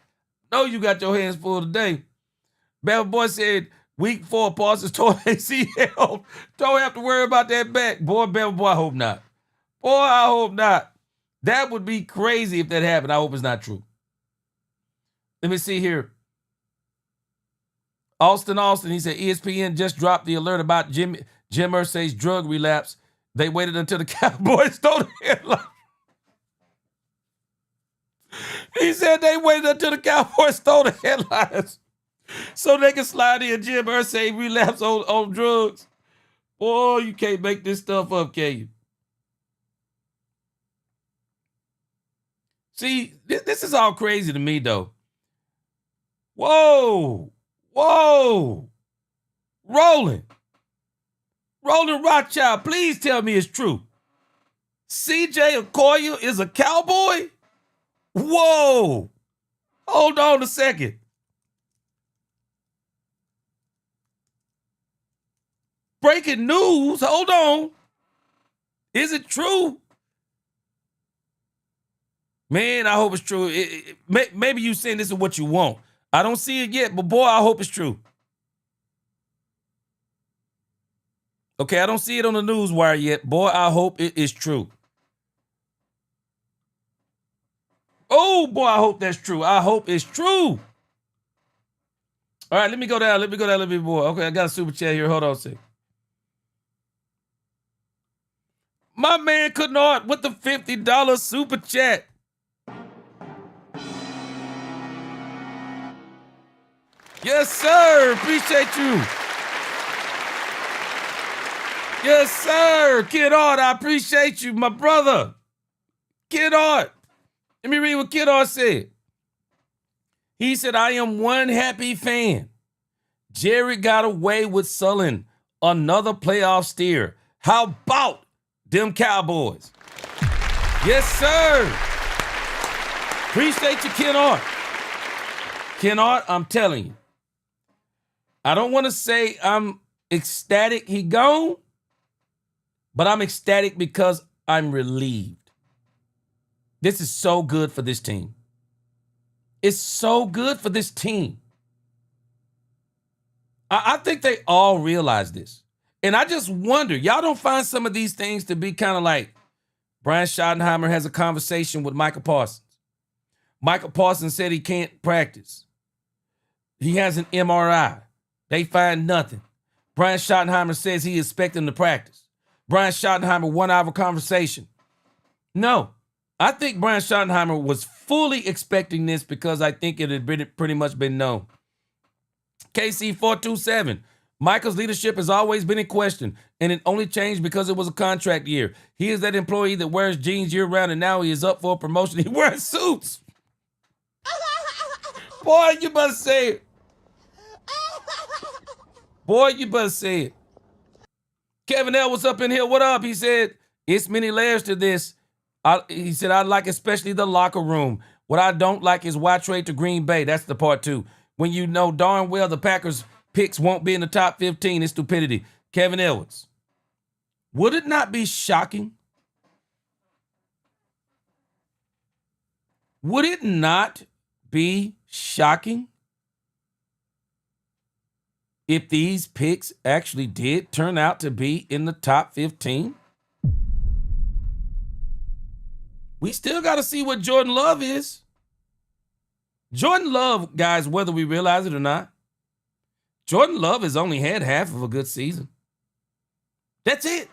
Know you got your hands full today. Bama boy said week 4 Parsons tore ACL. Don't have to worry about that back. Boy, Bama boy, I hope not. Boy, I hope not. That would be crazy if that happened. I hope it's not true. Let me see here. Austin, he said ESPN just dropped the alert about Jim Irsay's drug relapse. They waited until the Cowboys stole the headline. He said they waited until the Cowboys stole the headlines so they can slide in Jim Irsay relapse on drugs. Boy, you can't make this stuff up, can you? See, this is all crazy to me, though. Whoa. Roland Rothschild, please tell me it's true. CJ Okoye is a Cowboy? Whoa. Hold on a second. Breaking news. Hold on. Is it true? Man, I hope it's true. Maybe you saying this is what you want. I don't see it yet, but boy, I hope it's true. Okay, I don't see it on the news wire yet. Boy, I hope it is true. Oh, boy, I hope that's true. I hope it's true. All right, let me go down. Let me more. Okay, I got a super chat here. Hold on a second. My man Kennard with the $50 super chat. Yes, sir. Appreciate you. Yes, sir. Kennard, I appreciate you, my brother. Kennard. Let me read what Kennard said. He said, I am one happy fan. Jerry got away with sulling another playoff steer. How about them Cowboys? Yes, sir. Appreciate you, Kennard. Kennard, I'm telling you. I don't want to say I'm ecstatic he gone, but I'm ecstatic because I'm relieved. This is so good for this team. It's so good for this team. I think they all realize this. And I just wonder, y'all don't find some of these things to be kind of like Brian Schottenheimer has a conversation with Micah Parsons. Micah Parsons said he can't practice. He has an MRI. They find nothing. Brian Schottenheimer says he expects him to practice. Brian Schottenheimer, 1 hour conversation. No, I think Brian Schottenheimer was fully expecting this because I think it had pretty much been known. KC427, Michael's leadership has always been in question, and it only changed because it was a contract year. He is that employee that wears jeans year-round, and now he is up for a promotion. He wears suits. Boy, you better say it. Boy, you better say it. Kevin L. was up in here. What up? He said, it's many layers to this. He said, I like especially the locker room. What I don't like is why trade to Green Bay. That's the part 2. When you know darn well the Packers picks won't be in the top 15, it's stupidity. Kevin Edwards. Would it not be shocking? Would it not be shocking if these picks actually did turn out to be in the top 15? We still got to see what Jordan Love is. Jordan Love, guys, whether we realize it or not, Jordan Love has only had half of a good season. That's it.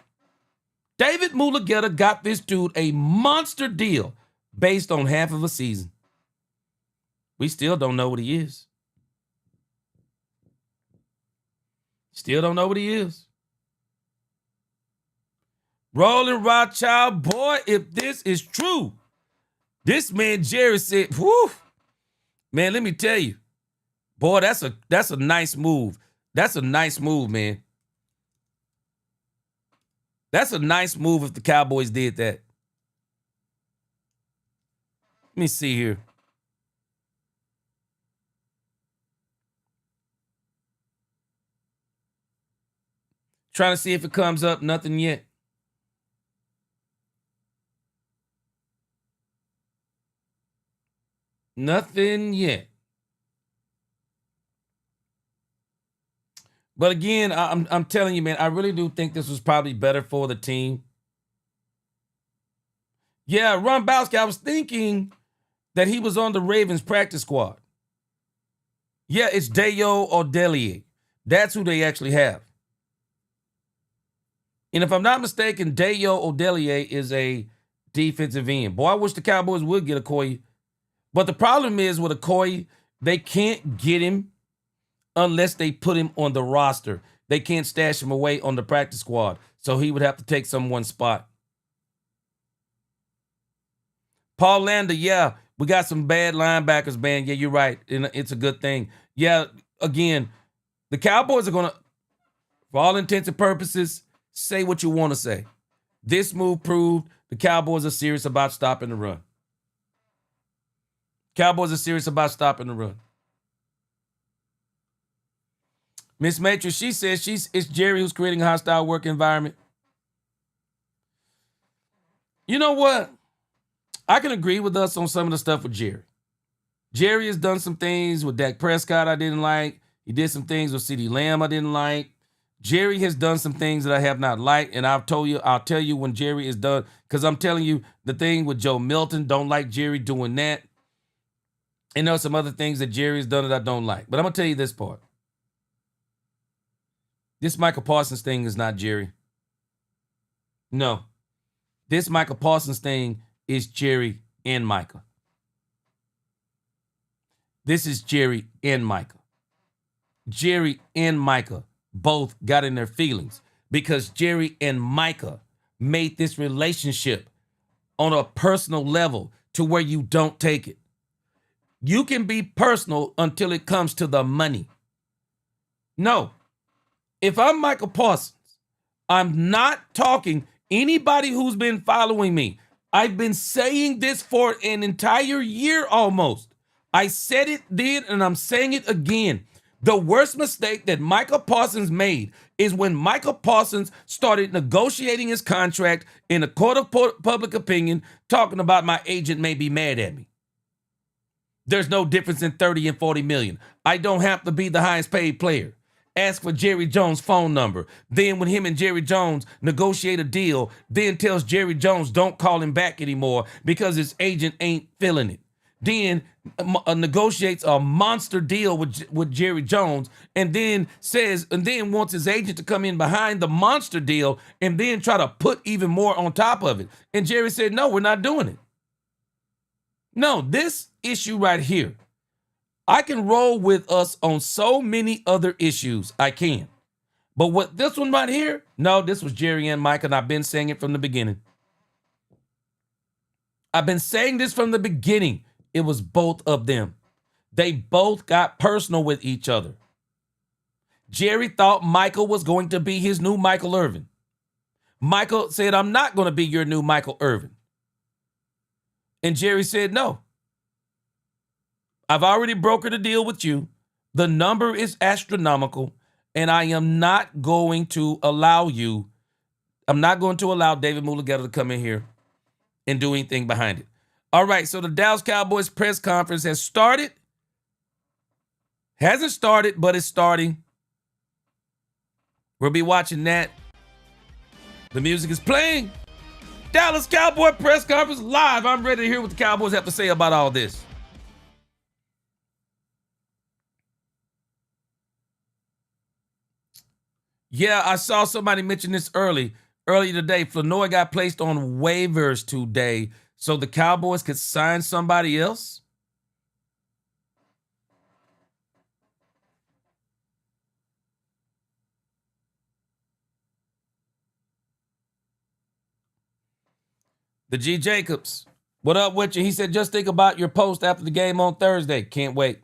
David Mulugheta got this dude a monster deal based on half of a season. We still don't know what he is. Still don't know what he is. Roland Rothschild, boy, if this is true, this man Jerry said, whew, man, let me tell you, boy, that's a nice move. That's a nice move, man. That's a nice move if the Cowboys did that. Let me see here. Trying to see if it comes up. Nothing yet. Nothing yet. But again, I'm telling you, man, I really do think this was probably better for the team. Yeah, Ron Bowski, I was thinking that he was on the Ravens practice squad. Yeah, it's Dayo Odelier. That's who they actually have. And if I'm not mistaken, Dayo Odelier is a defensive end. Boy, I wish the Cowboys would get Okoye. But the problem is with Okoye, they can't get him unless they put him on the roster. They can't stash him away on the practice squad. So he would have to take someone's spot. Paul Lander, yeah, we got some bad linebackers, man. Yeah, you're right. And it's a good thing. Yeah, again, the Cowboys are going to, for all intents and purposes, say what you want to say. This move proved the Cowboys are serious about stopping the run. Cowboys are serious about stopping the run. Miss Matrix, she says it's Jerry who's creating a hostile work environment. You know what? I can agree with us on some of the stuff with Jerry. Jerry has done some things with Dak Prescott I didn't like. He did some things with CeeDee Lamb I didn't like. Jerry has done some things that I have not liked, and I'll tell you when Jerry is done, because I'm telling you the thing with Joe Milton, don't like Jerry doing that. And there are some other things that Jerry's done that I don't like. But I'm going to tell you this part. This Micah Parsons thing is not Jerry. No. This Micah Parsons thing is Jerry and Micah. This is Jerry and Micah. Jerry and Micah both got in their feelings because Jerry and Micah made this relationship on a personal level to where you don't take it. You can be personal until it comes to the money. No. If I'm Micah Parsons, I'm not talking anybody who's been following me. I've been saying this for an entire year almost. I said it then and I'm saying it again. The worst mistake that Micah Parsons made is when Micah Parsons started negotiating his contract in a court of public opinion, talking about my agent may be mad at me. There's no difference in 30 and 40 million. I don't have to be the highest paid player. Ask for Jerry Jones' phone number. Then when him and Jerry Jones negotiate a deal, then tells Jerry Jones don't call him back anymore because his agent ain't feeling it. Then negotiates a monster deal with Jerry Jones, and then wants his agent to come in behind the monster deal and then try to put even more on top of it. And Jerry said, no, we're not doing it. No, this issue right here, I can roll with us on so many other issues. I can. But what this one right here, no, this was Jerry and Mike, and I've been saying it from the beginning. I've been saying this from the beginning. It was both of them. They both got personal with each other. Jerry thought Michael was going to be his new Michael Irvin. Michael said, I'm not going to be your new Michael Irvin. And Jerry said, no. I've already brokered a deal with you. The number is astronomical, and I am not going to allow David Mulugeta to come in here and do anything behind it. All right, so the Dallas Cowboys press conference has started. Hasn't started, but it's starting. We'll be watching that. The music is playing. Dallas Cowboy press conference live. I'm ready to hear what the Cowboys have to say about all this. Yeah, I saw somebody mention this earlier today. Flournoy got placed on waivers today so the Cowboys could sign somebody else. The G. Jacobs, what up with you? He said, just think about your post after the game on Thursday. Can't wait.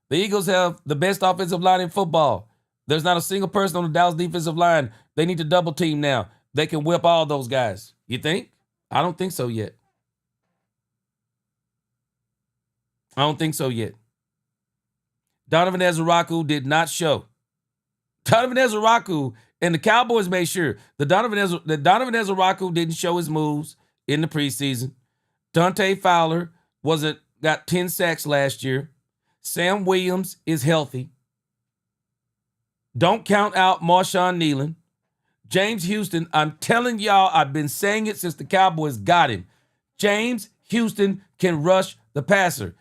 The Eagles have the best offensive line in football. There's not a single person on the Dallas defensive line. They need to double team now. They can whip all those guys. You think? I don't think so yet. Donovan Ezeraku did not show. Donovan Ezeraku, and the Cowboys made sure that Donovan Ezeraku didn't show his moves in the preseason. Dante Fowler got 10 sacks last year. Sam Williams is healthy. Don't count out Marshawn Nealon. James Houston, I'm telling y'all, I've been saying it since the Cowboys got him. James Houston can rush the passer.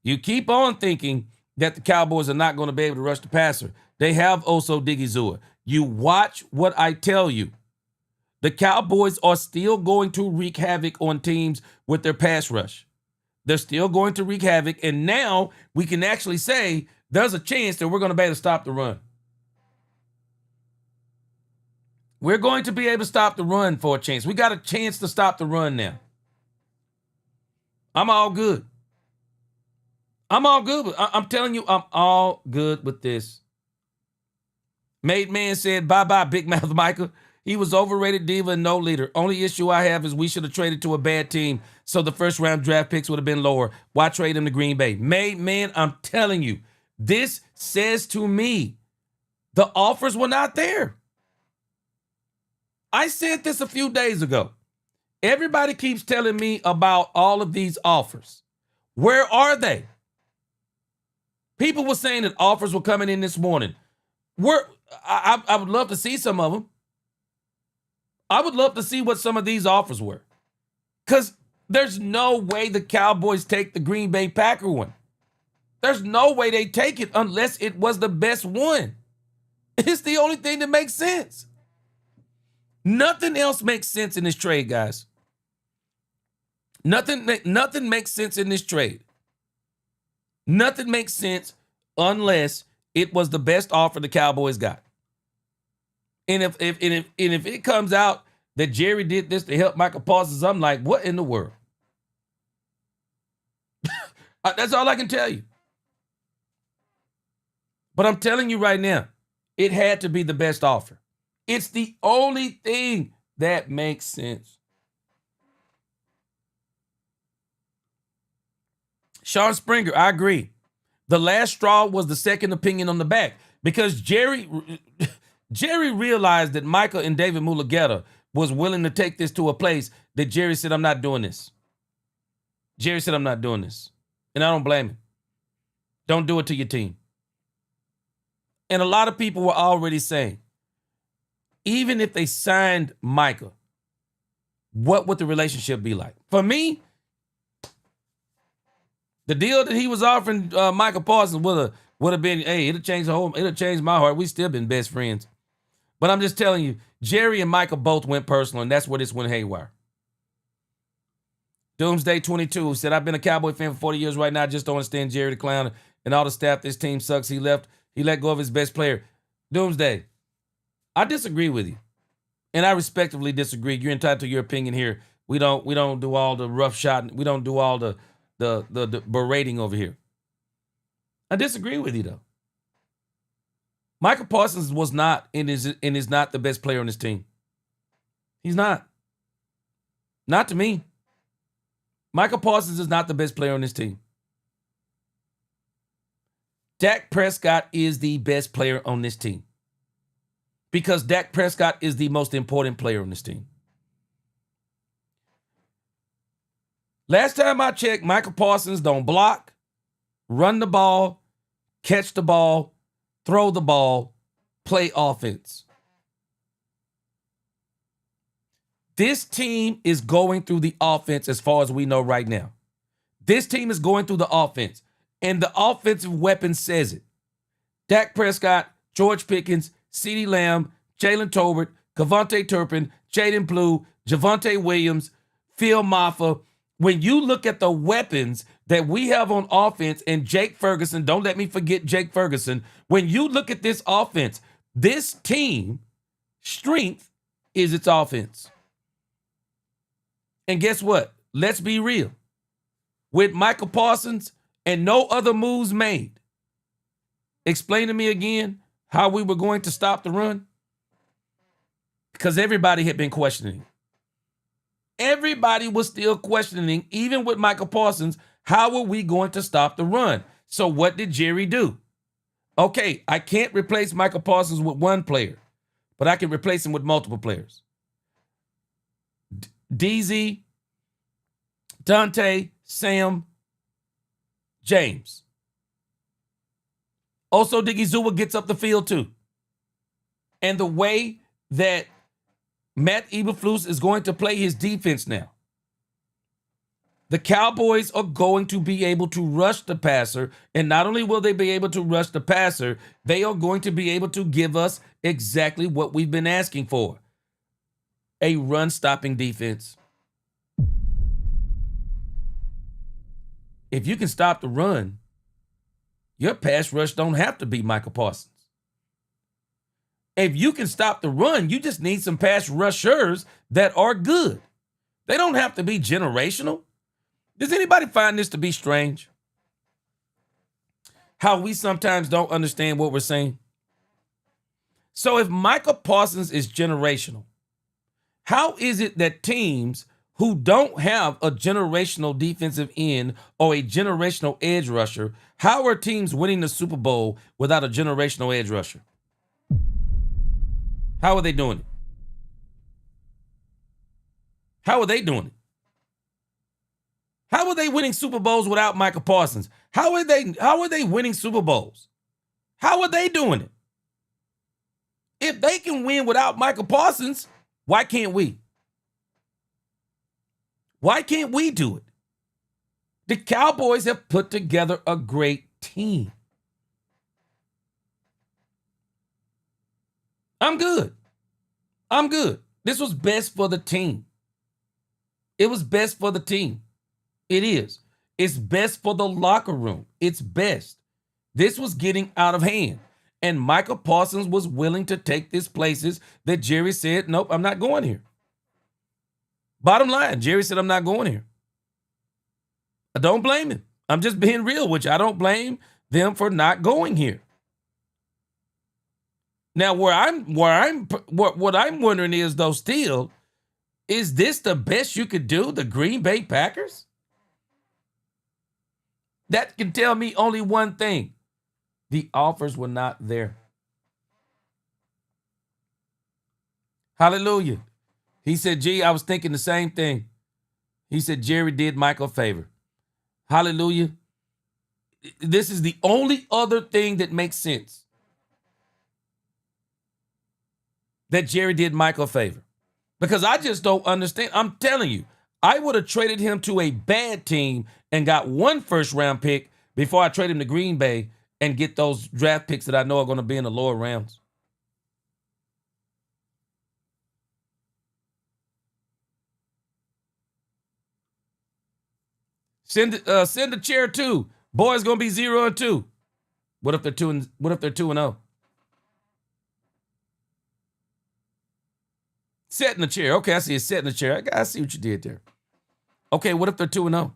You keep on thinking that the Cowboys are not going to be able to rush the passer. They have Oso Digizua. You watch what I tell you. The Cowboys are still going to wreak havoc on teams with their pass rush. They're still going to wreak havoc, and now we can actually say there's a chance that we're going to be able to stop the run. We're going to be able to stop the run for a chance. We got a chance to stop the run now. I'm all good. I'm telling you, I'm all good with this. Made Man said, bye-bye, Big Mouth Micah. He was overrated diva and no leader. Only issue I have is we should have traded to a bad team so the first-round draft picks would have been lower. Why trade him to Green Bay? Made Man, I'm telling you, this says to me the offers were not there. I said this a few days ago. Everybody keeps telling me about all of these offers. Where are they? People were saying that offers were coming in this morning. I would love to see some of them. I would love to see what some of these offers were. Because there's no way the Cowboys take the Green Bay Packer one. There's no way they take it unless it was the best one. It's the only thing that makes sense. Nothing else makes sense in this trade, guys. Nothing makes sense in this trade. Nothing makes sense unless it was the best offer the Cowboys got. And if it comes out that Jerry did this to help Micah Parsons, I'm like, what in the world? That's all I can tell you. But I'm telling you right now, it had to be the best offer. It's the only thing that makes sense. Sean Springer, I agree. The last straw was the second opinion on the back because Jerry realized that Micah and David Mulugeta was willing to take this to a place that Jerry said, I'm not doing this. Jerry said, I'm not doing this. And I don't blame him. Don't do it to your team. And a lot of people were already saying, even if they signed Micah, what would the relationship be like? For me, the deal that he was offering Micah Parsons would have been, hey, it'll change my heart. We still been best friends. But I'm just telling you, Jerry and Micah both went personal, and that's where this went haywire. Doomsday 22 said, I've been a Cowboy fan for 40 years right now. I just don't understand Jerry the Clown and all the staff. This team sucks. He let go of his best player. Doomsday, I disagree with you. And I respectively disagree. You're entitled to your opinion here. We don't do all the rough shot. We don't do all the berating over here. I disagree with you though. Micah Parsons was not and is not the best player on this team. He's not. Not to me. Micah Parsons is not the best player on this team. Dak Prescott is the best player on this team. Because Dak Prescott is the most important player on this team. Last time I checked, Micah Parsons don't block, run the ball, catch the ball, throw the ball, play offense. This team is going through the offense as far as we know right now. This team is going through the offense, and the offensive weapon says it. Dak Prescott, George Pickens, CeeDee Lamb, Jalen Tolbert, Kevontae Turpin, Jaden Blue, Javonte Williams, Phil Maffa. When you look at the weapons that we have on offense and Jake Ferguson, don't let me forget Jake Ferguson. When you look at this offense, this team strength is its offense. And guess what? Let's be real. With Micah Parsons and no other moves made, explain to me again how we were going to stop the run? Because everybody had been questioning. Everybody was still questioning, even with Micah Parsons, how were we going to stop the run? So what did Jerry do? Okay, I can't replace Micah Parsons with one player, but I can replace him with multiple players. DZ, Dante, Sam, James. Also, Digizua gets up the field too. And the way that Matt Eberflus is going to play his defense now, the Cowboys are going to be able to rush the passer. And not only will they be able to rush the passer, they are going to be able to give us exactly what we've been asking for. A run-stopping defense. If you can stop the run, your pass rush don't have to be Micah Parsons. If you can stop the run, you just need some pass rushers that are good. They don't have to be generational. Does anybody find this to be strange? How we sometimes don't understand what we're saying? So if Micah Parsons is generational, how is it that teams who don't have a generational defensive end or a generational edge rusher, how are teams winning the Super Bowl without a generational edge rusher? How are they doing it? How are they doing it? How are they winning Super Bowls without Micah Parsons? How are they winning Super Bowls? How are they doing it? If they can win without Micah Parsons, why can't we? Why can't we do it? The Cowboys have put together a great team. I'm good. This was best for the team. It was best for the team. It is. It's best for the locker room. It's best. This was getting out of hand. And Micah Parsons was willing to take this places that Jerry said, nope, I'm not going here. Bottom line, Jerry said, I'm not going here. I don't blame him. I'm just being real with you. I don't blame them for not going here. Now, what I'm wondering is, though, still, is this the best you could do, the Green Bay Packers? That can tell me only one thing. The offers were not there. Hallelujah. He said, gee, I was thinking the same thing. He said, Jerry did Michael a favor. Hallelujah. This is the only other thing that makes sense. That Jerry did Michael a favor. Because I just don't understand. I'm telling you, I would have traded him to a bad team and got 1 first-round pick before I trade him to Green Bay and get those draft picks that I know are going to be in the lower rounds. Send a chair too. Boys gonna be 0-2. What if they're 2-0? Set in the chair. Okay, I see it. Set in the chair. I see what you did there. Okay, what if they're 2-0?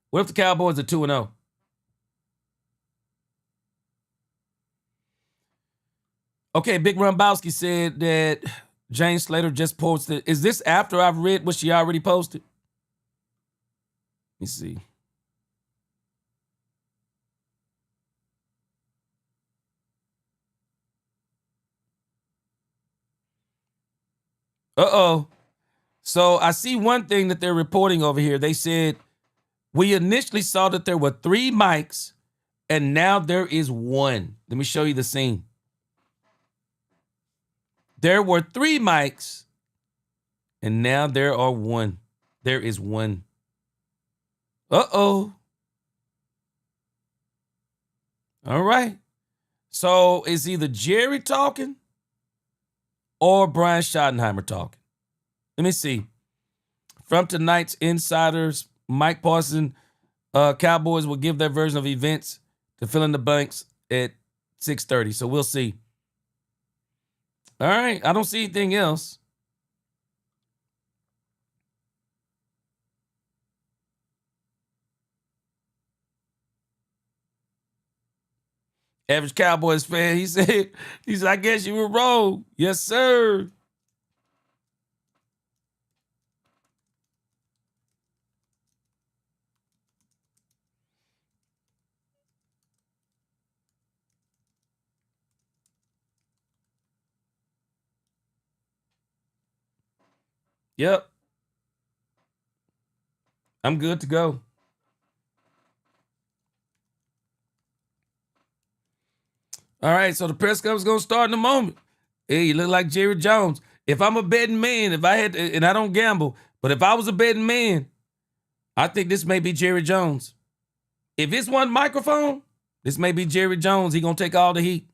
What if the Cowboys are 2-0? Okay, Big Rumbowski said that James Slater just posted. Is this after I've read what she already posted? Let me see. Uh-oh. So I see one thing that they're reporting over here. They said, we initially saw that there were 3 mics, and now there is 1. Let me show you the scene. There were 3 mics, and now there are 1. There is 1. Uh-oh. All right. So it's either Jerry talking or Brian Schottenheimer talking. Let me see. From tonight's Insiders, Mike Parsons, Cowboys will give their version of events to fill in the blanks at 6:30. So we'll see. All right. I don't see anything else. Average Cowboys fan, he said, I guess you were wrong. Yes, sir. Yep. I'm good to go. All right, so the press conference is going to start in a moment. Hey, you look like Jerry Jones. If I'm a betting man, if I had to, and I don't gamble, but if I was a betting man, I think this may be Jerry Jones. If it's one microphone, this may be Jerry Jones. He going to take all the heat.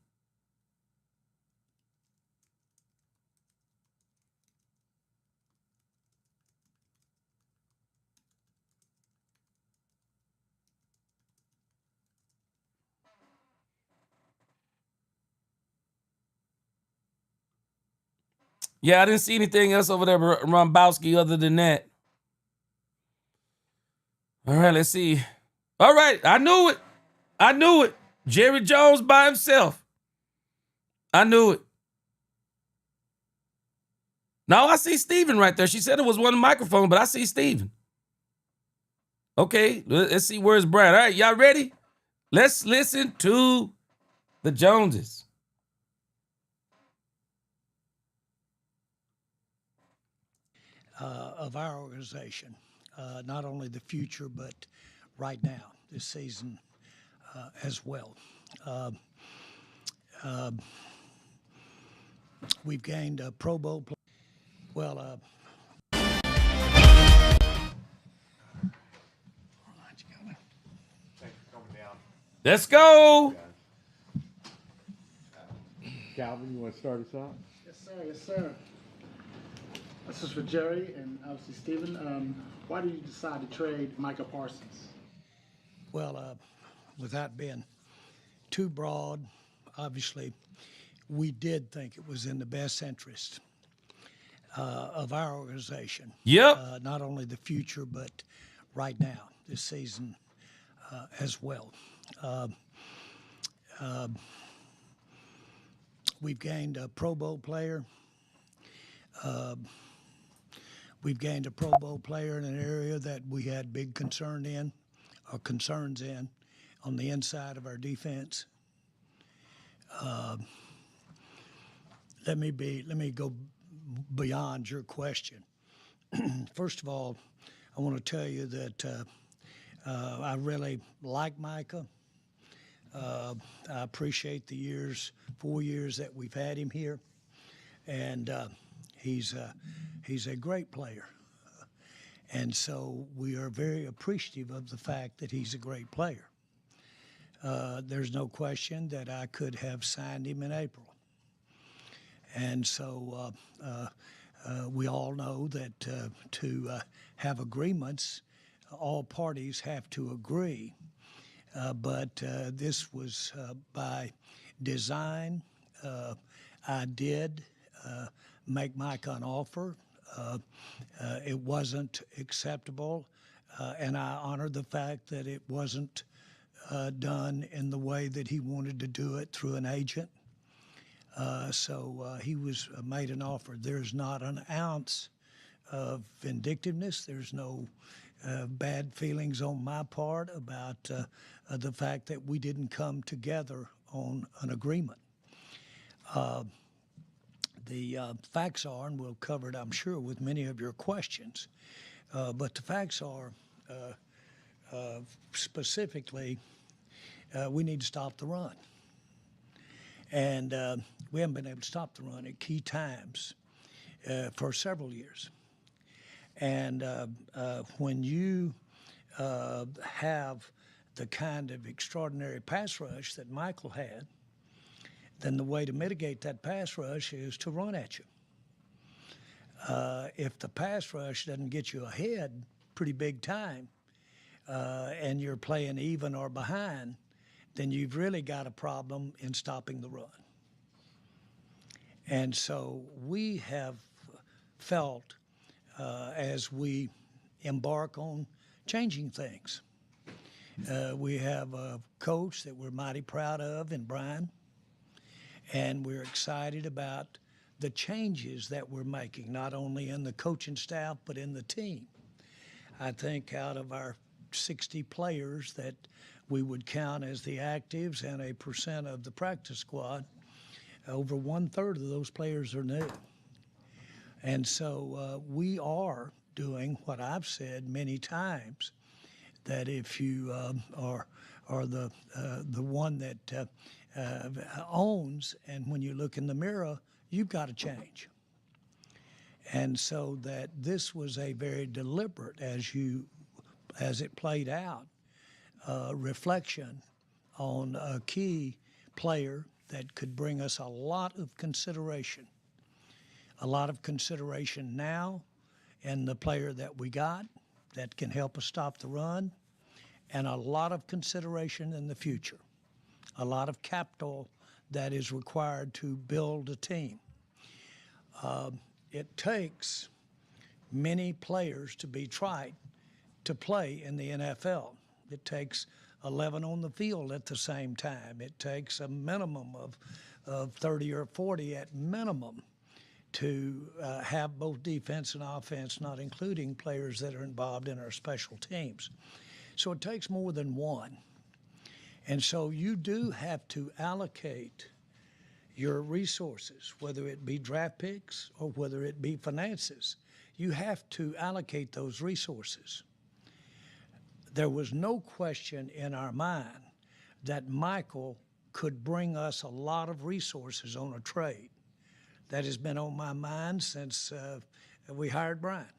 Yeah, I didn't see anything else over there, Rombowski, other than that. All right, let's see. All right, I knew it. I knew it. Jerry Jones by himself. I knew it. Now I see Steven right there. She said it was one microphone, but I see Steven. Okay, let's see where's Brad. All right, y'all ready? Let's listen to the Joneses. Of our organization, not only the future, but right now, this season as well. We've gained a Pro Bowl. Let's go. Calvin, you want to start us off? Yes, sir. Yes, sir. This is for Jerry and obviously Steven. Why did you decide to trade Micah Parsons? Well, without being too broad, obviously, we did think it was in the best interest of our organization. Yep. Not only the future, but right now, this season as well. We've gained a Pro Bowl player. We've gained a Pro Bowl player in an area that we had big concerns in on the inside of our defense. Let me go beyond your question. First of all, I want to tell you that I really like Micah. I appreciate the 4 years that we've had him here, and he's a great player. And so we are very appreciative of the fact that he's a great player. There's no question that I could have signed him in April. And so we all know that to have agreements, all parties have to agree. But this was by design. I did make Micah an offer. It wasn't acceptable, and I honor the fact that it wasn't done in the way that he wanted to do it through an agent. So he was made an offer. There's not an ounce of vindictiveness. There's no bad feelings on my part about the fact that we didn't come together on an agreement. The facts are, and we'll cover it, I'm sure, with many of your questions, but the facts are specifically we need to stop the run. And we haven't been able to stop the run at key times for several years. And when you have the kind of extraordinary pass rush that Michael had, then the way to mitigate that pass rush is to run at you. If the pass rush doesn't get you ahead pretty big time and you're playing even or behind, then you've really got a problem in stopping the run. And so we have felt as we embark on changing things. We have a coach that we're mighty proud of in Brian, and we're excited about the changes that we're making, not only in the coaching staff, but in the team. I think out of our 60 players that we would count as the actives and a percent of the practice squad, over 1/3 of those players are new. And so we are doing what I've said many times, that if you are the one that owns, and when you look in the mirror, you've got to change. And so that this was a very deliberate, as it played out, reflection on a key player that could bring us a lot of consideration now, and the player that we got that can help us stop the run, and a lot of consideration in the future, a lot of capital that is required to build a team. It takes many players to be tried to play in the NFL. It takes 11 on the field at the same time. It takes a minimum of 30 or 40 at minimum to have both defense and offense, not including players that are involved in our special teams. So it takes more than one. And so you do have to allocate your resources, whether it be draft picks or whether it be finances. You have to allocate those resources. There was no question in our mind that Michael could bring us a lot of resources on a trade. That has been on my mind since we hired Brian.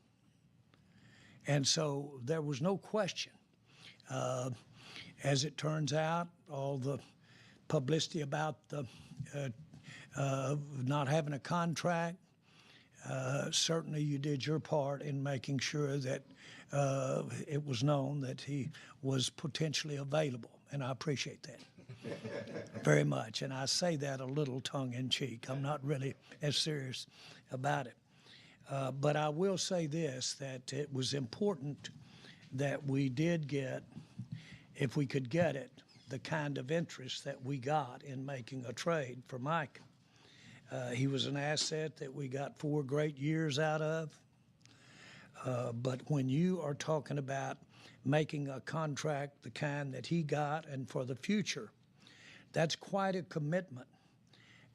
And so there was no question. As it turns out, all the publicity about the not having a contract, certainly you did your part in making sure that it was known that he was potentially available, and I appreciate that very much. And I say that a little tongue-in-cheek. I'm not really as serious about it. But I will say this, that it was important that we did get, if we could get it, the kind of interest that we got in making a trade for Mike. He was an asset that we got 4 great years out of. But when you are talking about making a contract the kind that he got and for the future, that's quite a commitment.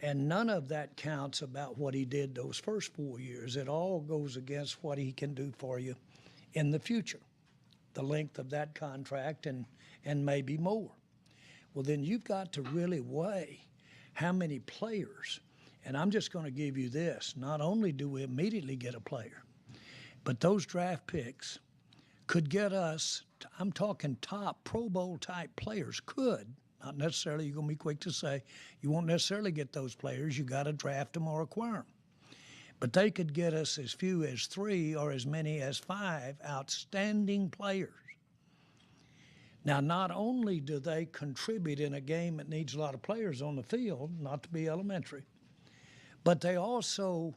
And none of that counts about what he did those first 4 years. It all goes against what he can do for you in the future, the length of that contract and maybe more. Well, then you've got to really weigh how many players. And I'm just going to give you this. Not only do we immediately get a player, but those draft picks could get us, I'm talking top Pro Bowl type players, could. Not necessarily, you're going to be quick to say, you won't necessarily get those players. You got to draft them or acquire them. But they could get us as few as 3 or as many as 5 outstanding players. Now, not only do they contribute in a game that needs a lot of players on the field, not to be elementary, but they also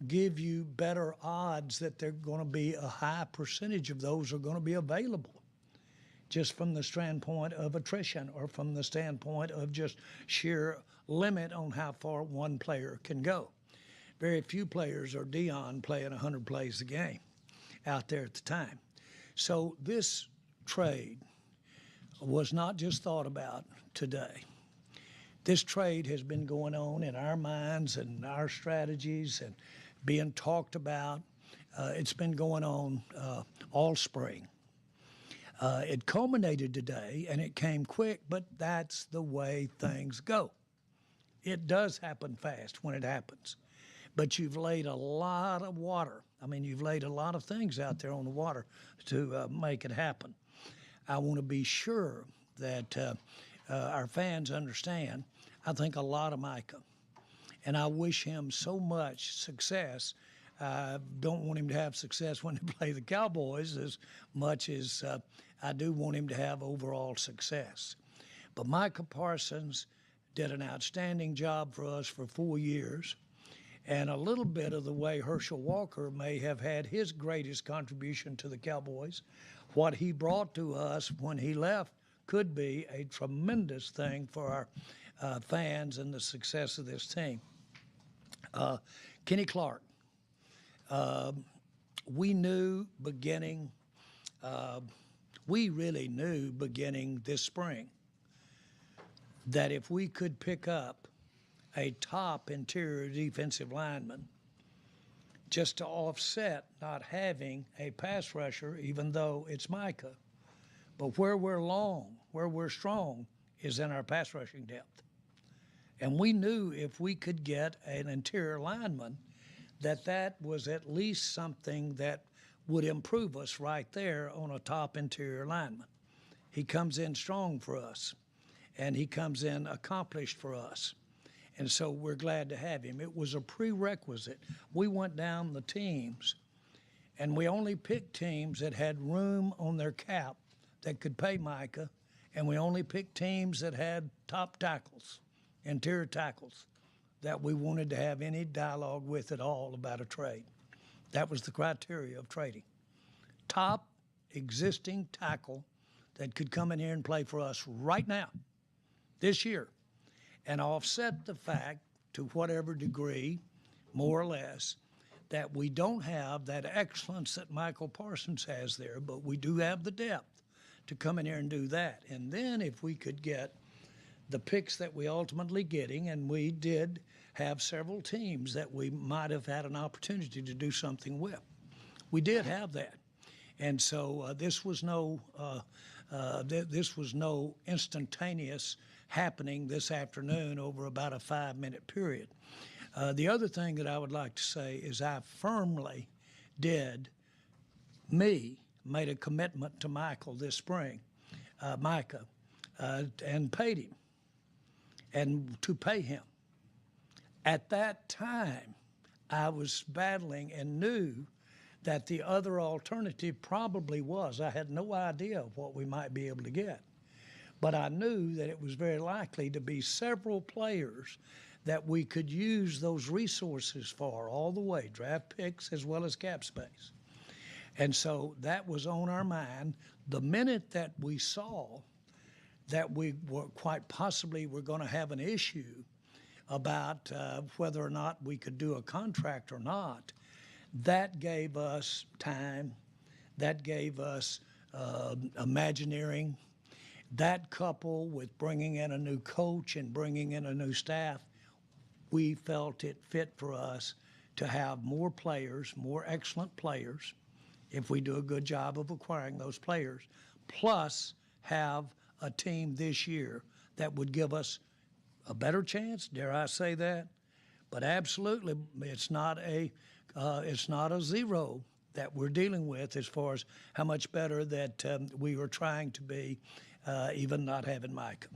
give you better odds that they're going to be a high percentage of those are going to be available, just from the standpoint of attrition or from the standpoint of just sheer limit on how far one player can go. Very few players are Dion playing 100 plays a game out there at the time. So this trade was not just thought about today. This trade has been going on in our minds and our strategies and being talked about. It's been going on all spring. It culminated today, and it came quick, but that's the way things go. It does happen fast when it happens, but you've laid a lot of water. I mean, you've laid a lot of things out there on the water to make it happen. I want to be sure that our fans understand. I think a lot of Micah, and I wish him so much success. I don't want him to have success when they play the Cowboys as much as I do want him to have overall success. But Micah Parsons did an outstanding job for us for 4 years, and a little bit of the way Herschel Walker may have had his greatest contribution to the Cowboys. What he brought to us when he left could be a tremendous thing for our fans and the success of this team. Kenny Clark, we really knew beginning this spring that if we could pick up a top interior defensive lineman just to offset not having a pass rusher, even though it's Micah, but where we're strong is in our pass rushing depth. And we knew if we could get an interior lineman that was at least something that would improve us right there on a top interior lineman. He comes in strong for us, and he comes in accomplished for us. And so we're glad to have him. It was a prerequisite. We went down the teams, and we only picked teams that had room on their cap that could pay Micah, and we only picked teams that had top tackles, interior tackles, that we wanted to have any dialogue with at all about a trade. That was the criteria of trading. Top existing tackle that could come in here and play for us right now, this year, and offset the fact to whatever degree, more or less, that we don't have that excellence that Micah Parsons has there, but we do have the depth to come in here and do that. And then if we could get the picks that we ultimately getting, and we did have several teams that we might have had an opportunity to do something with. We did have that. And so this was no instantaneous happening this afternoon over about a 5-minute period. The other thing that I would like to say is I firmly made a commitment to Micah this spring, and paid him, and to pay him. At that time, I was battling and knew that the other alternative probably was. I had no idea of what we might be able to get. But I knew that it was very likely to be several players that we could use those resources for all the way, draft picks as well as cap space. And so that was on our mind. The minute that we saw that we were quite possibly were going to have an issue about whether or not we could do a contract or not, That gave us time. That gave us imagineering. That coupled with bringing in a new coach and bringing in a new staff, we felt it fit for us to have more players, more excellent players, if we do a good job of acquiring those players, plus have a team this year that would give us a better chance, dare I say that? But absolutely, it's not a zero that we're dealing with as far as how much better that we were trying to be, even not having Micah.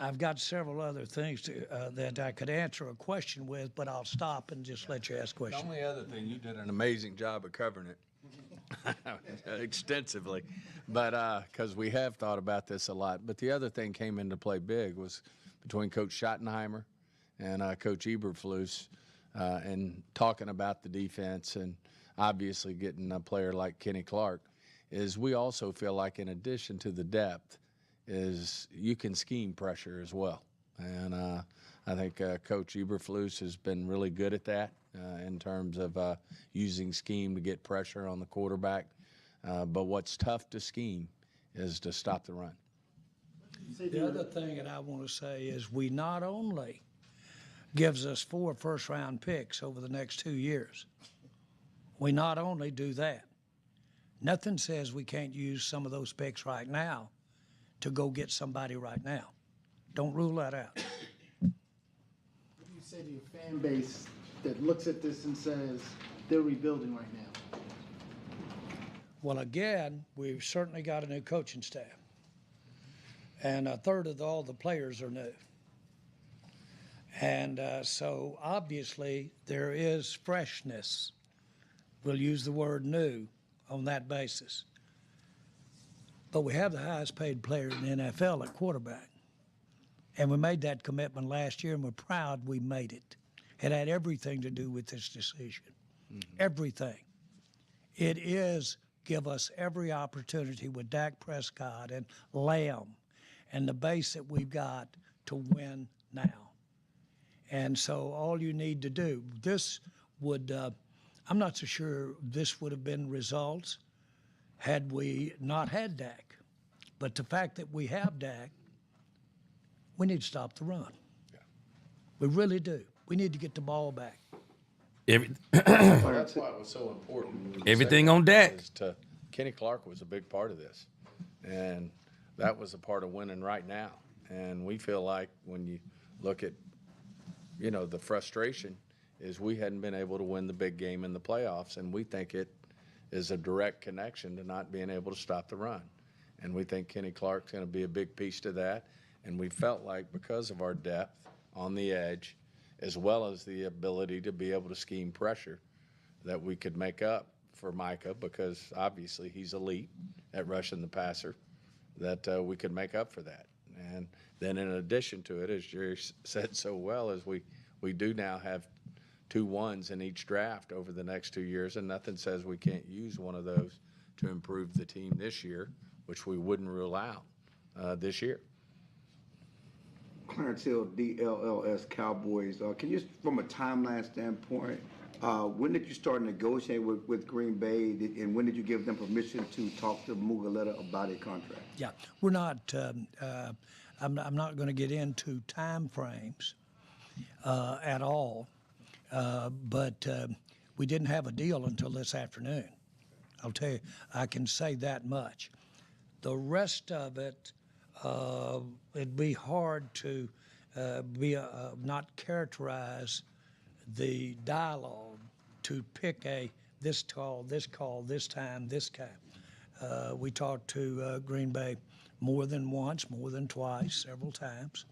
I've got several other things that I could answer a question with, but I'll stop and just let you ask The questions. only other thing, you did an amazing job of covering it extensively, but because we have thought about this a lot. But the other thing came into play big was between Coach Schottenheimer and Coach Eberflus, and talking about the defense and obviously getting a player like Kenny Clark, is we also feel like in addition to the depth, is you can scheme pressure as well. And I think Coach Eberflus has been really good at that in terms of using scheme to get pressure on the quarterback. But what's tough to scheme is to stop the run. The other thing that I want to say is we not only gives us 4 first-round picks over the next 2 years, we not only do that, nothing says we can't use some of those picks right now to go get somebody right now. Don't rule that out. What do you say to your fan base that looks at this and says they're rebuilding right now? Well, again, we've certainly got a new coaching staff, and a third of all the players are new. And so obviously there is freshness. We'll use the word new on that basis. But we have the highest paid player in the NFL at quarterback. And we made that commitment last year, and we're proud we made it. It had everything to do with this decision. Everything. It is give us every opportunity with Dak Prescott and Lamb and the base that we've got to win now. And so all you need to do, this would, I'm not so sure this would have been results had we not had Dak. But the fact that we have Dak, we need to stop the run. Yeah. We really do. We need to get the ball back. That's why it was so important. Everything on deck. Kenny Clark was a big part of this, and that was a part of winning right now. And we feel like when you look at, the frustration is we hadn't been able to win the big game in the playoffs, and we think it is a direct connection to not being able to stop the run. And we think Kenny Clark's going to be a big piece to that. And we felt like because of our depth on the edge, as well as the ability to be able to scheme pressure, that we could make up for Micah, because obviously he's elite at rushing the passer, that we could make up for that. And then in addition to it, as Jerry said so well, is we do now have 2 1s in each draft over the next 2 years, and nothing says we can't use one of those to improve the team this year, which we wouldn't rule out this year. Clarence Hill, DLLS Cowboys. Can you, from a timeline standpoint, when did you start negotiating with Green Bay, and when did you give them permission to talk to Mugaleta about a contract? Yeah, we're not. I'm not going to get into time frames at all, but we didn't have a deal until this afternoon. I'll tell you, I can say that much. The rest of it, it'd be hard to not characterize the dialogue to pick this call, this time, this time. We talked to Green Bay more than once, more than twice, several times,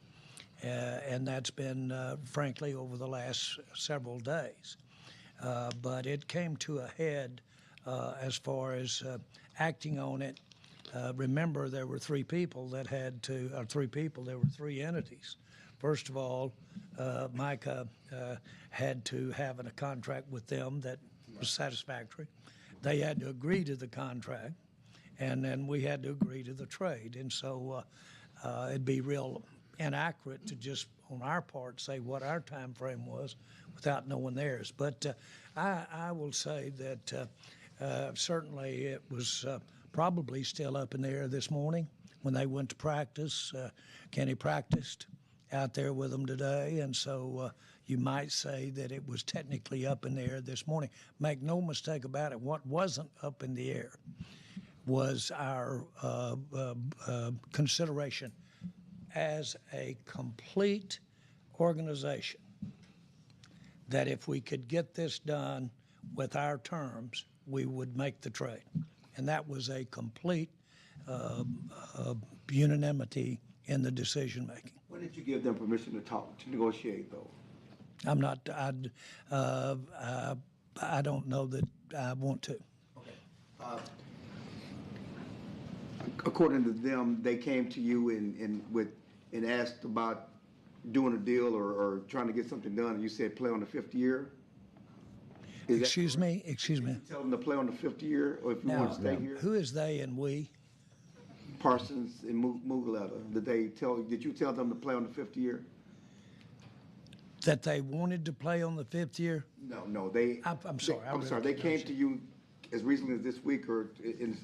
and that's been, frankly, over the last several days. But it came to a head as far as acting on it. Remember, there were 3 people that had to, there were 3 entities. First of all, Micah had to have a contract with them that was satisfactory. They had to agree to the contract, and then we had to agree to the trade. And so it'd be real inaccurate to just on our part say what our time frame was without knowing theirs. But I will say that certainly it was probably still up in the air this morning when they went to practice. Kenny practiced out there with them today, and so you might say that it was technically up in the air this morning. Make no mistake about it, what wasn't up in the air was our consideration as a complete organization, that if we could get this done with our terms, we would make the trade. And that was a complete unanimity in the decision making. When did you give them permission to talk, to negotiate, though? I'm not, I don't know that I want to. Okay. According to them, they came to you and asked about doing a deal or trying to get something done, and you said play on the 5th year? Excuse me? Did you tell them to play on the 5th year, or if you want to stay here? Who is they and we? Parsons and Mugaleta. Did you tell them to play on the 5th year? That they wanted to play on the 5th year? No, I'm sorry. I'm sorry. They came to you as recently as this week or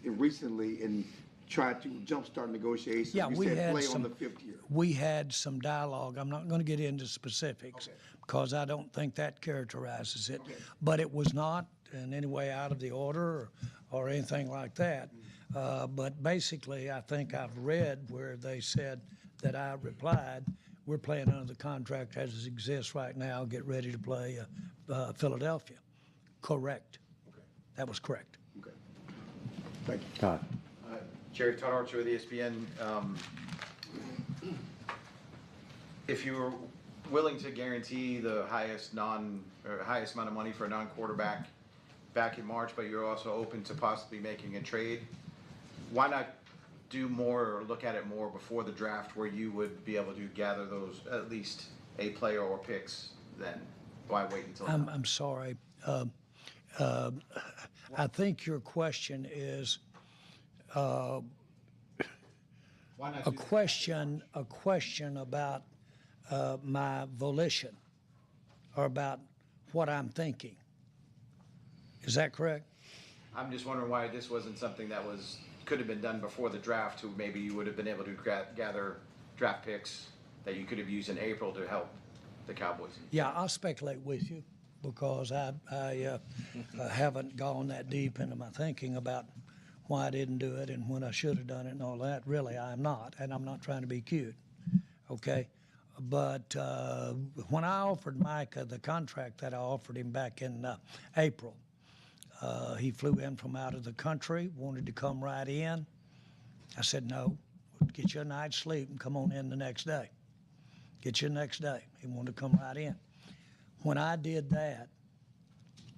recently and tried to jumpstart negotiations. Yeah, you we said had play some, on the 5th year. We had some dialogue. I'm not going to get into specifics because I don't think that characterizes it. But it was not in any way out of the order or anything like that. But basically, I think I've read where they said that I replied, we're playing under the contract as it exists right now, get ready to play Philadelphia. Correct. Okay. That was correct. Okay. Thank you. Todd. Jerry, Todd Archer with ESPN. If you were willing to guarantee the highest amount of money for a non-quarterback back in March, but you're also open to possibly making a trade, why not do more or look at it more before the draft, where you would be able to gather those, at least a player or picks then? Why wait until now? I'm sorry. I think your question is a question about my volition or about what I'm thinking. Is that correct? I'm just wondering why this wasn't something that could have been done before the draft, to maybe you would have been able to gather draft picks that you could have used in April to help the Cowboys. Yeah, I'll speculate with you because I haven't gone that deep into my thinking about why I didn't do it and when I should have done it and all that. Really, I'm not, and I'm not trying to be cute, okay? But when I offered Micah the contract that I offered him back in April, he flew in from out of the country, wanted to come right in. I said, no, get you a night's sleep and come on in the next day. Get you the next day. He wanted to come right in. When I did that,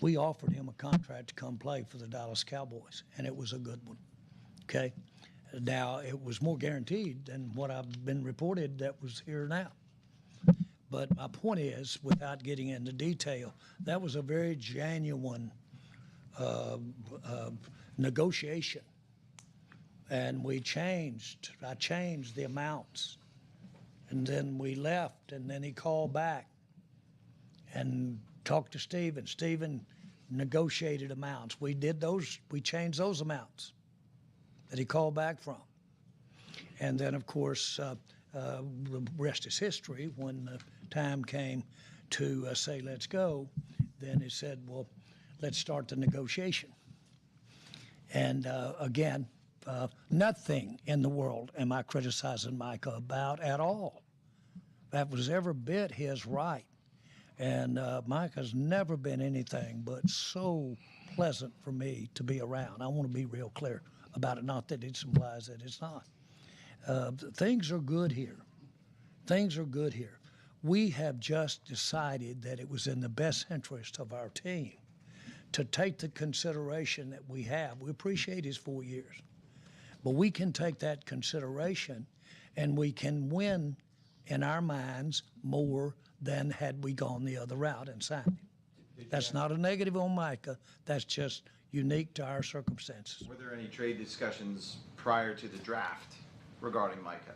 we offered him a contract to come play for the Dallas Cowboys, and it was a good one, okay? Now, it was more guaranteed than what I've been reported that was here now. But my point is, without getting into detail, that was a very genuine negotiation. And I changed the amounts. And then we left, and then he called back and talked to Stephen. Stephen negotiated amounts. We changed those amounts that he called back from. And then, of course, the rest is history. When the time came to say, let's go, then he said, well, let's start the negotiation. And again, nothing in the world am I criticizing Micah about at all. That was every bit his right. And Micah's never been anything but so pleasant for me to be around. I want to be real clear about it, not that it implies that it's not. Things are good here. Things are good here. We have just decided that it was in the best interest of our team to take the consideration that we have. We appreciate his 4 years, but we can take that consideration and we can win in our minds more than had we gone the other route and signed him. That's not a negative on Micah. That's just unique to our circumstances. Were there any trade discussions prior to the draft regarding Micah?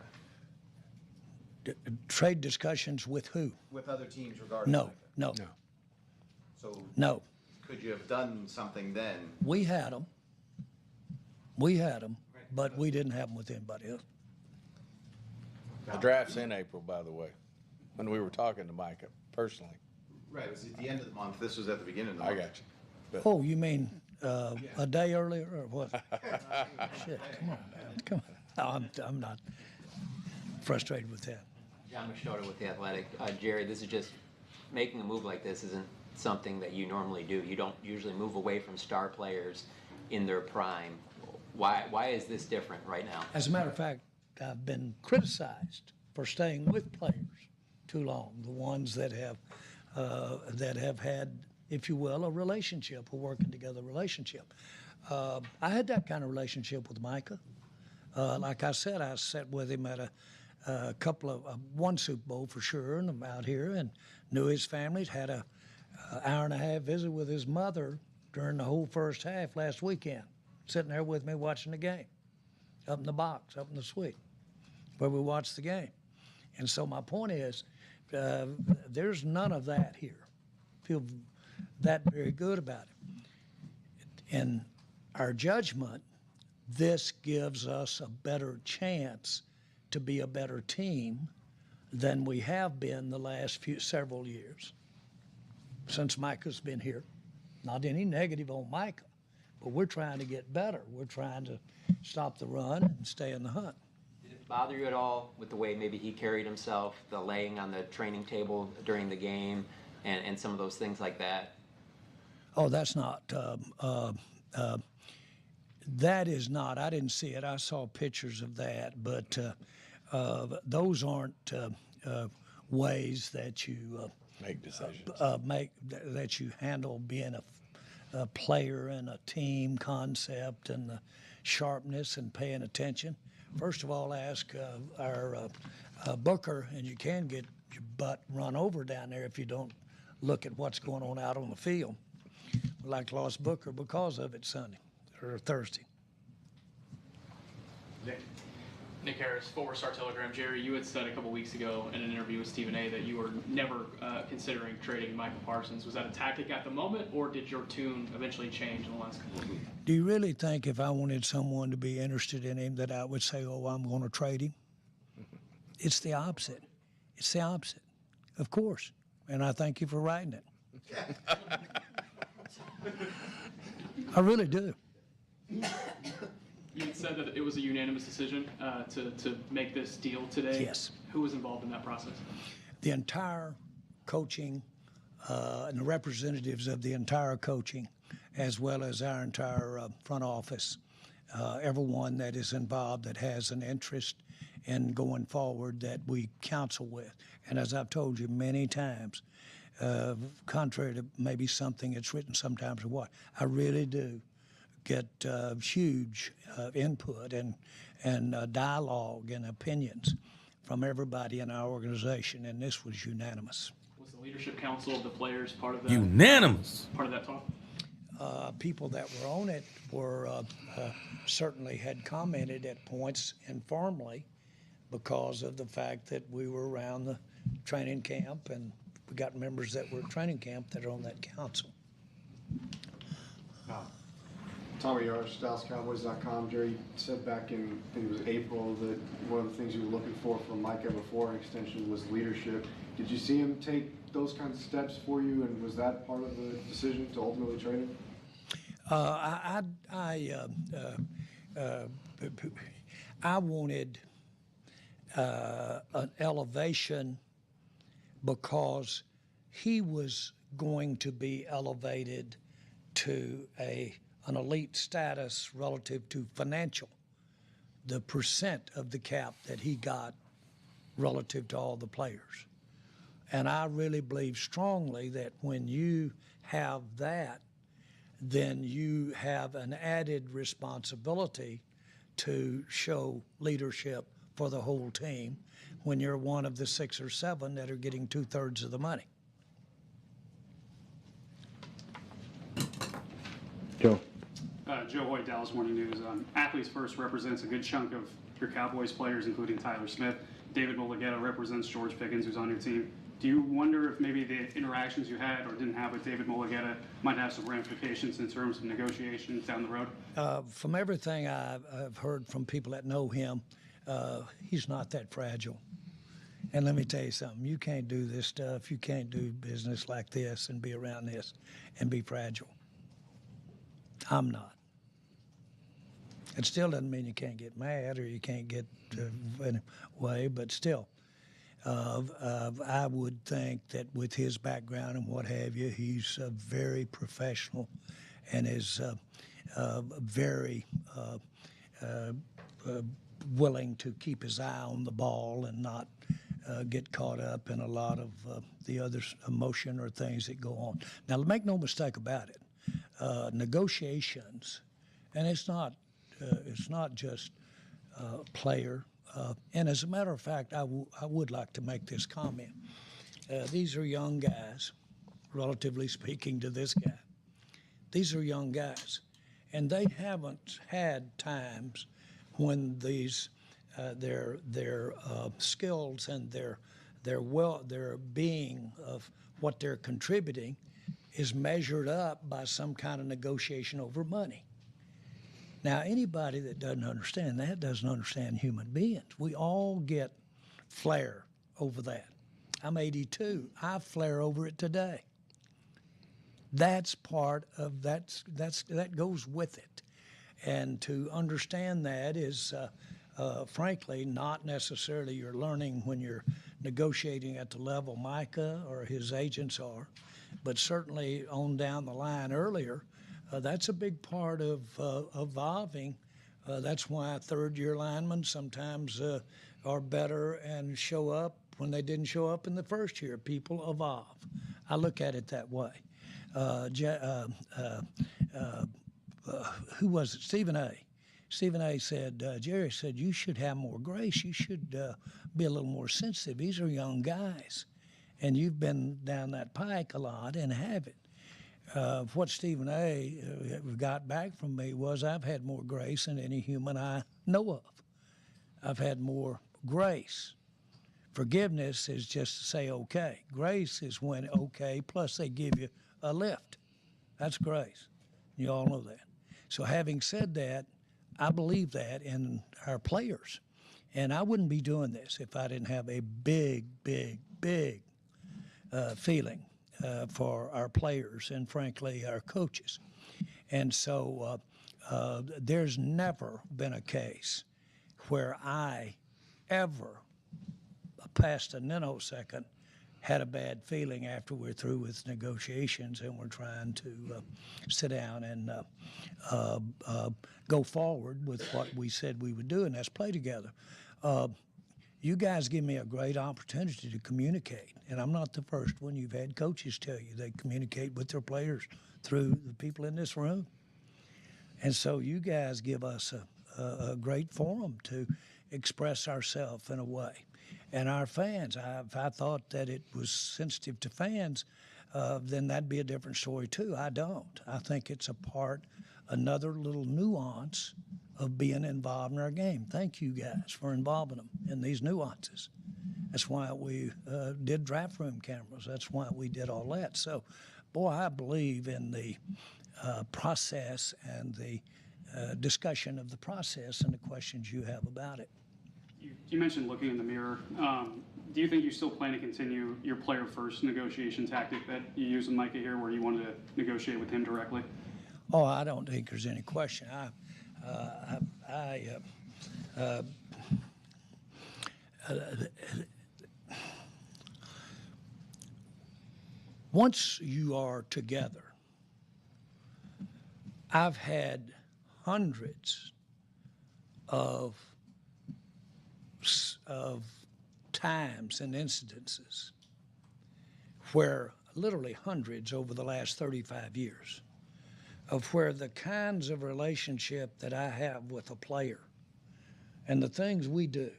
Trade discussions with who? With other teams regarding No, Micah? no, So no. could you have done something then? We had them. We had them, but we didn't have them with anybody else. The draft's in April, by the way, when we were talking to Micah personally. Right, it was at the end of the month. This was at the beginning of the I month. got you. But Oh, you mean a day earlier or what? Shit, come on, man, come on. No, I'm not frustrated with that. John Machota with The Athletic. Jerry, this is just making a move like this isn't something that you normally do. You don't usually move away from star players in their prime. Why is this different right now? As a matter of fact, I've been criticized for staying with players too long. The ones that have had, if you will, a relationship, a working together relationship. I had that kind of relationship with Micah. Like I said, I sat with him at a couple of one Super Bowl for sure, and I'm out here and knew his family. Had a hour and a half visit with his mother during the whole first half last weekend, sitting there with me watching the game, up in the box, up in the suite, where we watched the game. And so my point is, there's none of that here. Feel that very good about it. In our judgment, this gives us a better chance to be a better team than we have been the last several years since Micah's been here. Not any negative on Micah, but we're trying to get better. We're trying to stop the run and stay in the hunt. Did it bother you at all with the way maybe he carried himself, the laying on the training table during the game, and some of those things like that? Oh, that's not. That is not. I didn't see it. I saw pictures of that, but those aren't ways that you make decisions. That you handle being a player in a team concept and the sharpness and paying attention. First of all, ask our Booker, and you can get your butt run over down there if you don't look at what's going on out on the field. We like lost Booker because of it Sunday or Thursday. Nick Harris, former Star Telegram. Jerry, you had said a couple weeks ago in an interview with Stephen A. that you were never considering trading Micah Parsons. Was that a tactic at the moment, or did your tune eventually change in the last couple of weeks? Do you really think if I wanted someone to be interested in him that I would say, oh, I'm going to trade him? It's the opposite. It's the opposite, of course. And I thank you for writing it. I really do. You had said that it was a unanimous decision to make this deal today. Yes. Who was involved in that process? The entire coaching and the representatives of the entire coaching, as well as our entire front office, everyone that is involved that has an interest in going forward that we counsel with. And as I've told you many times, contrary to maybe something that's written sometimes or what, I really do get huge input and dialogue and opinions from everybody in our organization, and this was unanimous. Was the leadership council of the players part of that? Unanimous. Part of that talk? People that were on it were certainly had commented at points informally because of the fact that we were around the training camp, and we got members that were training camp that are on that council. Tommy Yarch, DallasCowboys.com. Jerry said back in, I think it was April, that one of the things you were looking for from Micah before an extension was leadership. Did you see him take those kinds of steps for you, and was that part of the decision to ultimately trade him? I wanted an elevation because he was going to be elevated to an elite status relative to financial, the percent of the cap that he got relative to all the players. And I really believe strongly that when you have that, then you have an added responsibility to show leadership for the whole team when you're one of the 6 or 7 that are getting 2/3 of the money. Joe. Joe Hoyt, Dallas Morning News. Athletes First represents a good chunk of your Cowboys players, including Tyler Smith. David Mulligetta represents George Pickens, who's on your team. Do you wonder if maybe the interactions you had or didn't have with David Mulligetta might have some ramifications in terms of negotiations down the road? From everything I've heard from people that know him, he's not that fragile. And let me tell you something, you can't do this stuff, you can't do business like this and be around this and be fragile. I'm not. It still doesn't mean you can't get mad or you can't get way, but still, I would think that with his background and what have you, he's very professional and is very willing to keep his eye on the ball and not get caught up in a lot of the other emotion or things that go on. Now, make no mistake about it. Negotiations, and it's not just player. And as a matter of fact, I would like to make this comment. These are young guys, relatively speaking to this guy. These are young guys, and they haven't had times when these their skills and their being of what they're contributing is measured up by some kind of negotiation over money. Now, anybody that doesn't understand that doesn't understand human beings. We all get flare over that. I'm 82. I flare over it today. That's part of that goes with it. And to understand that is, frankly, not necessarily you're learning when you're negotiating at the level Micah or his agents are, but certainly on down the line earlier, that's a big part of evolving. That's why third-year linemen sometimes are better and show up when they didn't show up in the first year. People evolve. I look at it that way. Who was it? Stephen A. Stephen A. said, Jerry said, you should have more grace. You should be a little more sensitive. These are young guys, and you've been down that pike a lot and have it. What Stephen A. Got back from me was I've had more grace than any human I know of. I've had more grace. Forgiveness is just to say okay. Grace is when okay, plus they give you a lift. That's grace. You all know that. So having said that, I believe that in our players. And I wouldn't be doing this if I didn't have a big feeling for our players and, frankly, our coaches. And so there's never been a case where I ever, past a nanosecond, had a bad feeling after we're through with negotiations and we're trying to sit down and go forward with what we said we would do, and that's play together. You guys give me a great opportunity to communicate, and I'm not the first one. You've had coaches tell you they communicate with their players through the people in this room. And so you guys give us a great forum to express ourselves in a way. And our fans, if I thought that it was sensitive to fans, then that'd be a different story too. I don't. I think it's another little nuance of being involved in our game. Thank you guys for involving them in these nuances. That's why we did draft room cameras. That's why we did all that. So, boy, I believe in the process and the discussion of the process and the questions you have about it. You mentioned looking in the mirror. Do you think you still plan to continue your player-first negotiation tactic that you use with Micah here, where you wanted to negotiate with him directly? Oh, I don't think there's any question. Once you are together, I've had hundreds of times and incidences where, literally hundreds over the last 35 years, of where the kinds of relationship that I have with a player and the things we do,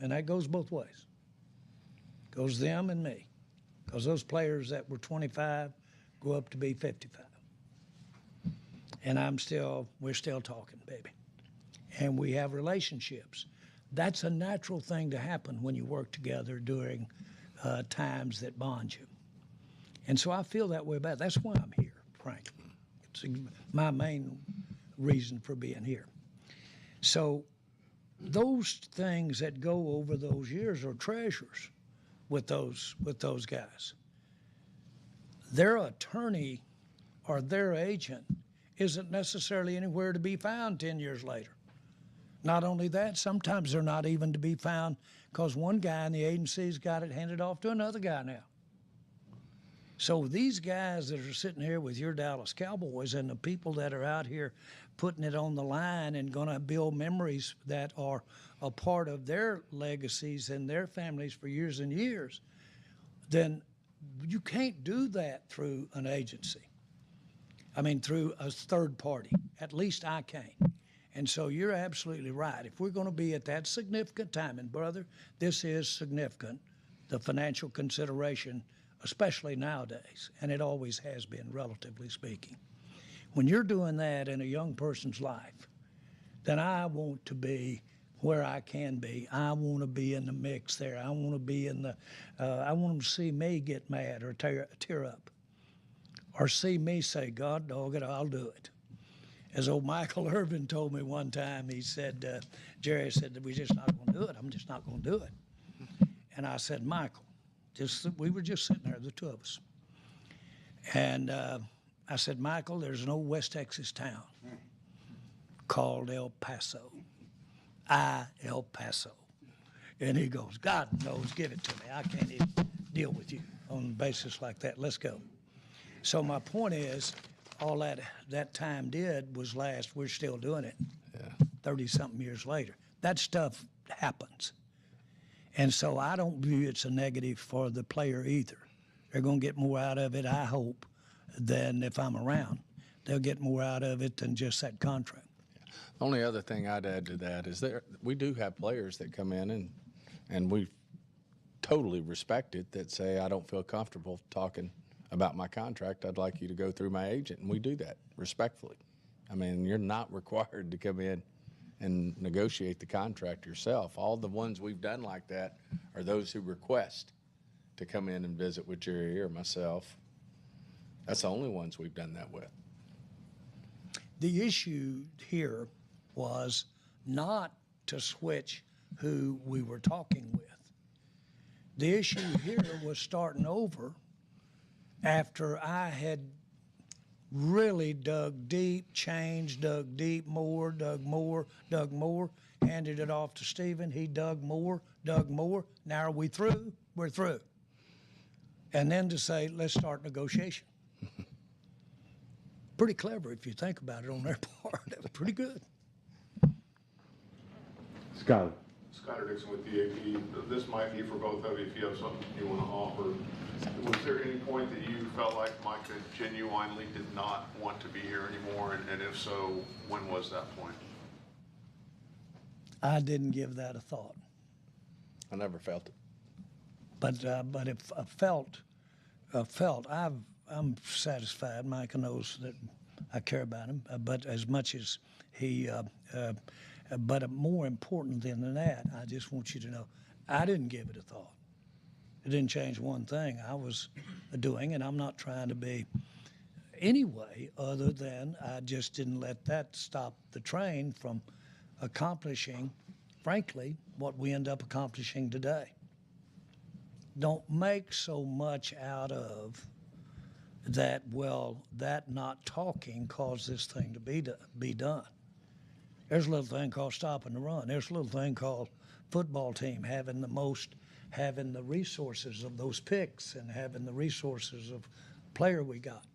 and that goes both ways, goes them and me, because those players that were 25 grew up to be 55. And we're still talking, baby. And we have relationships That's a natural thing to happen when you work together during times that bond you. And so I feel that way about it. That's why I'm here, frankly. It's my main reason for being here. So those things that go over those years are treasures with those guys. Their attorney or their agent isn't necessarily anywhere to be found 10 years later. Not only that, sometimes they're not even to be found because one guy in the agency's got it handed off to another guy now. So these guys that are sitting here with your Dallas Cowboys and the people that are out here putting it on the line and going to build memories that are a part of their legacies and their families for years and years, then you can't do that through an agency. I mean, through a third party. At least I can't. And so you're absolutely right. If we're going to be at that significant time, and brother, this is significant, the financial consideration, especially nowadays, and it always has been, relatively speaking. When you're doing that in a young person's life, then I want to be where I can be. I want to be in the mix there. I want to be in the, I want them to see me get mad or tear up, or see me say, God dog it, I'll do it. As old Michael Irvin told me one time, he said, Jerry said, we're just not going to do it. I'm just not going to do it. And I said, Michael, we were just sitting there, the two of us. And I said, Michael, there's an old West Texas town called El Paso. El Paso. And he goes, God knows, give it to me. I can't even deal with you on a basis like that. Let's go. So my point is, all that time did was last. We're still doing it 30-something years later. That stuff happens. And so I don't view it's a negative for the player either. They're going to get more out of it, I hope, than if I'm around. They'll get more out of it than just that contract. The only other thing I'd add to that is we do have players that come in and we totally respect it, that say, I don't feel comfortable talking about my contract. I'd like you to go through my agent. And we do that respectfully. I mean, you're not required to come in and negotiate the contract yourself. All the ones we've done like that are those who request to come in and visit with Jerry or myself. That's the only ones we've done that with. The issue here was not to switch who we were talking with. The issue here was starting over after I had really dug deep, changed, dug deep more, dug more, handed it off to Stephen. He dug more. Now are we through? We're through. And then to say, let's start negotiation. Pretty clever if you think about it on their part. That was pretty good. Scott. Skyler Dixon with DAP. This might be for both of you if you have something you want to offer. Was there any point that you felt like Micah genuinely did not want to be here anymore? And if so, when was that point? I didn't give that a thought. I never felt it. But if I felt, I'm satisfied. Micah knows that I care about him, but as much as he, but more important than that, I just want you to know, I didn't give it a thought. It didn't change one thing I was doing, and I'm not trying to be anyway other than I just didn't let that stop the train from accomplishing, frankly, what we end up accomplishing today. Don't make so much out of that, well, that not talking caused this thing to be done. There's a little thing called stopping the run. There's a little thing called football team having the resources of those picks and having the resources of player we got.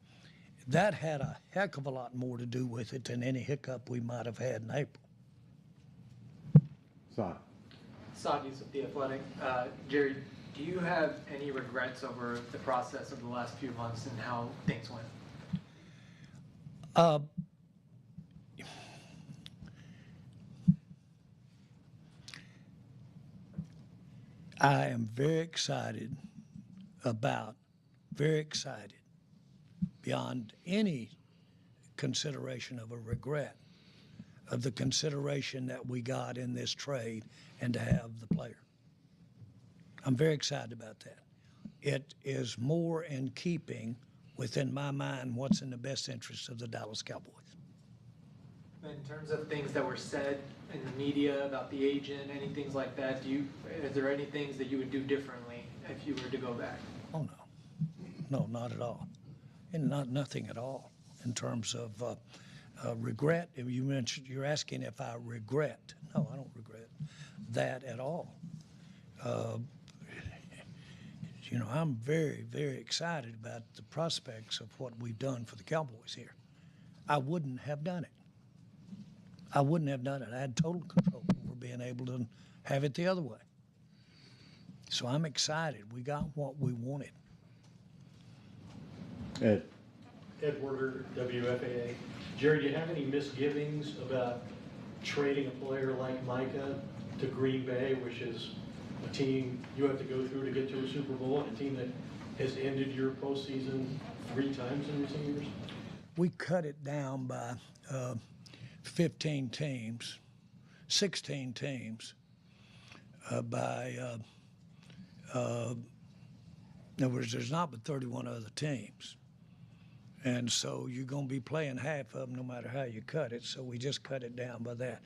That had a heck of a lot more to do with it than any hiccup we might have had in April. Sadi's with The Athletic. Jerry, do you have any regrets over the process of the last few months and how things went? I am very excited beyond any consideration of a regret of the consideration that we got in this trade and to have the player. I'm very excited about that. It is more in keeping within my mind what's in the best interest of the Dallas Cowboys. In terms of things that were said in the media about the agent, any things like that, is there any things that you would do differently if you were to go back? Oh, no. No, not at all. And nothing at all in terms of regret. You mentioned, you're asking if I regret. No, I don't regret that at all. You know, I'm very, very excited about the prospects of what we've done for the Cowboys here. I wouldn't have done it. I wouldn't have done it. I had total control over being able to have it the other way. So I'm excited. We got what we wanted. Ed. Ed Werder, WFAA. Jerry, do you have any misgivings about trading a player like Micah to Green Bay, which is a team you have to go through to get to a Super Bowl, and a team that has ended your postseason 3 times in recent years? We cut it down by 15 teams, 16 teams, in other words, there's not but 31 other teams. And so you're going to be playing half of them no matter how you cut it, so we just cut it down by that.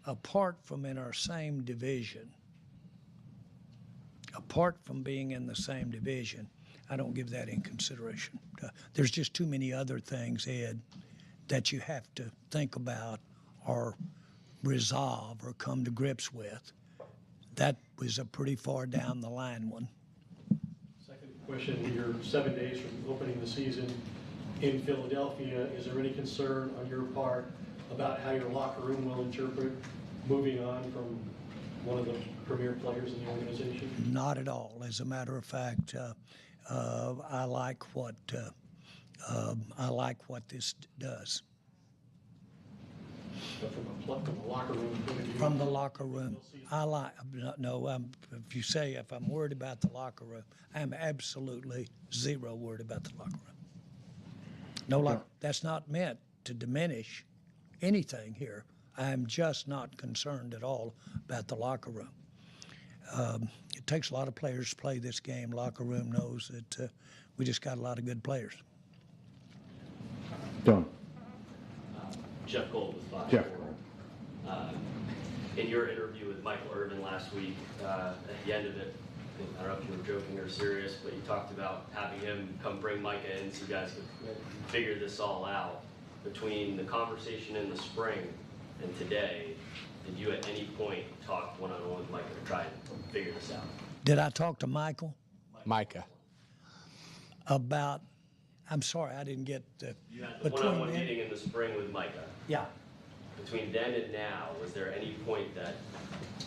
Apart from in our same division, apart from being in the same division, I don't give that in consideration. There's just too many other things, Ed, that you have to think about or resolve or come to grips with. That was a pretty far down the line one. Second question, you're 7 days from opening the season in Philadelphia. Is there any concern on your part about how your locker room will interpret moving on from one of the premier players in the organization? Not at all. As a matter of fact, I like what this does. But from a locker room point of view? From the locker room, I like. No, if you say if I'm worried about the locker room, I'm absolutely zero worried about the locker room. No, that's not meant to diminish anything here. I'm just not concerned at all about the locker room. It takes a lot of players to play this game. Locker room knows that we just got a lot of good players. Don. Jeff Gold with Fox. Jeff. In your interview with Michael Irvin last week, at the end of it, I don't know if you were joking or serious, but you talked about having him come bring Micah in so you guys could figure this all out. Between the conversation in the spring and today, did you at any point talk one-on-one with Micah to try and figure this out? Did I talk to Michael? Micah. About, I'm sorry, I didn't get the. You had the one-on-one meeting in the spring with Micah. Yeah. Between then and now, was there any point that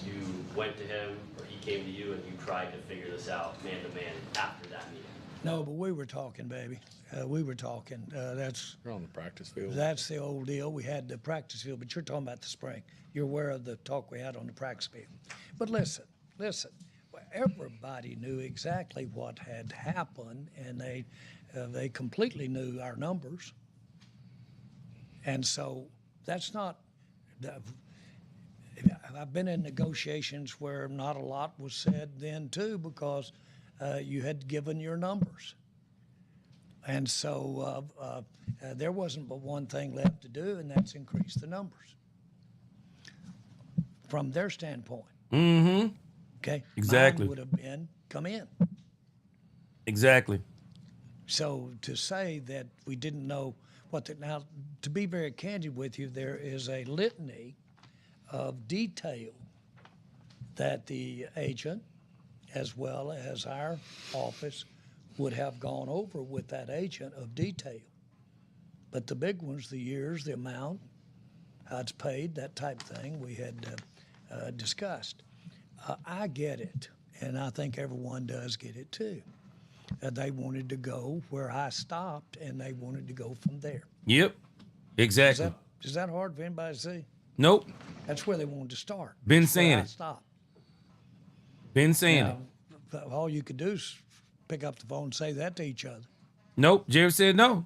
you went to him or he came to you and you tried to figure this out man to man after that meeting? No, but we were talking, baby. We were talking. That's. You're on the practice field. That's the old deal. We had the practice field, but you're talking about the spring. You're aware of the talk we had on the practice field. But listen. Everybody knew exactly what had happened, and they completely knew our numbers. And so that's not. I've been in negotiations where not a lot was said then too, because you had given your numbers. And so there wasn't but one thing left to do, and that's increase the numbers from their standpoint. Mm-hmm. Okay. Exactly. Mine would have been come in. Exactly. So to say that we didn't know now, to be very candid with you, there is a litany of detail that the agent, as well as our office, would have gone over with that agent of detail. But the big ones, the years, the amount, how it's paid, that type of thing, we had discussed. I get it, and I think everyone does get it too. They wanted to go where I stopped, and they wanted to go from there. Yep, exactly. Is that hard for anybody to see? Nope. That's where they wanted to start. Been That's where saying I it. stopped. Been saying it. All you could do is pick up the phone and say that to each other. Nope. Jerry said no.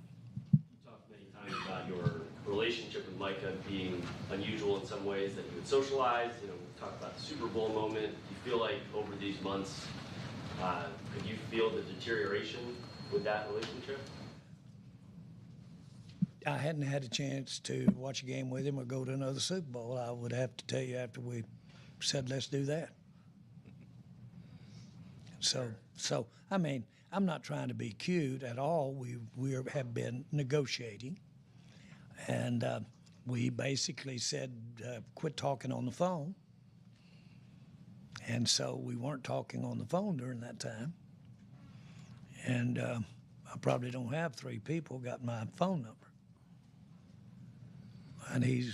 You talked many times about your relationship with Micah being unusual in some ways, that you would socialize. You know, we talked about the Super Bowl moment. Do you feel like over these months, could you feel the deterioration with that relationship? I hadn't had a chance to watch a game with him or go to another Super Bowl. I would have to tell you after we said, let's do that. So I mean, I'm not trying to be cute at all. We have been negotiating, and we basically said, quit talking on the phone. And so we weren't talking on the phone during that time. And I probably don't have 3 people got my phone number. And he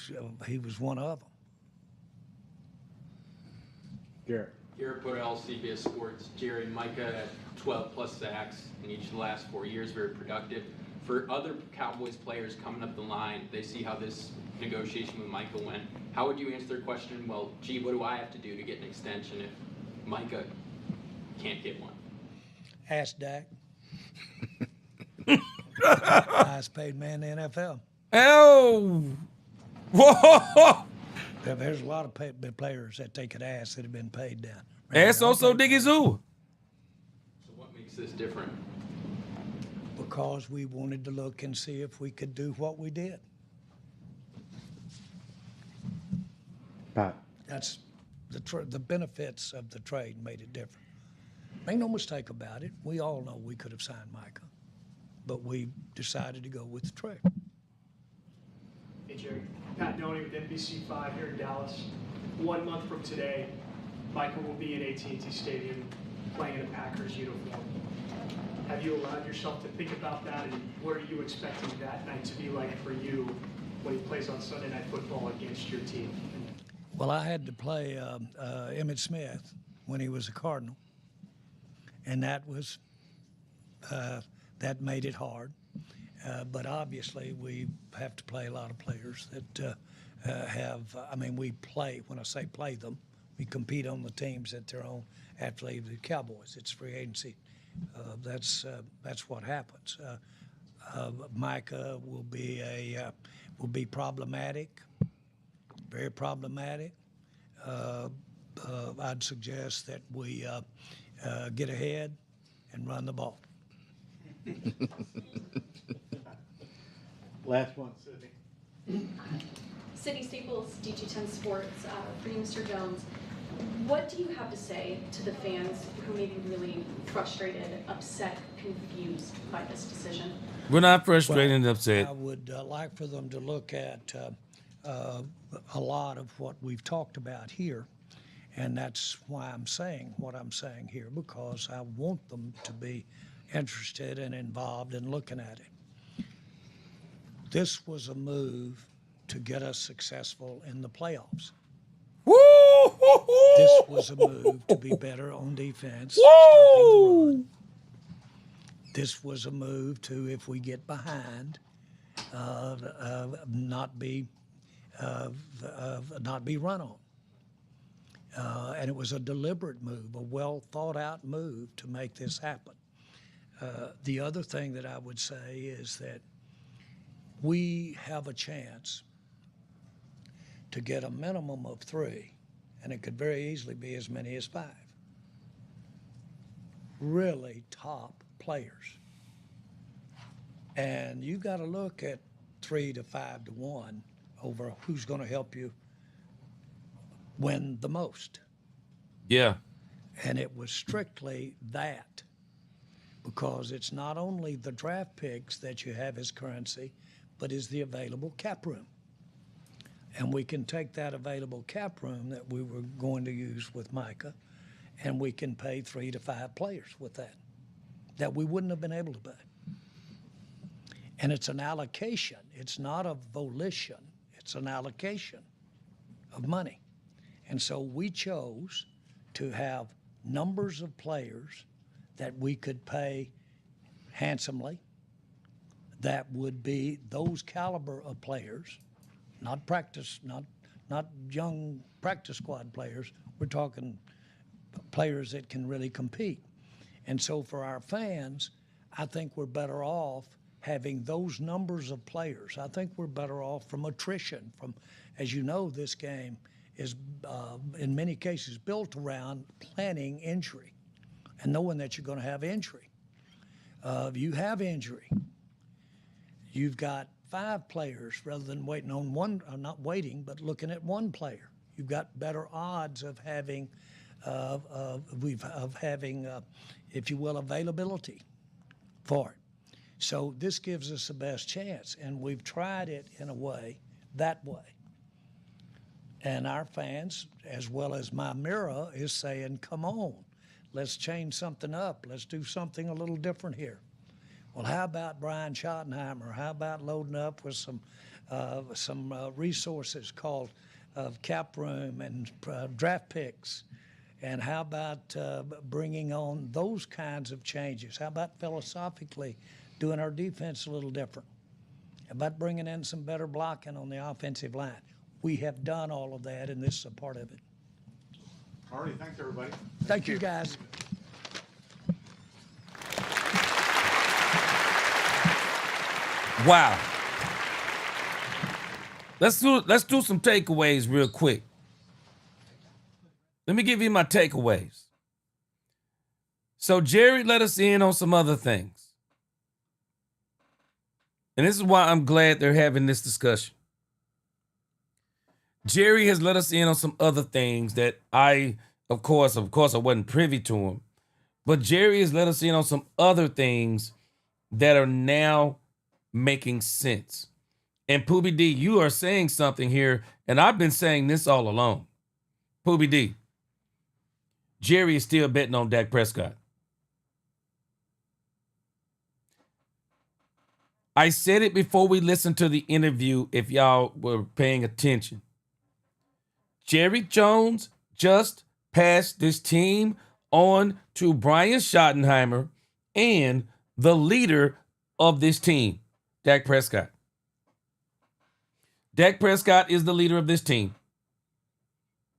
was one of them. Garrett. Garrett Podell, CBS Sports. Jerry, Micah had 12 plus sacks in each of the last 4 years, very productive. For other Cowboys players coming up the line, they see how this negotiation with Micah went. How would you answer their question, well, gee, what do I have to do to get an extension if Micah can't get one? Ask Dak. Highest paid man in the NFL. Oh! Whoa! There's a lot of players that they could ask that have been paid down. Ask also Diggy Zoo. So what makes this different? Because we wanted to look and see if we could do what we did. Pat. That's the benefits of the trade made it different. Make no mistake about it. We all know we could have signed Micah, but we decided to go with the trade. Hey, Jerry. Pat Doney with NBC5 here in Dallas. 1 month from today, Micah will be in AT&T Stadium playing in a Packers uniform. Have you allowed yourself to think about that, and what are you expecting that night to be like for you when he plays on Sunday Night Football against your team? Well, I had to play Emmitt Smith when he was a Cardinal, and that made it hard. But obviously, we have to play a lot of players that we play, when I say play them, we compete on the teams that they're on after they leave the Cowboys. It's free agency. That's what happens. Micah will be problematic, very problematic. I'd suggest that we get ahead and run the ball. Last one. Sydney Staples, DG10 Sports, for you, Mr. Jones. What do you have to say to the fans who may be really frustrated, upset, confused by this decision? We're not frustrated and upset. I would like for them to look at a lot of what we've talked about here, and that's why I'm saying what I'm saying here, because I want them to be interested and involved in looking at it. This was a move to get us successful in the playoffs. This was a move to be better on defense, stopping the run. This was a move to, if we get behind, not be run on. And it was a deliberate move, a well thought out move to make this happen. The other thing that I would say is that we have a chance to get a minimum of 3, and it could very easily be as many as 5. Really top players. And you got to look at 3 to 5 to 1 over who's going to help you win the most. Yeah. And it was strictly that, because it's not only the draft picks that you have as currency, but is the available cap room. And we can take that available cap room that we were going to use with Micah, and we can pay 3 to 5 players with that we wouldn't have been able to pay. And it's an allocation. It's not a volition. It's an allocation of money. And so we chose to have numbers of players that we could pay handsomely, that would be those caliber of players, not practice, not young practice squad players. We're talking players that can really compete. And so for our fans, I think we're better off having those numbers of players. I think we're better off from attrition. From, as you know, this game is in many cases built around planning injury and knowing that you're going to have injury. If you have injury, you've got 5 players rather than waiting on one, not waiting, but looking at one player. You've got better odds of having, if you will, availability for it. So this gives us the best chance, and we've tried it in a way, that way. And our fans, as well as my mirror, is saying, come on, let's change something up. Let's do something a little different here. Well, how about Brian Schottenheimer? How about loading up with some resources called cap room and draft picks? And how about bringing on those kinds of changes? How about philosophically doing our defense a little different? How about bringing in some better blocking on the offensive line? We have done all of that, and this is a part of it. All right, thanks, everybody. Thank you, guys. Wow. Let's do some takeaways real quick. Let me give you my takeaways. So Jerry let us in on some other things. And this is why I'm glad they're having this discussion. Jerry has let us in on some other things that of course, I wasn't privy to him. But Jerry has let us in on some other things that are now making sense. And Poobie D, you are saying something here, and I've been saying this all along. Poobie D, Jerry is still betting on Dak Prescott. I said it before we listened to the interview, if y'all were paying attention. Jerry Jones just passed this team on to Brian Schottenheimer and the leader of this team, Dak Prescott. Dak Prescott is the leader of this team.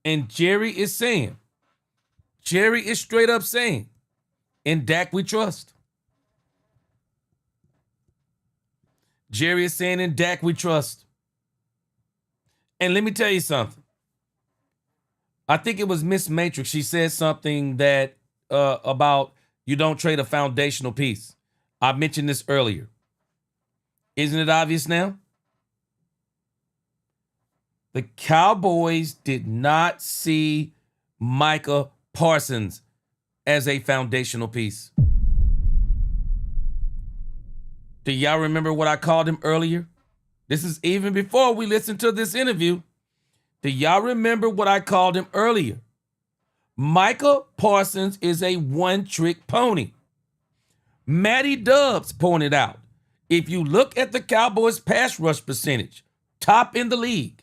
And Jerry is straight up saying, in Dak we trust. Jerry is saying, in Dak we trust. And let me tell you something. I think it was Miss Matrix. She said something that about you don't trade a foundational piece. I mentioned this earlier. Isn't it obvious now? The Cowboys did not see Micah Parsons as a foundational piece. Do y'all remember what I called him earlier? This is even before we listened to this interview. Do y'all remember what I called him earlier? Micah Parsons is a one-trick pony. Matty Dubs pointed out, if you look at the Cowboys' pass rush percentage, top in the league.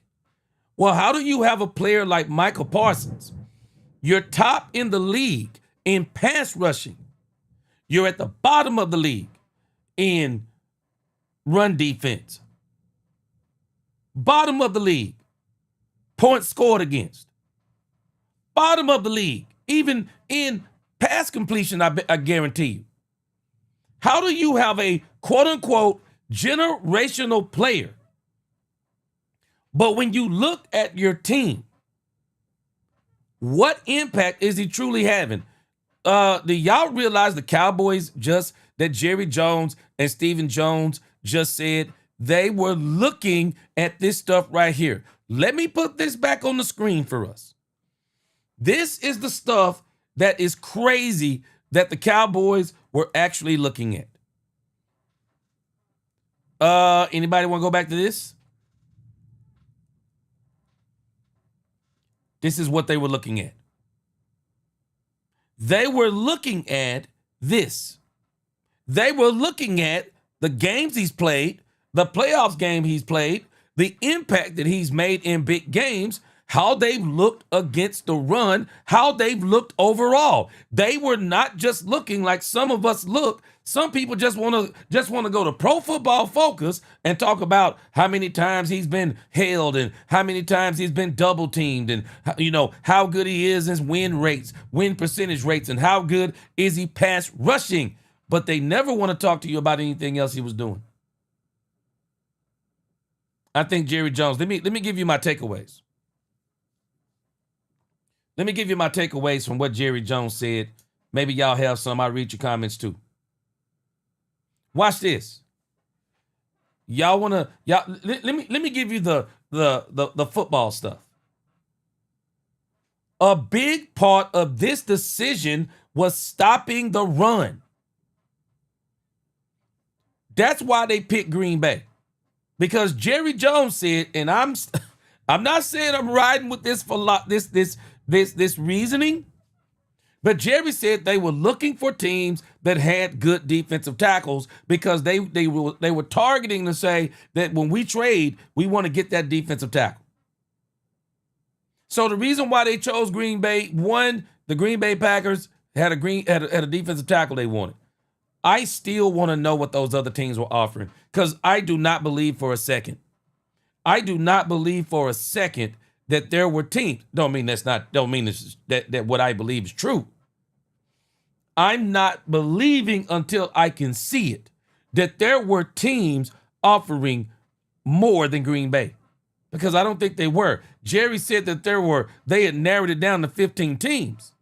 Well, how do you have a player like Micah Parsons? You're top in the league in pass rushing. You're at the bottom of the league in run defense. Bottom of the league. Points scored against. Bottom of the league. Even in pass completion, I guarantee you. How do you have a quote-unquote generational player, but when you look at your team, what impact is he truly having? Do y'all realize the Cowboys that Jerry Jones and Stephen Jones just said they were looking at this stuff right here? Let me put this back on the screen for us. This is the stuff that is crazy that the Cowboys were actually looking at. Anybody want to go back to this? This is what they were looking at. They were looking at this. They were looking at the games he's played, the playoffs game he's played, the impact that he's made in big games, how they've looked against the run, how they've looked overall. They were not just looking like some of us look. Some people just want to go to Pro Football Focus and talk about how many times he's been held and how many times he's been double teamed and how good he is in win percentage rates, and how good is he pass rushing. But they never want to talk to you about anything else he was doing. I think Jerry Jones, let me give you my takeaways. Let me give you my takeaways from what Jerry Jones said. Maybe y'all have some. I'll read your comments too. Watch this. Y'all let me give you the football stuff. A big part of this decision was stopping the run. That's why they picked Green Bay. Because Jerry Jones said, and I'm not saying I'm riding with this for this reasoning, but Jerry said they were looking for teams that had good defensive tackles because they were targeting to say that when we trade, we want to get that defensive tackle. So the reason why they chose Green Bay, one, the Green Bay Packers had a defensive tackle they wanted. I still want to know what those other teams were offering because I do not believe for a second. I do not believe for a second that there were teams. Don't mean that what I believe is true. I'm not believing until I can see it that there were teams offering more than Green Bay because I don't think they were. Jerry said that they had narrowed it down to 15 teams.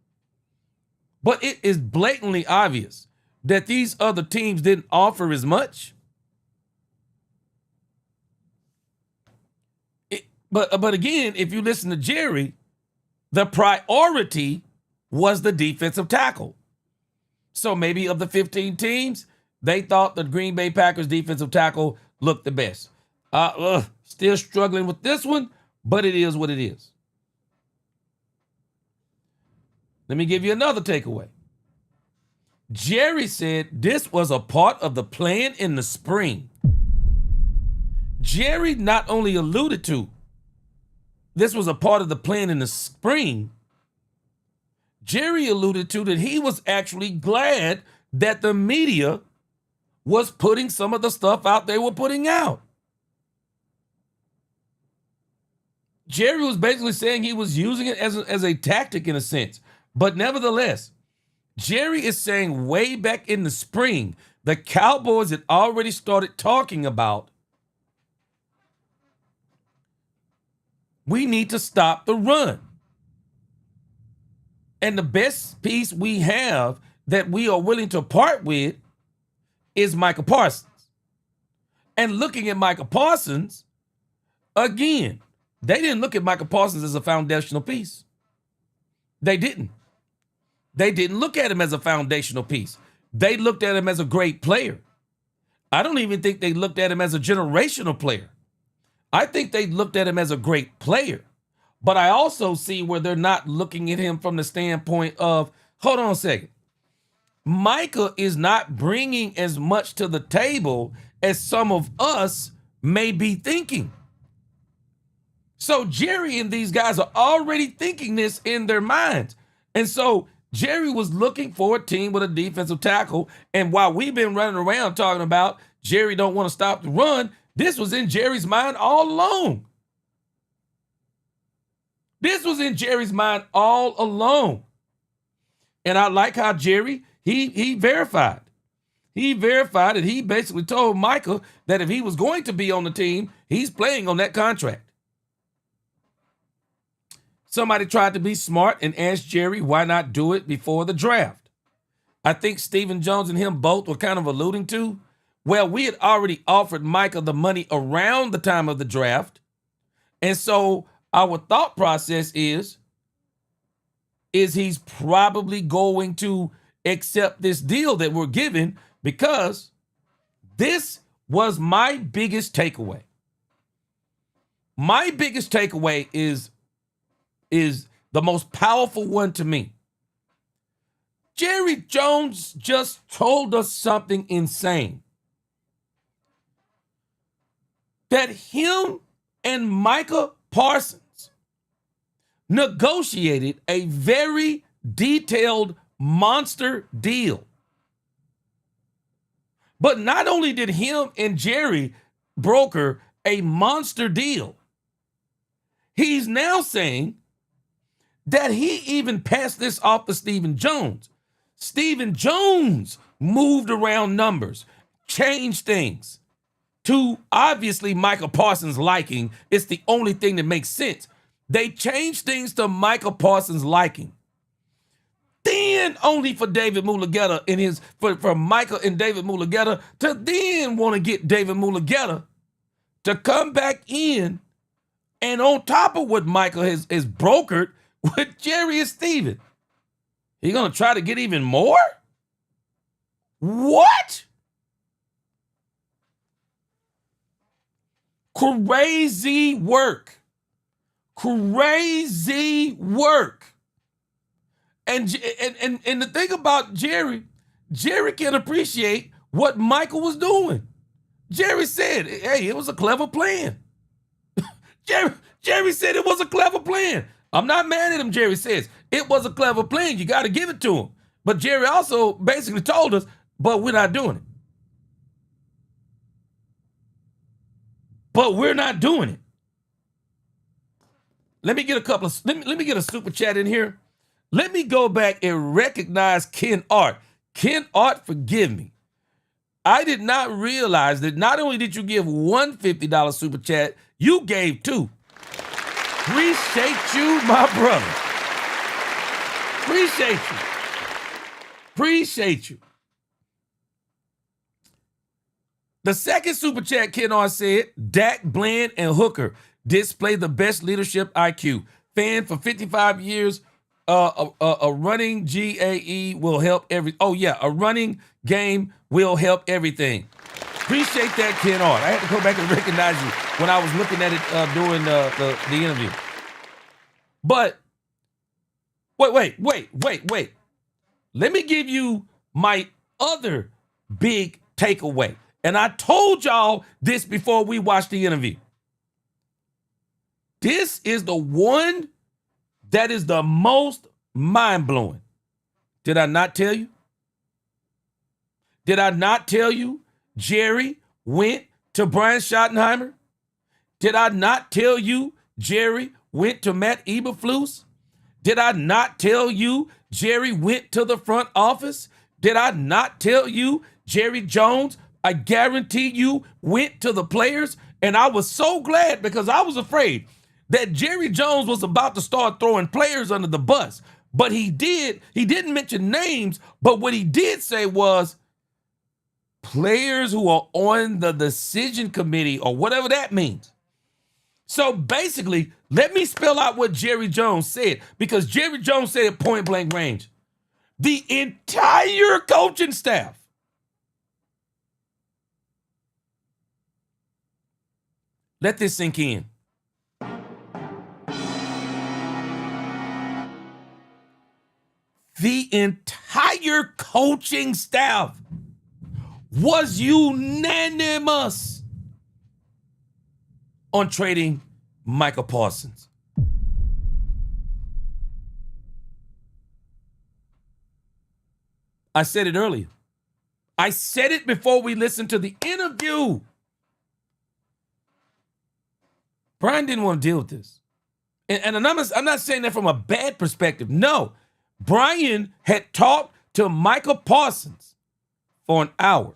But it is blatantly obvious that these other teams didn't offer as much. But again, if you listen to Jerry, the priority was the defensive tackle. So maybe of the 15 teams, they thought the Green Bay Packers defensive tackle looked the best. Still struggling with this one, but it is what it is. Let me give you another takeaway. Jerry said this was a part of the plan in the spring. Jerry not only alluded to this was a part of the plan in the spring, Jerry alluded to that he was actually glad that the media was putting some of the stuff out they were putting out. Jerry was basically saying he was using it as a tactic in a sense. But nevertheless, Jerry is saying way back in the spring, the Cowboys had already started talking about we need to stop the run. And the best piece we have that we are willing to part with is Micah Parsons. And looking at Micah Parsons, again, they didn't look at Micah Parsons as a foundational piece. They didn't. They didn't look at him as a foundational piece. They looked at him as a great player. I don't even think they looked at him as a generational player. I think they looked at him as a great player. But I also see where they're not looking at him from the standpoint of, hold on a second. Micah is not bringing as much to the table as some of us may be thinking. So Jerry and these guys are already thinking this in their minds. And so Jerry was looking for a team with a defensive tackle. And while we've been running around talking about Jerry don't want to stop the run, this was in Jerry's mind all along. This was in Jerry's mind all along. And I like how Jerry, he verified. He verified it. He basically told Micah that if he was going to be on the team, he's playing on that contract. Somebody tried to be smart and asked Jerry, why not do it before the draft? I think Stephen Jones and him both were kind of alluding to, well, we had already offered Micah the money around the time of the draft. And so our thought process is he's probably going to accept this deal that we're given because this was my biggest takeaway. My biggest takeaway is the most powerful one to me. Jerry Jones just told us something insane. That him and Micah Parsons negotiated a very detailed monster deal. But not only did him and Jerry broker a monster deal, he's now saying that he even passed this off to Stephen Jones. Stephen Jones moved around numbers, changed things to obviously Micah Parsons' liking. It's the only thing that makes sense. They changed things to Micah Parsons' liking. Then only for David Mulugeta in his for Micah and David Mulugeta to then want to get David Mulugeta to come back in, and on top of what Micah has brokered with Jerry and Steven, he's gonna try to get even more? What? Crazy work. Crazy work. And the thing about Jerry can appreciate what Michael was doing. Jerry said, hey, it was a clever plan. Jerry said it was a clever plan. I'm not mad at him, Jerry says. It was a clever plan. You got to give it to him. But Jerry also basically told us, but we're not doing it. But we're not doing it. Let me get a super chat in here. Let me go back and recognize Ken Art. Ken Art, forgive me. I did not realize that not only did you give one $50 super chat, you gave two. Appreciate you, my brother. Appreciate you. Appreciate you. The second super chat, Ken Art said, Dak, Bland, and Hooker display the best leadership IQ. Fan for 55 years. A running GAE will help a running game will help everything. Appreciate that, Ken Art. I had to go back and recognize you when I was looking at it during the interview. But wait. Let me give you my other big takeaway. And I told y'all this before we watched the interview. This is the one that is the most mind-blowing. Did I not tell you? Did I not tell you Jerry went to Brian Schottenheimer? Did I not tell you Jerry went to Matt Eberflus? Did I not tell you Jerry went to the front office? Did I not tell you Jerry Jones, I guarantee you, went to the players? And I was so glad because I was afraid that Jerry Jones was about to start throwing players under the bus. But he didn't mention names, but what he did say was players who are on the decision committee or whatever that means. So basically, let me spell out what Jerry Jones said, because Jerry Jones said at point blank range, the entire coaching staff let this sink in. The entire coaching staff was unanimous on trading Micah Parsons. I said it earlier. I said it before we listened to the interview. Brian didn't want to deal with this. And I'm not saying that from a bad perspective. No. Brian had talked to Micah Parsons for an hour.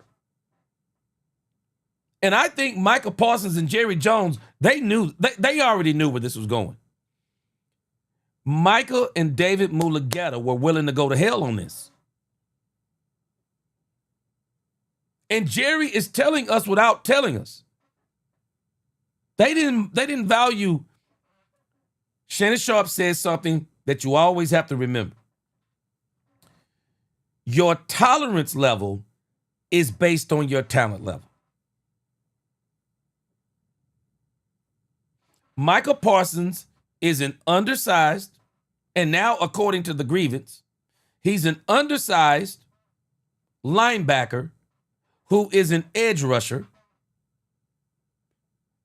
And I think Micah Parsons and Jerry Jones, they already knew where this was going. Micah and David Mulugeta were willing to go to hell on this. And Jerry is telling us without telling us. They didn't value. Shannon Sharp says something that you always have to remember. Your tolerance level is based on your talent level. Micah Parsons is an undersized, and now according to the grievance, he's an undersized linebacker who is an edge rusher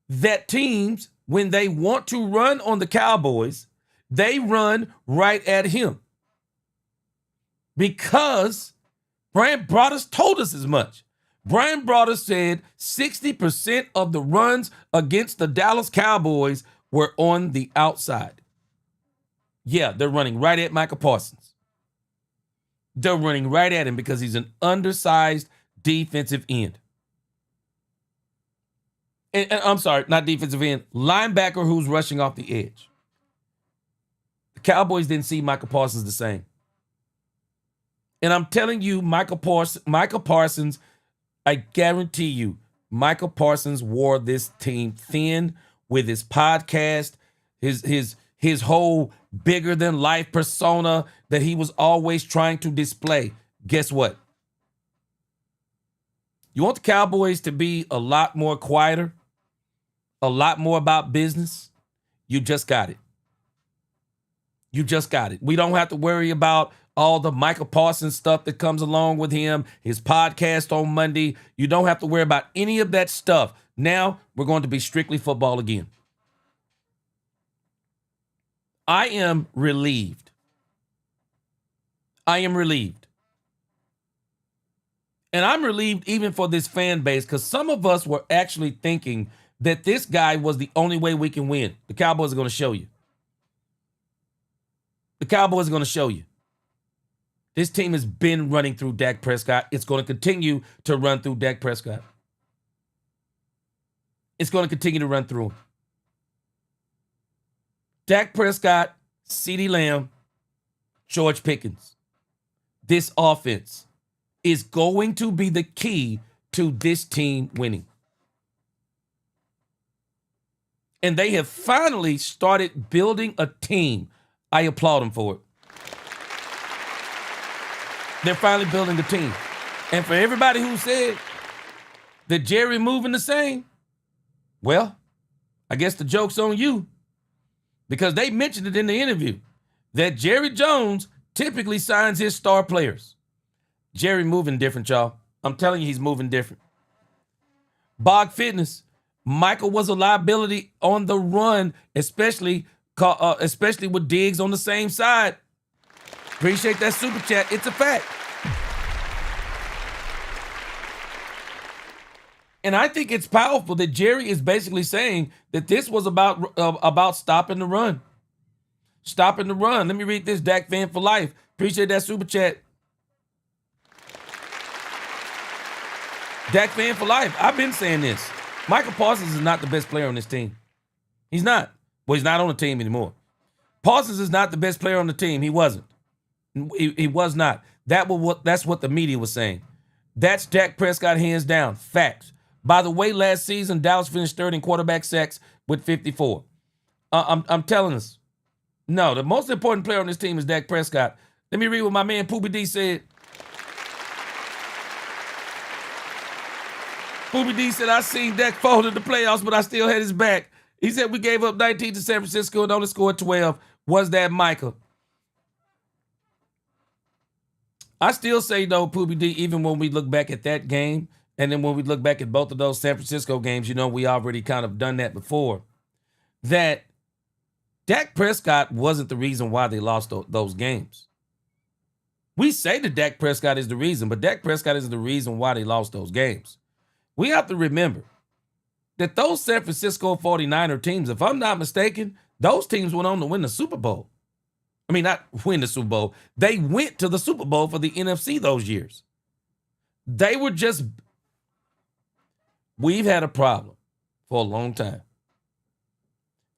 that teams, when they want to run on the Cowboys, they run right at him. Because Brian Broaddus told us as much. Brian Broaddus said 60% of the runs against the Dallas Cowboys were on the outside. Yeah, they're running right at Micah Parsons. They're running right at him because he's an undersized defensive end. and I'm sorry, not defensive end, linebacker who's rushing off the edge. The Cowboys didn't see Micah Parsons the same. And I'm telling you, Micah Parsons, I guarantee you, Micah Parsons wore this team thin with his podcast, his whole bigger than life persona that he was always trying to display. Guess what? You want the Cowboys to be a lot more quieter, a lot more about business? You just got it. You just got it. We don't have to worry about all the Micah Parsons stuff that comes along with him, his podcast on Monday. You don't have to worry about any of that stuff. Now we're going to be strictly football again. I am relieved. I am relieved. And I'm relieved even for this fan base because some of us were actually thinking that this guy was the only way we can win. The Cowboys are going to show you. The Cowboys are going to show you. This team has been running through Dak Prescott. It's going to continue to run through Dak Prescott. It's going to continue to run through him. Dak Prescott, CeeDee Lamb, George Pickens. This offense is going to be the key to this team winning. And they have finally started building a team. I applaud them for it. They're finally building a team. And for everybody who said that Jerry moving the same, well, I guess the joke's on you. Because they mentioned it in the interview that Jerry Jones typically signs his star players. Jerry moving different, y'all. I'm telling you, he's moving different. Bog Fitness, Michael was a liability on the run, especially with Diggs on the same side. Appreciate that super chat. It's a fact. And I think it's powerful that Jerry is basically saying that this was about stopping the run. Stopping the run. Let me read this. Dak fan for life. Appreciate that super chat. Dak fan for life. I've been saying this. Micah Parsons is not the best player on this team. He's not. Well, he's not on the team anymore. Parsons is not the best player on the team. He wasn't. He was not. That's what the media was saying. That's Dak Prescott hands down. Facts. By the way, last season, Dallas finished third in quarterback sacks with 54. I'm telling us. No, the most important player on this team is Dak Prescott. Let me read what my man Poopy D said. Poopy D said, I seen Dak fold in the playoffs, but I still had his back. He said, we gave up 19 to San Francisco and only scored 12. Was that Micah? I still say, though, Poopy D, even when we look back at that game, and then when we look back at both of those San Francisco games, you know, we already kind of done that before, that Dak Prescott wasn't the reason why they lost those games. We say that Dak Prescott is the reason, but Dak Prescott is the reason why they lost those games. We have to remember that those San Francisco 49er teams, if I'm not mistaken, those teams went on to win the Super Bowl. I mean, not win the Super Bowl. They went to the Super Bowl for the NFC those years. They were just... We've had a problem for a long time.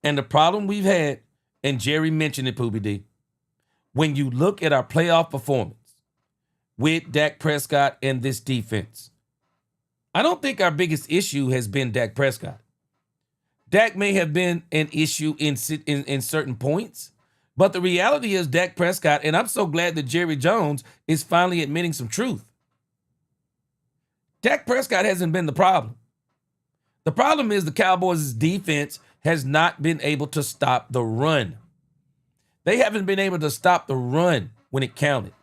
And the problem we've had, and Jerry mentioned it, Poopy D, when you look at our playoff performance with Dak Prescott and this defense, I don't think our biggest issue has been Dak Prescott. Dak may have been an issue in certain points, but the reality is Dak Prescott, and I'm so glad that Jerry Jones is finally admitting some truth. Dak Prescott hasn't been the problem. The problem is the Cowboys' defense has not been able to stop the run. They haven't been able to stop the run when it counted.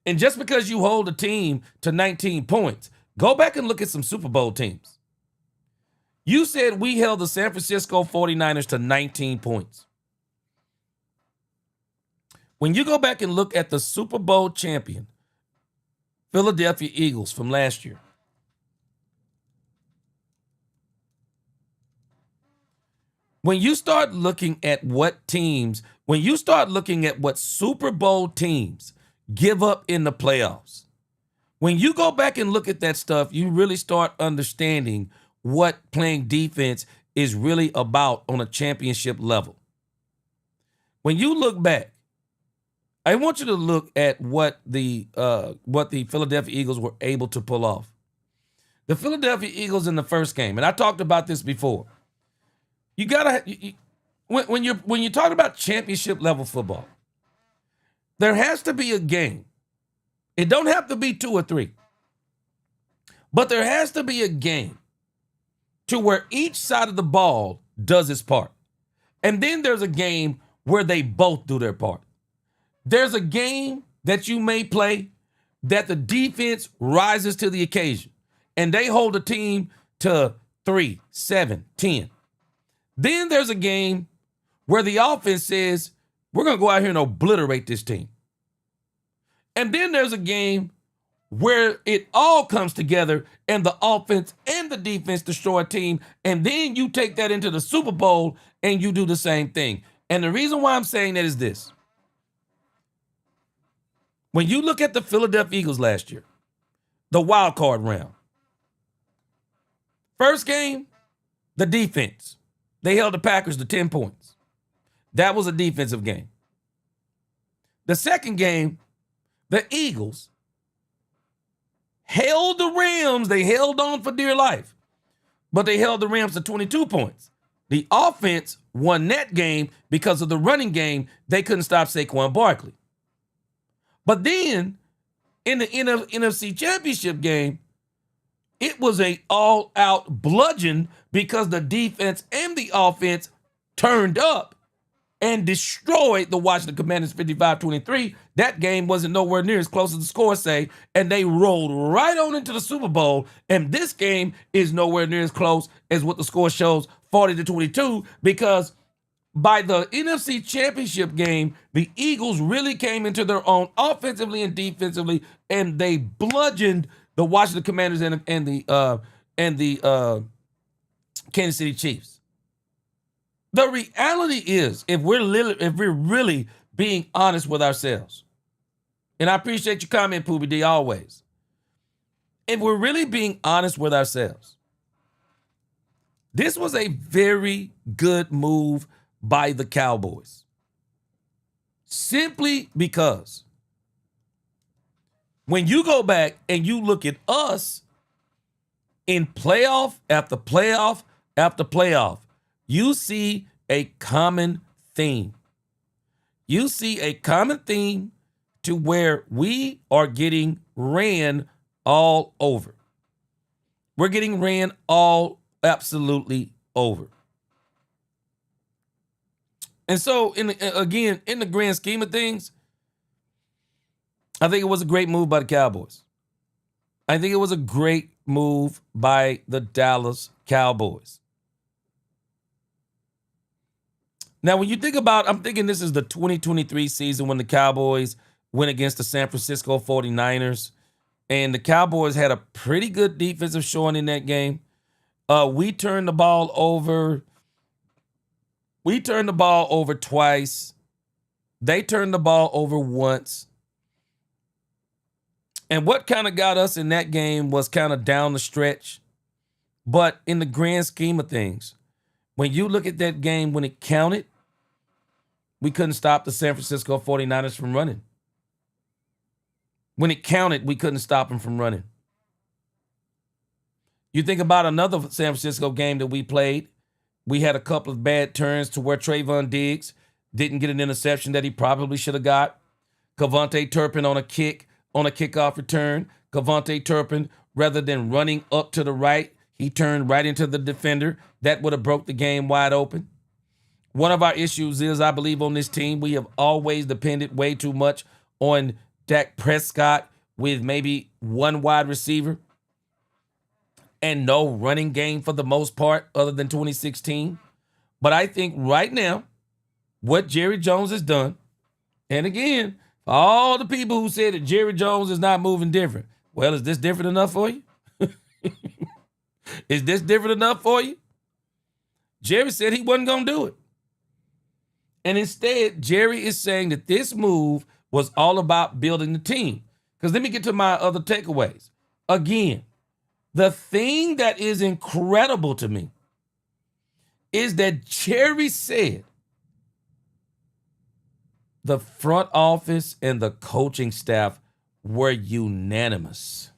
And just because you hold a team to 19 points, go back and look at some Super Bowl teams. You said we held the San Francisco 49ers to 19 points. When you go back and look at the Super Bowl champion, Philadelphia Eagles from last year, when you start looking at what Super Bowl teams give up in the playoffs, When you go back and look at that stuff, you really start understanding what playing defense is really about on a championship level. When you look back, I want you to look at what the Philadelphia Eagles were able to pull off. The Philadelphia Eagles in the first game, and I talked about this before. You gotta when you're talking about championship level football, there has to be a game. It don't have to be 2 or 3, but there has to be a game to where each side of the ball does its part, and then there's a game where they both do their part. There's a game that you may play that the defense rises to the occasion and they hold a team to 3, 7, 10. Then there's a game where the offense says, we're going to go out here and obliterate this team. And then there's a game where it all comes together and the offense and the defense destroy a team. And then you take that into the Super Bowl and you do the same thing. And the reason why I'm saying that is this. When you look at the Philadelphia Eagles last year, the wild card round, first game, the defense. They held the Packers to 10 points. That was a defensive game. The second game, the Eagles held the Rams. They held on for dear life, but they held the Rams to 22 points. The offense won that game because of the running game. They couldn't stop Saquon Barkley. But then in the NFC Championship game, it was a all-out bludgeon because the defense and the offense turned up and destroyed the Washington Commanders 55-23. That game wasn't nowhere near as close as the score say, and they rolled right on into the Super Bowl. And this game is nowhere near as close as what the score shows, 40-22, because by the NFC Championship game, the Eagles really came into their own offensively and defensively, and they bludgeoned the Washington Commanders and the Kansas City Chiefs. The reality is, if we're really being honest with ourselves, and I appreciate your comment, Poobie D, always. If we're really being honest with ourselves, this was a very good move by the Cowboys. Simply because when you go back and you look at us in playoff after playoff after playoff, you see a common theme. You see a common theme to where we are getting ran all over. We're getting ran all absolutely over. And so, in the grand scheme of things, I think it was a great move by the Cowboys. I think it was a great move by the Dallas Cowboys. Now, when you think about, I'm thinking this is the 2023 season when the Cowboys went against the San Francisco 49ers, and the Cowboys had a pretty good defensive showing in that game. We turned the ball over. We turned the ball over twice. They turned the ball over once. And what kind of got us in that game was kind of down the stretch. But in the grand scheme of things, when you look at that game when it counted, we couldn't stop the San Francisco 49ers from running. When it counted, we couldn't stop them from running. You think about another San Francisco game that we played. We had a couple of bad turns to where Trayvon Diggs didn't get an interception that he probably should have got. Kevontae Turpin on a kickoff return. Kevontae Turpin, rather than running up to the right, he turned right into the defender. That would have broke the game wide open. One of our issues is, I believe, on this team, we have always depended way too much on Dak Prescott with maybe one wide receiver and no running game for the most part other than 2016. But I think right now, what Jerry Jones has done, and again, for all the people who said that Jerry Jones is not moving different, well, is this different enough for you? Is this different enough for you? Jerry said he wasn't going to do it. And instead, Jerry is saying that this move was all about building the team. Because let me get to my other takeaways. Again, the thing that is incredible to me is that Jerry said the front office and the coaching staff were unanimous.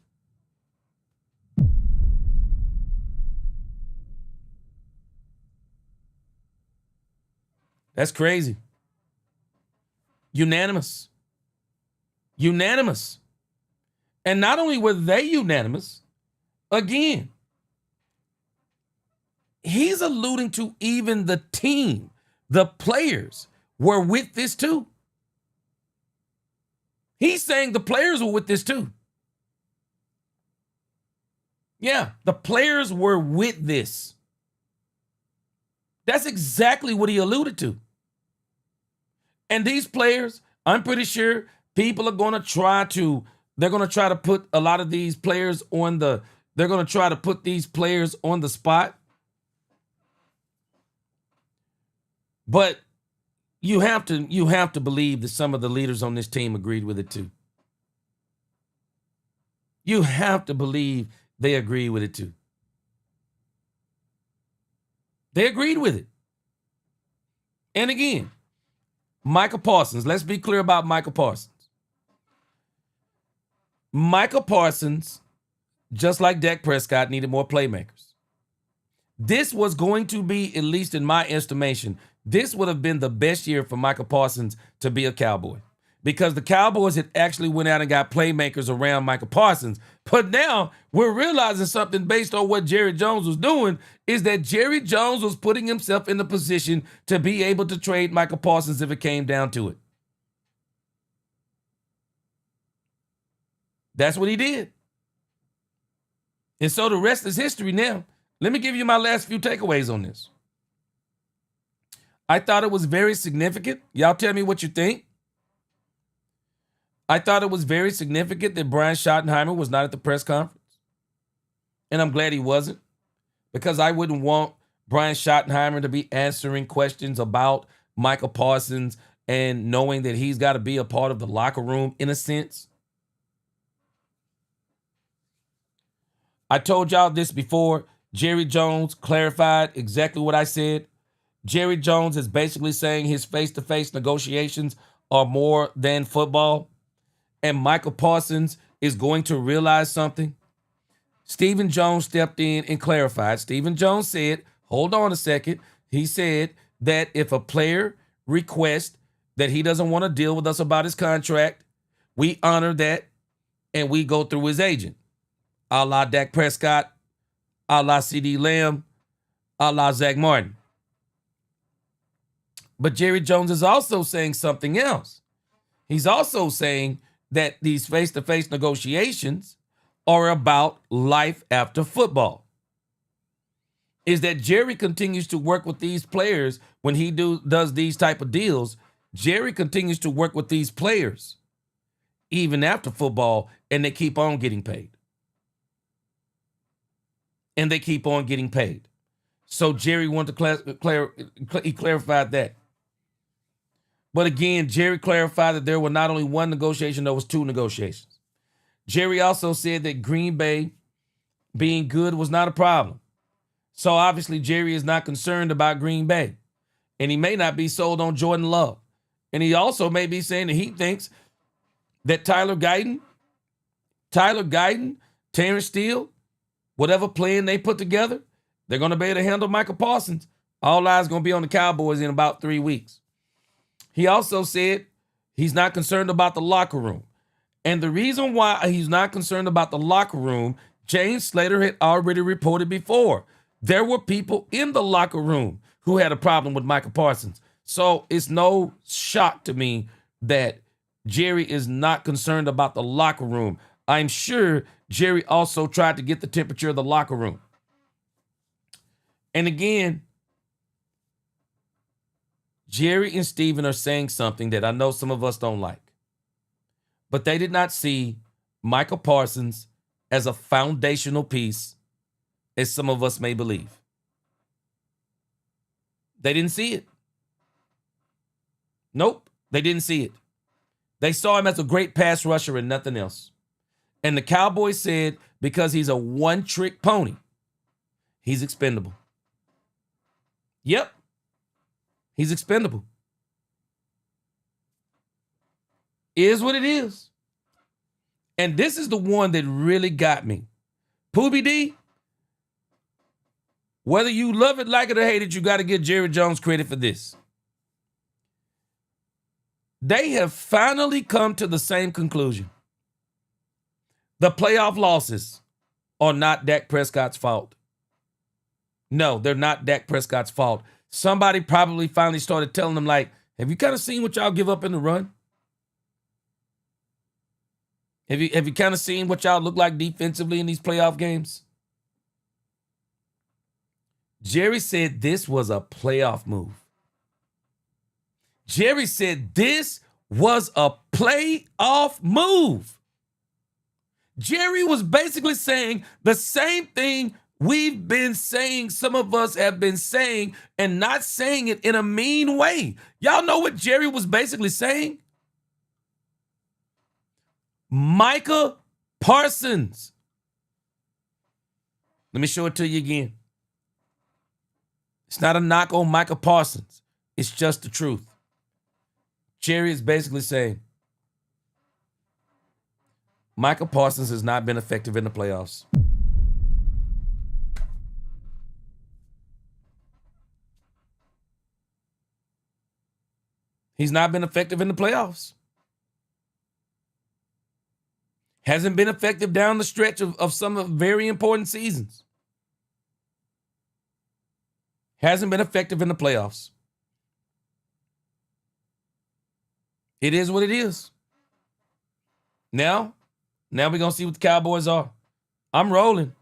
That's crazy. Unanimous. Unanimous. And not only were they unanimous, again, he's alluding to even the team, the players were with this too. He's saying the players were with this too. Yeah, the players were with this. That's exactly what he alluded to. And these players, I'm pretty sure people are going to try to, they're going to try to put a lot of these players on the, they're going to try to put these players on the spot. But you have to believe that some of the leaders on this team agreed with it too. You have to believe they agreed with it too. They agreed with it. And again, Micah Parsons, let's be clear about Micah Parsons. Micah Parsons, just like Dak Prescott, needed more playmakers. This was going to be, at least in my estimation, this would have been the best year for Micah Parsons to be a Cowboy, because the Cowboys had actually went out and got playmakers around Micah Parsons. But now we're realizing something based on what Jerry Jones was doing, is that Jerry Jones was putting himself in the position to be able to trade Micah Parsons if it came down to it. That's what he did. And so the rest is history now. Let me give you my last few takeaways on this. I thought it was very significant. Y'all tell me what you think. I thought it was very significant that Brian Schottenheimer was not at the press conference. And I'm glad he wasn't, because I wouldn't want Brian Schottenheimer to be answering questions about Micah Parsons and knowing that he's got to be a part of the locker room in a sense. I told y'all this before. Jerry Jones clarified exactly what I said. Jerry Jones is basically saying his face-to-face negotiations are more than football. And Micah Parsons is going to realize something. Stephen Jones stepped in and clarified. Stephen Jones said, hold on a second. He said that if a player requests that he doesn't want to deal with us about his contract, we honor that and we go through his agent. A la Dak Prescott, a la CD Lamb, a la Zach Martin. But Jerry Jones is also saying something else. He's also saying that these face-to-face negotiations are about life after football. Is that Jerry continues to work with these players when he does these type of deals. Jerry continues to work with these players even after football, and they keep on getting paid. And they keep on getting paid. So Jerry wanted to he clarified that. But again, Jerry clarified that there were not only one negotiation, there was two negotiations. Jerry also said that Green Bay being good was not a problem. So obviously Jerry is not concerned about Green Bay. And he may not be sold on Jordan Love. And he also may be saying that he thinks that Tyler Guyton, Terrence Steele, whatever plan they put together, they're going to be able to handle Micah Parsons. All eyes going to be on the Cowboys in about 3 weeks. He also said he's not concerned about the locker room. And the reason why he's not concerned about the locker room, James Slater had already reported before. There were people in the locker room who had a problem with Micah Parsons. So it's no shock to me that Jerry is not concerned about the locker room. I'm sure Jerry also tried to get the temperature of the locker room. And again, Jerry and Steven are saying something that I know some of us don't like. But they did not see Micah Parsons as a foundational piece, as some of us may believe. They didn't see it. Nope, they didn't see it. They saw him as a great pass rusher and nothing else. And the Cowboys said because he's a one-trick pony, he's expendable. Yep. He's expendable. Is what it is. And this is the one that really got me. Poobie D, whether you love it, like it, or hate it, you got to give Jerry Jones credit for this. They have finally come to the same conclusion. The playoff losses are not Dak Prescott's fault. No, they're not Dak Prescott's fault. Somebody probably finally started telling them, like, have you kind of seen what y'all give up in the run? Have you kind of seen what y'all look like defensively in these playoff games? Jerry said this was a playoff move. Jerry said this was a playoff move. Jerry was basically saying the same thing we've been saying, some of us have been saying, and not saying it in a mean way. Y'all know what Jerry was basically saying? Micah Parsons. Let me show it to you again. It's not a knock on Micah Parsons. It's just the truth. Jerry is basically saying Micah Parsons has not been effective in the playoffs. He's not been effective in the playoffs. Hasn't been effective down the stretch of some very important seasons. Hasn't been effective in the playoffs. It is what it is. Now we're going to see what the Cowboys are. I'm rolling.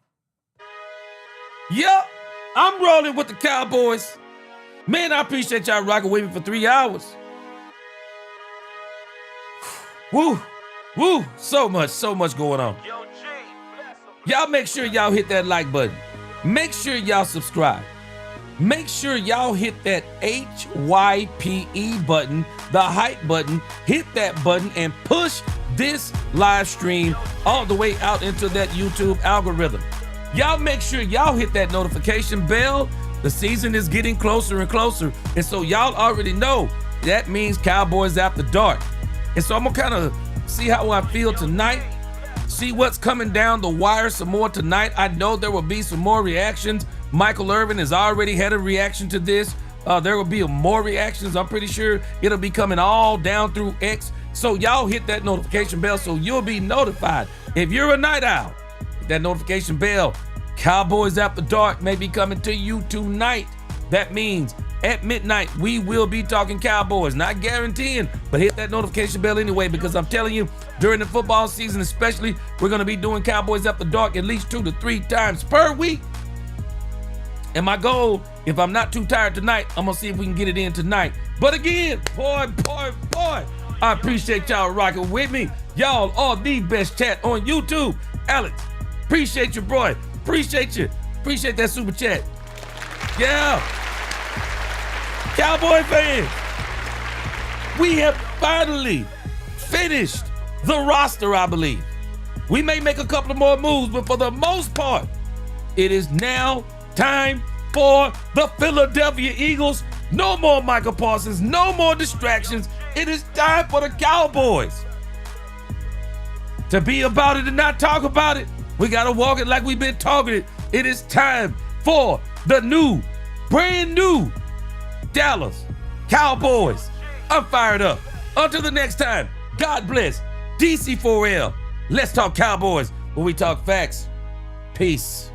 Yep, I'm rolling with the Cowboys. Man, I appreciate y'all rocking with me for 3 hours. Woo, woo, so much going on. Y'all make sure y'all hit that like button. Make sure y'all subscribe. Make sure y'all hit that HYPE button, the hype button. Hit that button and push this live stream all the way out into that YouTube algorithm. Y'all make sure y'all hit that notification bell. The season is getting closer and closer. And so y'all already know that means Cowboys After Dark. And so I'm going to kind of see how I feel tonight. See what's coming down the wire some more tonight. I know there will be some more reactions. Michael Irvin has already had a reaction to this. There will be more reactions. I'm pretty sure it'll be coming all down through X. So y'all hit that notification bell so you'll be notified. If you're a night owl, hit that notification bell. Cowboys After Dark may be coming to you tonight. That means at midnight, we will be talking Cowboys. Not guaranteeing, but hit that notification bell anyway, because I'm telling you, during the football season especially, we're going to be doing Cowboys After Dark at least 2 to 3 times per week. And my goal, if I'm not too tired tonight, I'm going to see if we can get it in tonight. But again, boy, I appreciate y'all rocking with me. Y'all are the best chat on YouTube. Alex, appreciate you, bro. Appreciate you. Appreciate that super chat. Yeah. Cowboy fans, we have finally finished the roster, I believe. We may make a couple of more moves, but for the most part, it is now time for the Philadelphia Eagles. No more Micah Parsons, no more distractions. It is time for the Cowboys to be about it and not talk about it. We got to walk it like we've been talking it. It is time for the brand new Dallas Cowboys. I'm fired up. Until the next time, God bless. DC4L. Let's talk Cowboys when we talk facts. Peace.